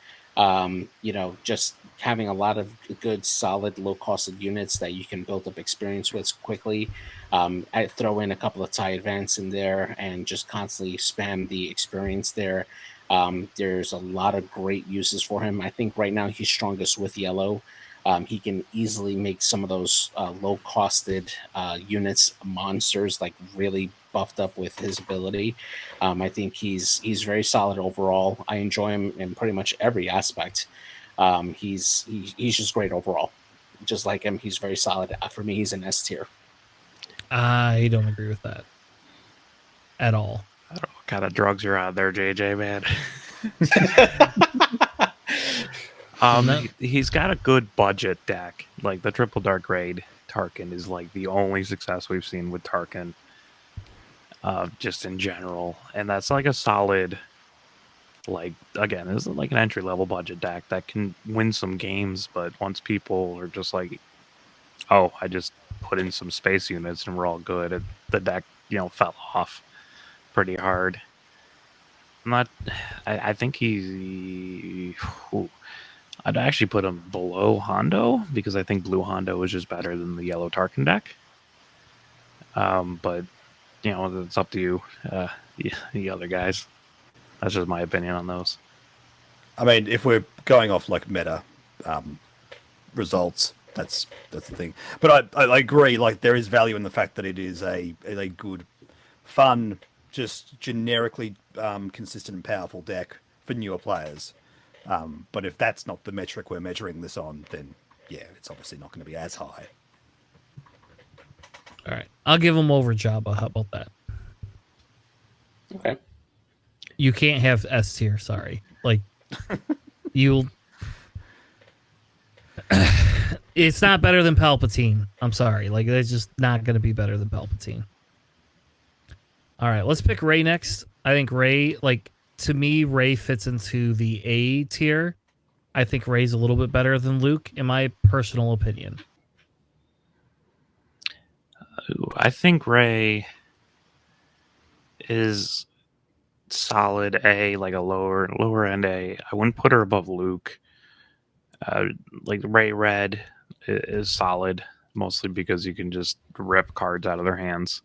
Just having a lot of good, solid, low costed units that you can build up experience with quickly. I throw in a couple of TIE advance in there and just constantly spam the experience there. There's a lot of great uses for him. I think right now he's strongest with yellow. He can easily make some of those low-costed units monsters, like, really buffed up with his ability. I think he's very solid overall. I enjoy him in pretty much every aspect. He's just great overall. Just like him, he's very solid. For me, he's an S tier. I don't agree with that at all. I don't know what kind of drugs you're on there, JJ, man. He's got a good budget deck. Like, the Triple Dark Raid Tarkin is like the only success we've seen with Tarkin, just in general. And that's like a solid, like, again, this is like an entry level budget deck that can win some games. But once people are just like, oh, I just put in some space units and we're all good, the deck, fell off pretty hard. I think I'd actually put him below Hondo, because I think Blue Hondo is just better than the Yellow Tarkin deck. But, it's up to you, the other guys. That's just my opinion on those. I mean, if we're going off like meta results, That's the thing. But I agree. Like there is value in the fact that it is a good, fun, just generically consistent and powerful deck for newer players. But if that's not the metric we're measuring this on, then yeah, it's obviously not going to be as high. All right, I'll give him over Jabba. How about that? Okay. You can't have S tier. Sorry, like you'll. It's not better than Palpatine. I'm sorry, like it's just not going to be better than Palpatine. All right, let's pick Rey next. I think Rey, like to me, Rey fits into the A tier. I think Rey's a little bit better than Luke, in my personal opinion. Ooh, I think Rey is solid A, like a lower end A. I wouldn't put her above Luke. Like Rey Red is solid, mostly because you can just rip cards out of their hands,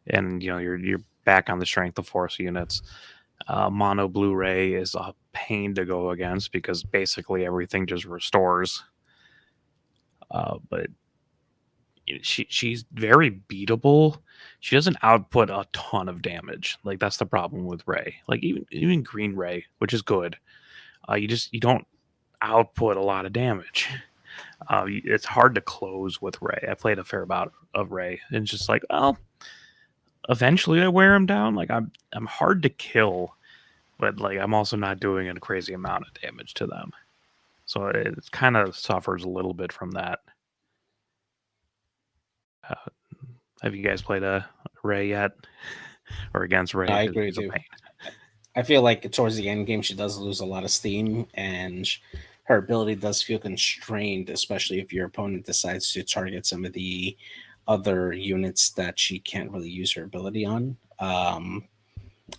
and you're back on the strength of force units. Mono Blu-ray is a pain to go against because basically everything just restores. But she's very beatable. She doesn't output a ton of damage. Like that's the problem with Rey. Like even Green Rey, which is good. You don't output a lot of damage. It's hard to close with Rey. I played a fair amount of Rey, and it's just like, oh, eventually I wear him down. Like I'm hard to kill, but like I'm also not doing a crazy amount of damage to them. So it kind of suffers a little bit from that. Have you guys played a Rey yet, or against Rey? I agree with you. I feel like towards the end game she does lose a lot of steam, and her ability does feel constrained, especially if your opponent decides to target some of the other units that she can't really use her ability on.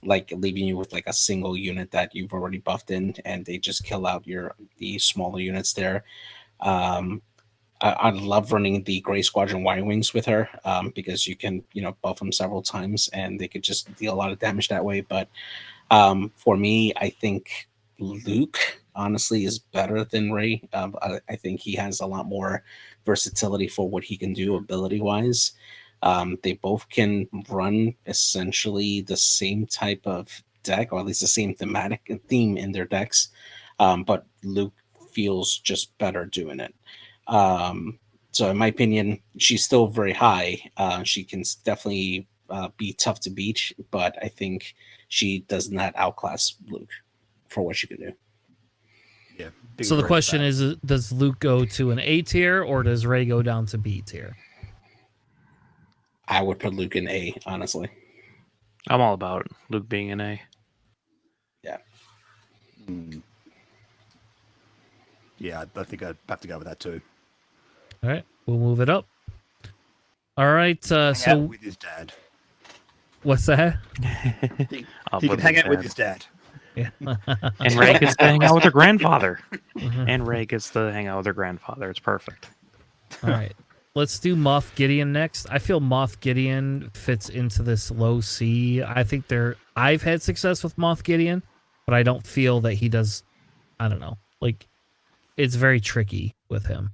Like leaving you with like a single unit that you've already buffed in, and they just kill out the smaller units there. I love running the Gray Squadron Y-Wings with her because you can, buff them several times and they could just deal a lot of damage that way. But for me, I think Luke honestly is better than Rey. I think he has a lot more versatility for what he can do ability-wise. They both can run essentially the same type of deck, or at least the same thematic theme in their decks. But Luke feels just better doing it. So in my opinion, she's still very high. She can definitely be tough to beat, but I think she does not outclass Luke for what she can do. Yeah. So the question is, does Luke go to an A tier or does Rey go down to B tier? I would put Luke in A, honestly. I'm all about Luke being an A. Yeah. Yeah, I think I'd have to go with that too. All right, we'll move it up. All right, Hang so out with his dad. What's that? He can hang out with his dad. Yeah. And Rey gets to hang out with her grandfather. And Rey gets to hang out with her grandfather. It's perfect. All right. Let's do Moff Gideon next. I feel Moff Gideon fits into this low C. I think I've had success with Moff Gideon, but I don't feel that he does. I don't know. Like, it's very tricky with him.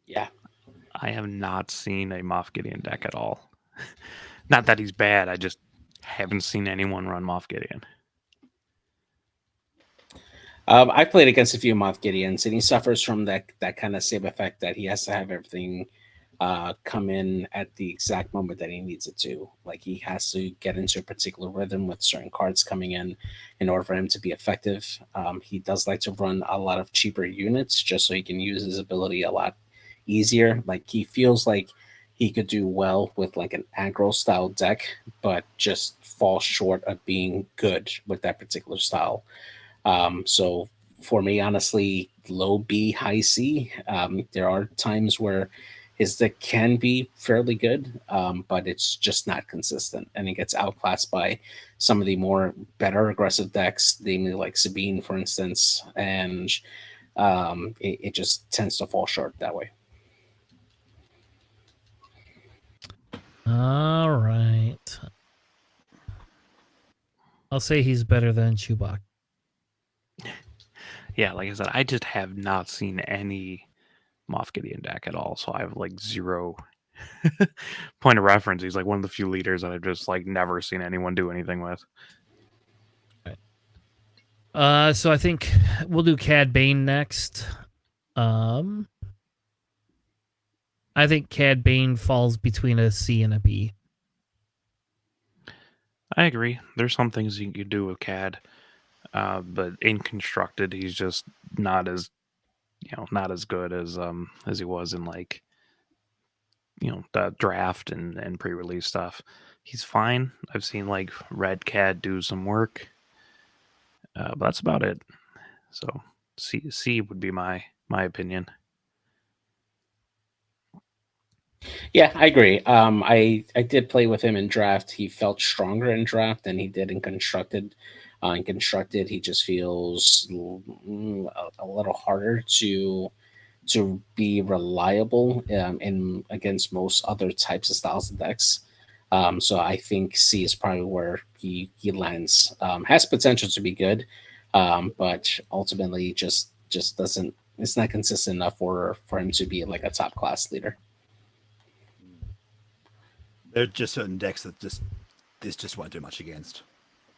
Yeah. I have not seen a Moff Gideon deck at all. Not that he's bad. I just haven't seen anyone run Moff Gideon. I've played against a few Moff Gideons, and he suffers from that kind of same effect that he has to have everything come in at the exact moment that he needs it to. Like he has to get into a particular rhythm with certain cards coming in order for him to be effective. He does like to run a lot of cheaper units just so he can use his ability a lot easier. Like he feels like he could do well with like an aggro style deck, but just fall short of being good with that particular style. So for me, honestly, low B, high C. There are times where his deck can be fairly good, but it's just not consistent, and it gets outclassed by some of the more better aggressive decks, namely like Sabine, for instance, and it just tends to fall short that way. All right. I'll say he's better than Chewbacca. Yeah, like I said, I just have not seen any Moff Gideon deck at all, so I have like zero point of reference. He's like one of the few leaders that I've just like never seen anyone do anything with. So I think we'll do Cad Bane next. I think Cad Bane falls between a C and a B. I agree. There's some things you can do with Cad, but in constructed, he's just not as not as good as he was in like the draft and pre-release stuff. He's fine. I've seen like Red Cad do some work, but that's about it. So C would be my opinion. Yeah, I agree. I did play with him in draft. He felt stronger in draft than he did in constructed. In constructed, he just feels a little harder to be reliable in against most other types of styles of decks. So I think C is probably where he lands. Has potential to be good, but ultimately just doesn't. It's not consistent enough for him to be like a top class leader. There are just certain decks that this just won't do much against.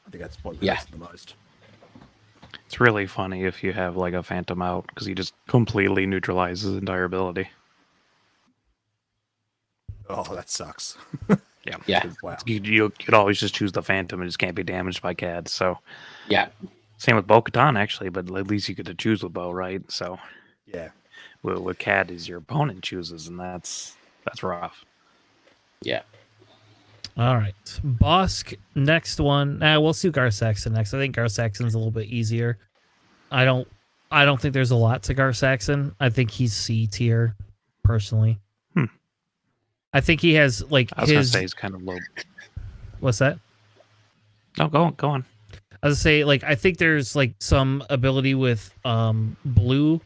I think that's what hurts the most. It's really funny if you have like a Phantom out because he just completely neutralizes his entire ability. Oh, that sucks. Yeah. Wow. You could always just choose the Phantom and just can't be damaged by CAD. So Yeah. same with Bo-Katan actually, but at least you get to choose with Bo, right? So yeah, with CAD is your opponent chooses, and that's rough. Yeah. All right. Bosk, next one. We'll see Gar Saxon next. I think Gar Saxon's a little bit easier. I don't think there's a lot to Gar Saxon. I think he's C tier, personally. I think he has like I was gonna say he's kind of low. What's that? No, go on. I was gonna say, like, I think there's like some ability with blue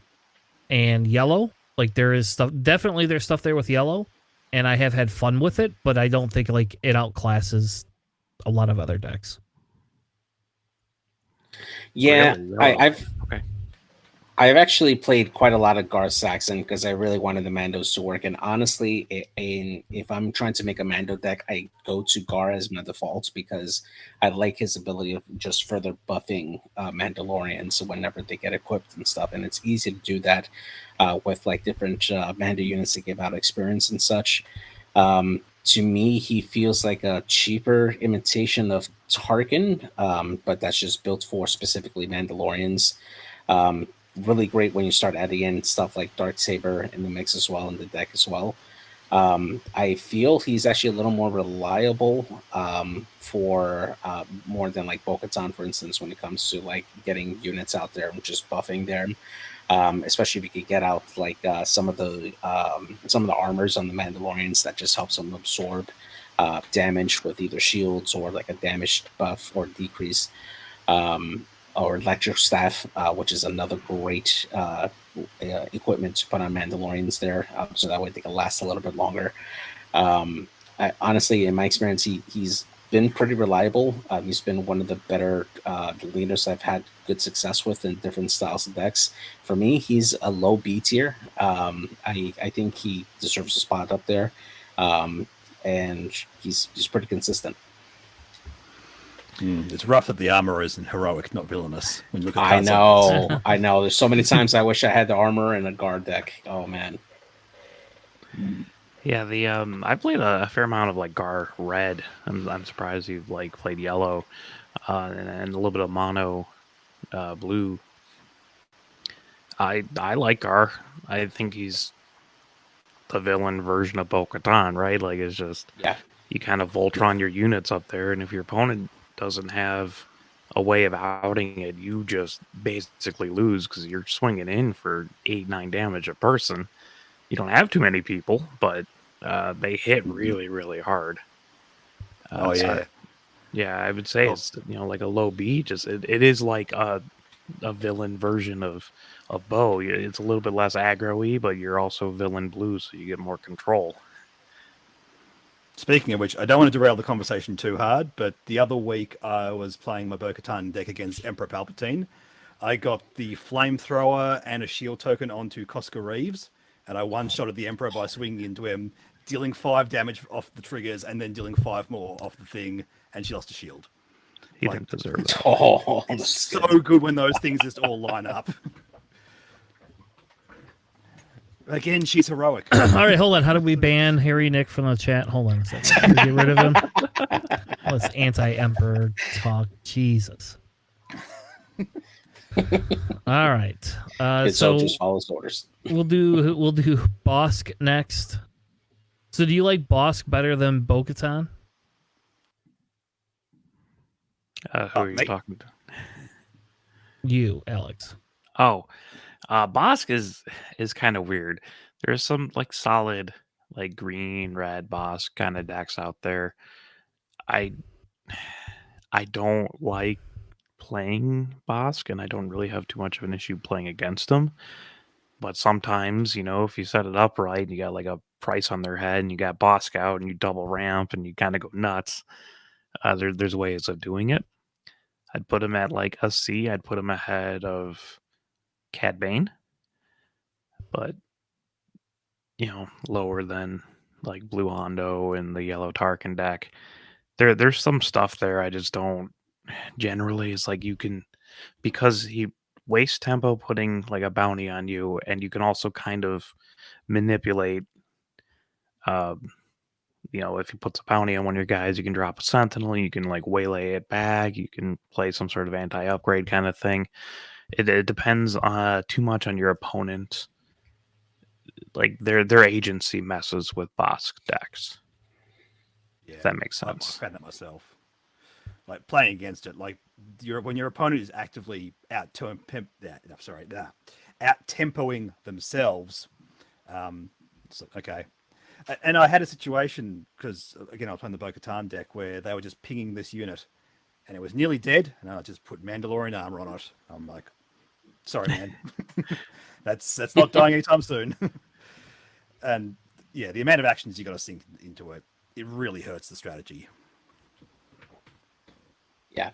and yellow. Like there is stuff, definitely there's stuff there with yellow, and I have had fun with it, but I don't think like it outclasses a lot of other decks. Yeah, Really? I've actually played quite a lot of Gar Saxon because I really wanted the Mandos to work. And honestly, if I'm trying to make a Mando deck, I go to Gar as my default because I like his ability of just further buffing Mandalorians whenever they get equipped and stuff. And it's easy to do that with like different Mando units that give out experience and such. To me, he feels like a cheaper imitation of Tarkin, but that's just built for specifically Mandalorians. Really great when you start adding in stuff like Darksaber in the mix as well, in the deck as well. I feel he's actually a little more reliable for more than like Bo-Katan, for instance, when it comes to like getting units out there and just buffing them. Especially if you could get out like some of the armors on the Mandalorians that just helps them absorb damage with either shields or like a damage buff or decrease. Or electric staff, which is another great equipment to put on Mandalorians there, so that way they can last a little bit longer. Honestly, in my experience, he's been pretty reliable. He's been one of the better leaders I've had good success with in different styles of decks. For me, he's a low B tier. I think he deserves a spot up there, and he's pretty consistent. It's rough that the armor isn't heroic, not villainous. When you look at I know, I know. There's so many times I wish I had the armor and a guard deck. Oh man. Yeah, the I played a fair amount of like Gar Red. I'm surprised you've like played Yellow, and a little bit of Mono Blue. I like Gar. I think he's the villain version of Bo-Katan, right? Like it's just you kind of Voltron your units up there, and if your opponent doesn't have a way of outing it, you just basically lose because you're swinging in for 8-9 damage a person. You don't have too many people, but they hit really, really hard. Yeah, I would say it's like a low B. Just it is like a villain version of Bo. It's a little bit less aggro-y, but you're also villain blue, so you get more control. Speaking of which, I don't want to derail the conversation too hard, but the other week I was playing my Bo-Katan deck against Emperor Palpatine. I got the flamethrower and a shield token onto Cosca Reeves, and I one-shotted the Emperor by swinging into him, dealing 5 damage off the triggers, and then dealing 5 more off the thing, and she lost a shield. He Like, didn't deserve that. Oh, It's that's so good. good when those things just all line up. Again, she's heroic. All right, hold on. How do we ban Harry Nick from the chat? Hold on a second. Get rid of him. All this anti-emperor talk. Jesus. All right. Good So soldiers follows orders. we'll do Bosk next. So do you like Bosk better than Bo-Katan? Who are you mate. talking to? You, Alex. Oh, Bosk is kind of weird. There's some like solid like green, red Bosk kind of decks out there. I don't like playing Bosk, and I don't really have too much of an issue playing against them. But sometimes, if you set it up right, and you got like a price on their head, and you got Bosk out, and you double ramp, and you kind of go nuts. There's ways of doing it. I'd put him at like a C. I'd put him ahead of Cad Bane, but lower than like Blue Hondo and the Yellow Tarkin deck. There's some stuff there I just don't. Generally, it's like you can, because he wastes tempo putting like a bounty on you, and you can also kind of manipulate. If he puts a bounty on one of your guys, you can drop a sentinel. You can like waylay it back. You can play some sort of anti-upgrade kind of thing. It depends too much on your opponent. Like their agency messes with Bosk decks. Yeah, If that makes I've sense. found that myself. Like playing against it, like when your opponent is actively out tempoing themselves. Okay. And I had a situation because again I was playing the Bo-Katan deck where they were just pinging this unit, and it was nearly dead, and I just put Mandalorian armor on it. I'm like, sorry, man, that's not dying anytime soon. And yeah, the amount of actions you got to sink into it really hurts the strategy. Yeah.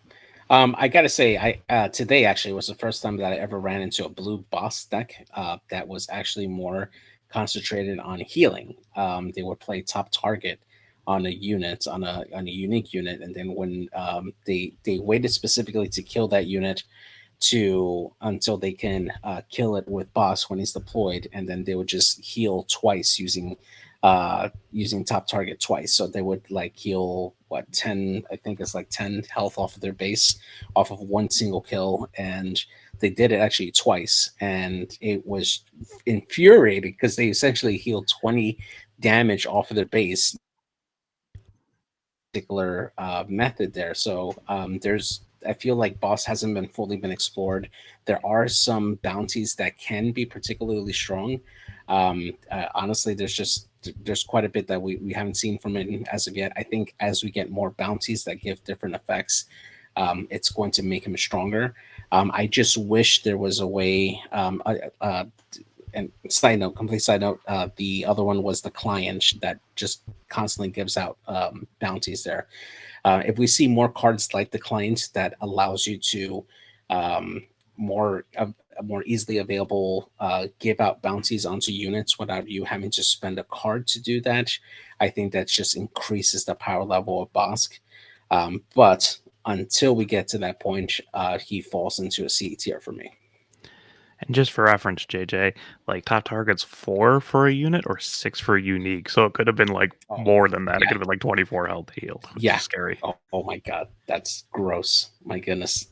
I gotta say, today actually was the first time that I ever ran into a blue boss deck that was actually more concentrated on healing. They would play top target on a unit, on a unique unit, and then when they waited specifically to kill that unit until they can kill it with boss when he's deployed, and then they would just heal twice using top target twice. So they would like heal 10, I think it's like 10 health off of their base off of one single kill, and they did it actually twice, and it was infuriating because they essentially healed 20 damage off of their base particular method there. So I feel like boss hasn't been explored. There are some bounties that can be particularly strong. Honestly, there's quite a bit that we haven't seen from it as of yet. I think as we get more bounties that give different effects, it's going to make him stronger. I just wish there was a way. And complete side note, the other one was the client that just constantly gives out bounties there. If we see more cards like the client that allows you to more easily available give out bounties onto units without you having to spend a card to do that, I think that just increases the power level of Bosk. But until we get to that point, he falls into a C tier for me. And just for reference, JJ, like top target's 4 for a unit or 6 for a unique. So it could have been like more than that. Yeah. It could have been like 24 health healed. Which is scary. Oh my god, that's gross. My goodness.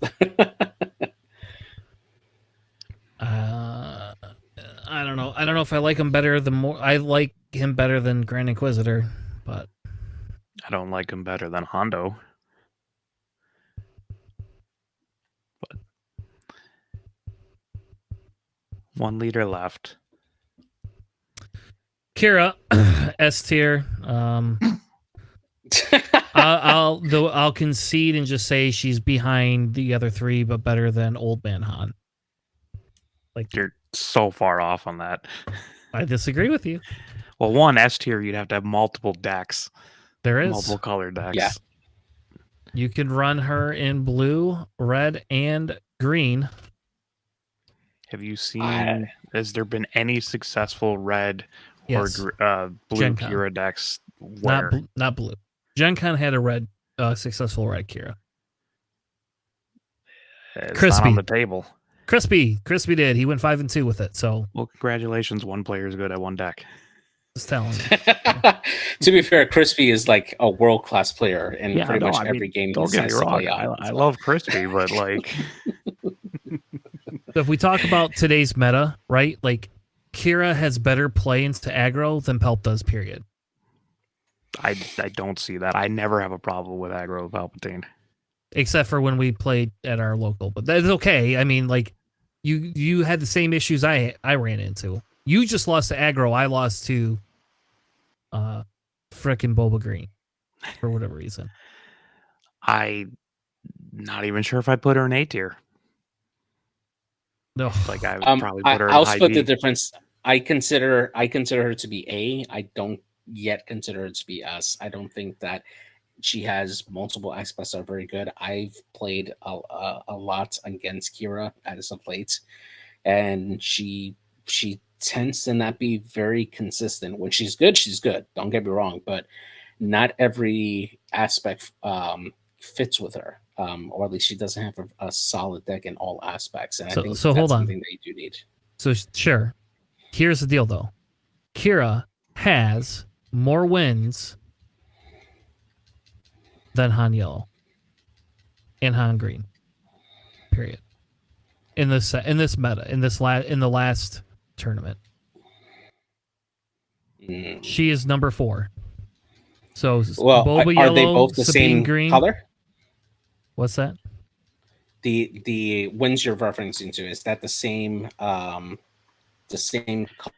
I don't know. I don't know if I like him better I like him better than Grand Inquisitor, but I don't like him better than Hondo. But 1 leader left. Kira, S tier. I'll concede and just say she's behind the other 3, but better than Old Man Han. Like, you're so far off on that. I disagree with you. Well, 1 S tier, you'd have to have multiple decks. There is multiple color decks. Yeah. You can run her in blue, red, and green. Have you seen? Has there been any successful red or Yes. blue Gen Con. Kira decks? Where? Not blue. Gen Con had a red, successful red Kira. It's Crispy. not on the table. Crispy did. He went 5-2 with it. So, Well, congratulations. One player is good at one deck. just telling you. To be fair, Crispy is like a world-class player in pretty much every game he Don't get me decides to wrong. play on. I love Crispy, but like, So if we talk about today's meta, right? Like, Kira has better play into aggro than Pelp does, period. I don't see that. I never have a problem with aggro Palpatine. Except for when we played at our local. But that's okay. I mean, like, you had the same issues I ran into. You just lost to aggro. I lost to frickin' Boba Green for whatever reason. I'm not even sure if I'd put her in A tier. No. Like, I would probably put her in I'll high split D. the difference. I consider her to be A. I don't yet consider her to be S. I don't think that she has multiple aspects that are very good. I've played a lot against Kira as of late, and she tends to not be very consistent. When she's good, she's good. Don't get me wrong, but not every aspect fits with her, or at least she doesn't have a solid deck in all aspects. And I think so that's hold on. something that you do need. So sure. Here's the deal, though. Kira has more wins than Han Yellow and Han Green. Period. In this meta, in the last tournament, she is number 4. So Boba are Yellow, they both the Sabine same Green. color? What's that? The wins you're referencing to, is that the same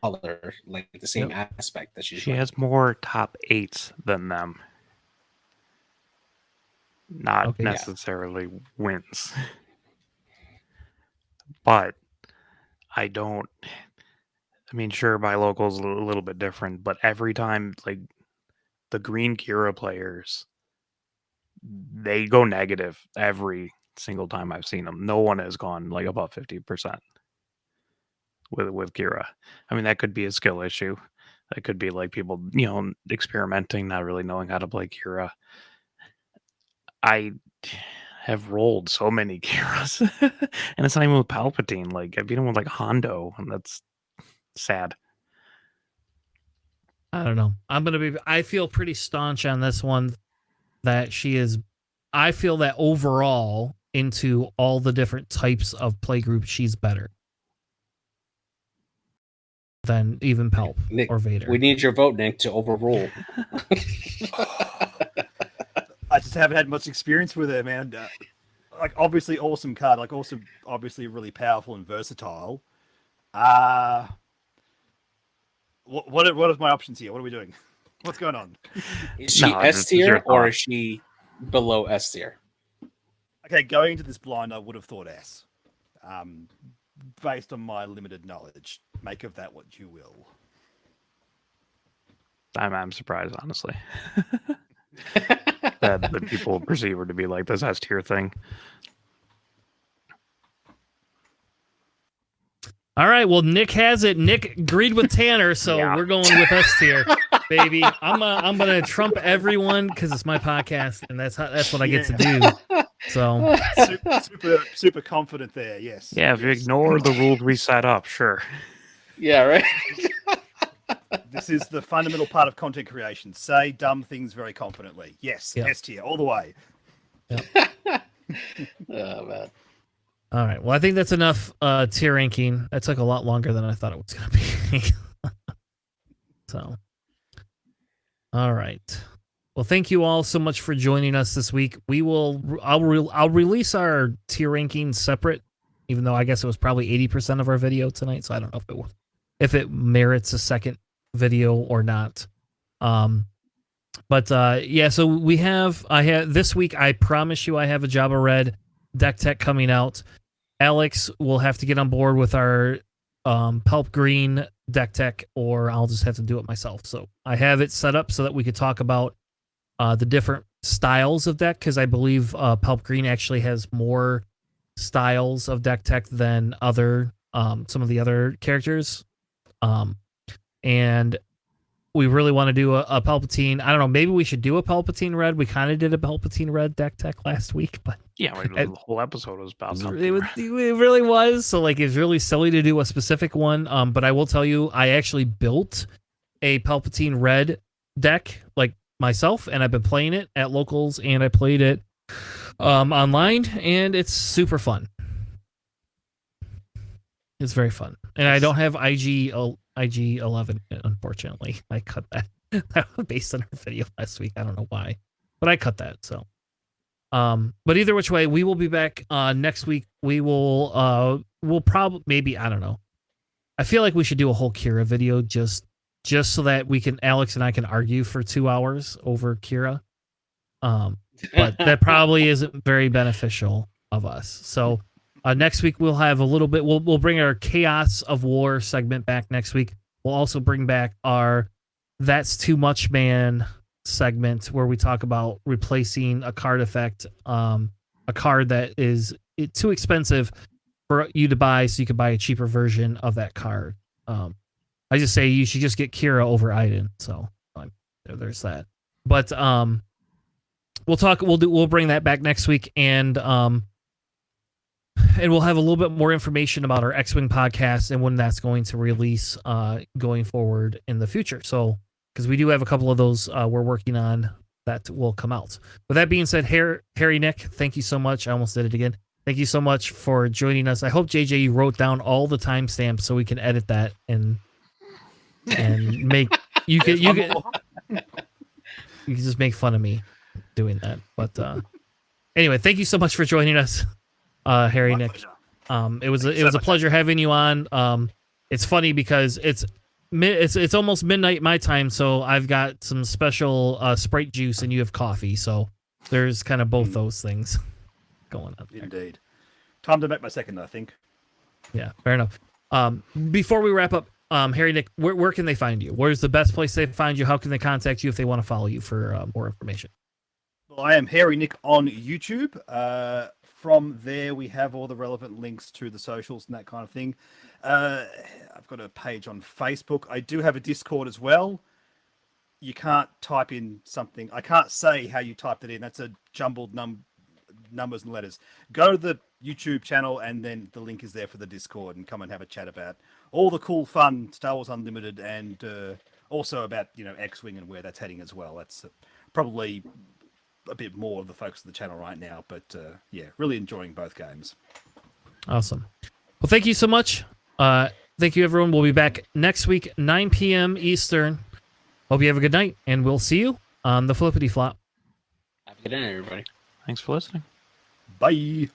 color, like the same aspect that she's She running? has more top 8s than them. Not necessarily wins. But I mean, sure, my local's a little bit different, but every time, like, the green Kira players, they go negative every single time I've seen them. No one has gone like above 50% with Kira. I mean, that could be a skill issue. That could be like people, experimenting, not really knowing how to play Kira. I have rolled so many Kiras, and it's not even with Palpatine. Like, I beat him with like Hondo, and that's sad. I don't know. I feel pretty staunch on this one that she is. I feel that overall, into all the different types of play groups, she's better than even Pelp Nick, or Vader. We need your vote, Nick, to overrule. I just haven't had much experience with her, man. Like, obviously, awesome card. Like, also, obviously, really powerful and versatile. What are my options here? What are we doing? What's going on? Is she S tier or is she below S tier? Okay, going into this blind, I would have thought S. Based on my limited knowledge, make of that what you will. I'm surprised, honestly. that people perceive her to be like this S tier thing. All right, well, Nick has it. Nick agreed with Tanner, so we're going with S tier, baby. I'm gonna trump everyone because it's my podcast, and that's what I get to do. So super confident there. Yes. Yeah, if you ignore the rules we set up, sure. Yeah, right. This is the fundamental part of content creation. Say dumb things very confidently. Yes, S tier all the way. Yep. Oh man. All right. Well, I think that's enough tier ranking. That took a lot longer than I thought it was going to be. So, all right. Well, thank you all so much for joining us this week. I'll release our tier rankings separate, even though I guess it was probably 80% of our video tonight. So I don't know if it merits a second video or not. But so I have this week. I promise you, I have a Jabba Red deck tech coming out. Alex will have to get on board with our Pelp Green deck tech, or I'll just have to do it myself. So I have it set up so that we could talk about the different styles of deck, because I believe Pelp Green actually has more styles of deck tech than other some of the other characters. And we really want to do a Palpatine. I don't know. Maybe we should do a Palpatine Red. We kind of did a Palpatine Red deck tech last week, but Yeah, the whole episode was about something. it really was. So like, it's really silly to do a specific one. But I will tell you, I actually built a Palpatine Red deck like myself, and I've been playing it at locals, and I played it online, and it's super fun. It's very fun, and I don't have IG 11, unfortunately. I cut that based on our video last week. I don't know why, but I cut that. So, but either which way, we will be back next week. We'll probably, maybe, I don't know. I feel like we should do a whole Kira video just so that Alex and I can argue for 2 hours over Kira. But that probably isn't very beneficial of us. So. Next week we'll have a little bit. We'll bring our Chaos of War segment back next week. We'll also bring back our That's Too Much Man segment where we talk about replacing a card effect, a card that is too expensive for you to buy, so you can buy a cheaper version of that card. I just say you should just get Kira over Aiden. So there's that. But we'll bring that back next week, and we'll have a little bit more information about our X-Wing podcast and when that's going to release going forward in the future. So, because we do have a couple of those we're working on that will come out. With that being said, Harry Nick, thank you so much. I almost did it again. Thank you so much for joining us. I hope JJ you wrote down all the timestamps so we can edit that and make you can just make fun of me doing that. But anyway, thank you so much for joining us. Harry Nick. It was a pleasure having you on. It's funny because it's almost midnight my time, so I've got some special Sprite juice and you have coffee, so there's kind of both those things going on there. Indeed. Time to make my second, I think. Yeah, fair enough. Before we wrap up, Harry Nick, where can they find you? Where's the best place they find you? How can they contact you if they want to follow you for more information? Well, I am Harry Nick on YouTube. From there, we have all the relevant links to the socials and that kind of thing. I've got a page on Facebook. I do have a Discord as well. You can't type in something. I can't say how you typed it in. That's a jumbled numbers and letters. Go to the YouTube channel, and then the link is there for the Discord, and come and have a chat about all the cool, fun Star Wars Unlimited, and also about X-Wing and where that's heading as well. That's probably a bit more of the focus of the channel right now, but yeah, really enjoying both games. Awesome. Well, thank you so much. Thank you, everyone. We'll be back next week, 9 p.m. Eastern. Hope you have a good night, and we'll see you on the Flippity Flop. Have a good night, everybody. Thanks for listening. Bye.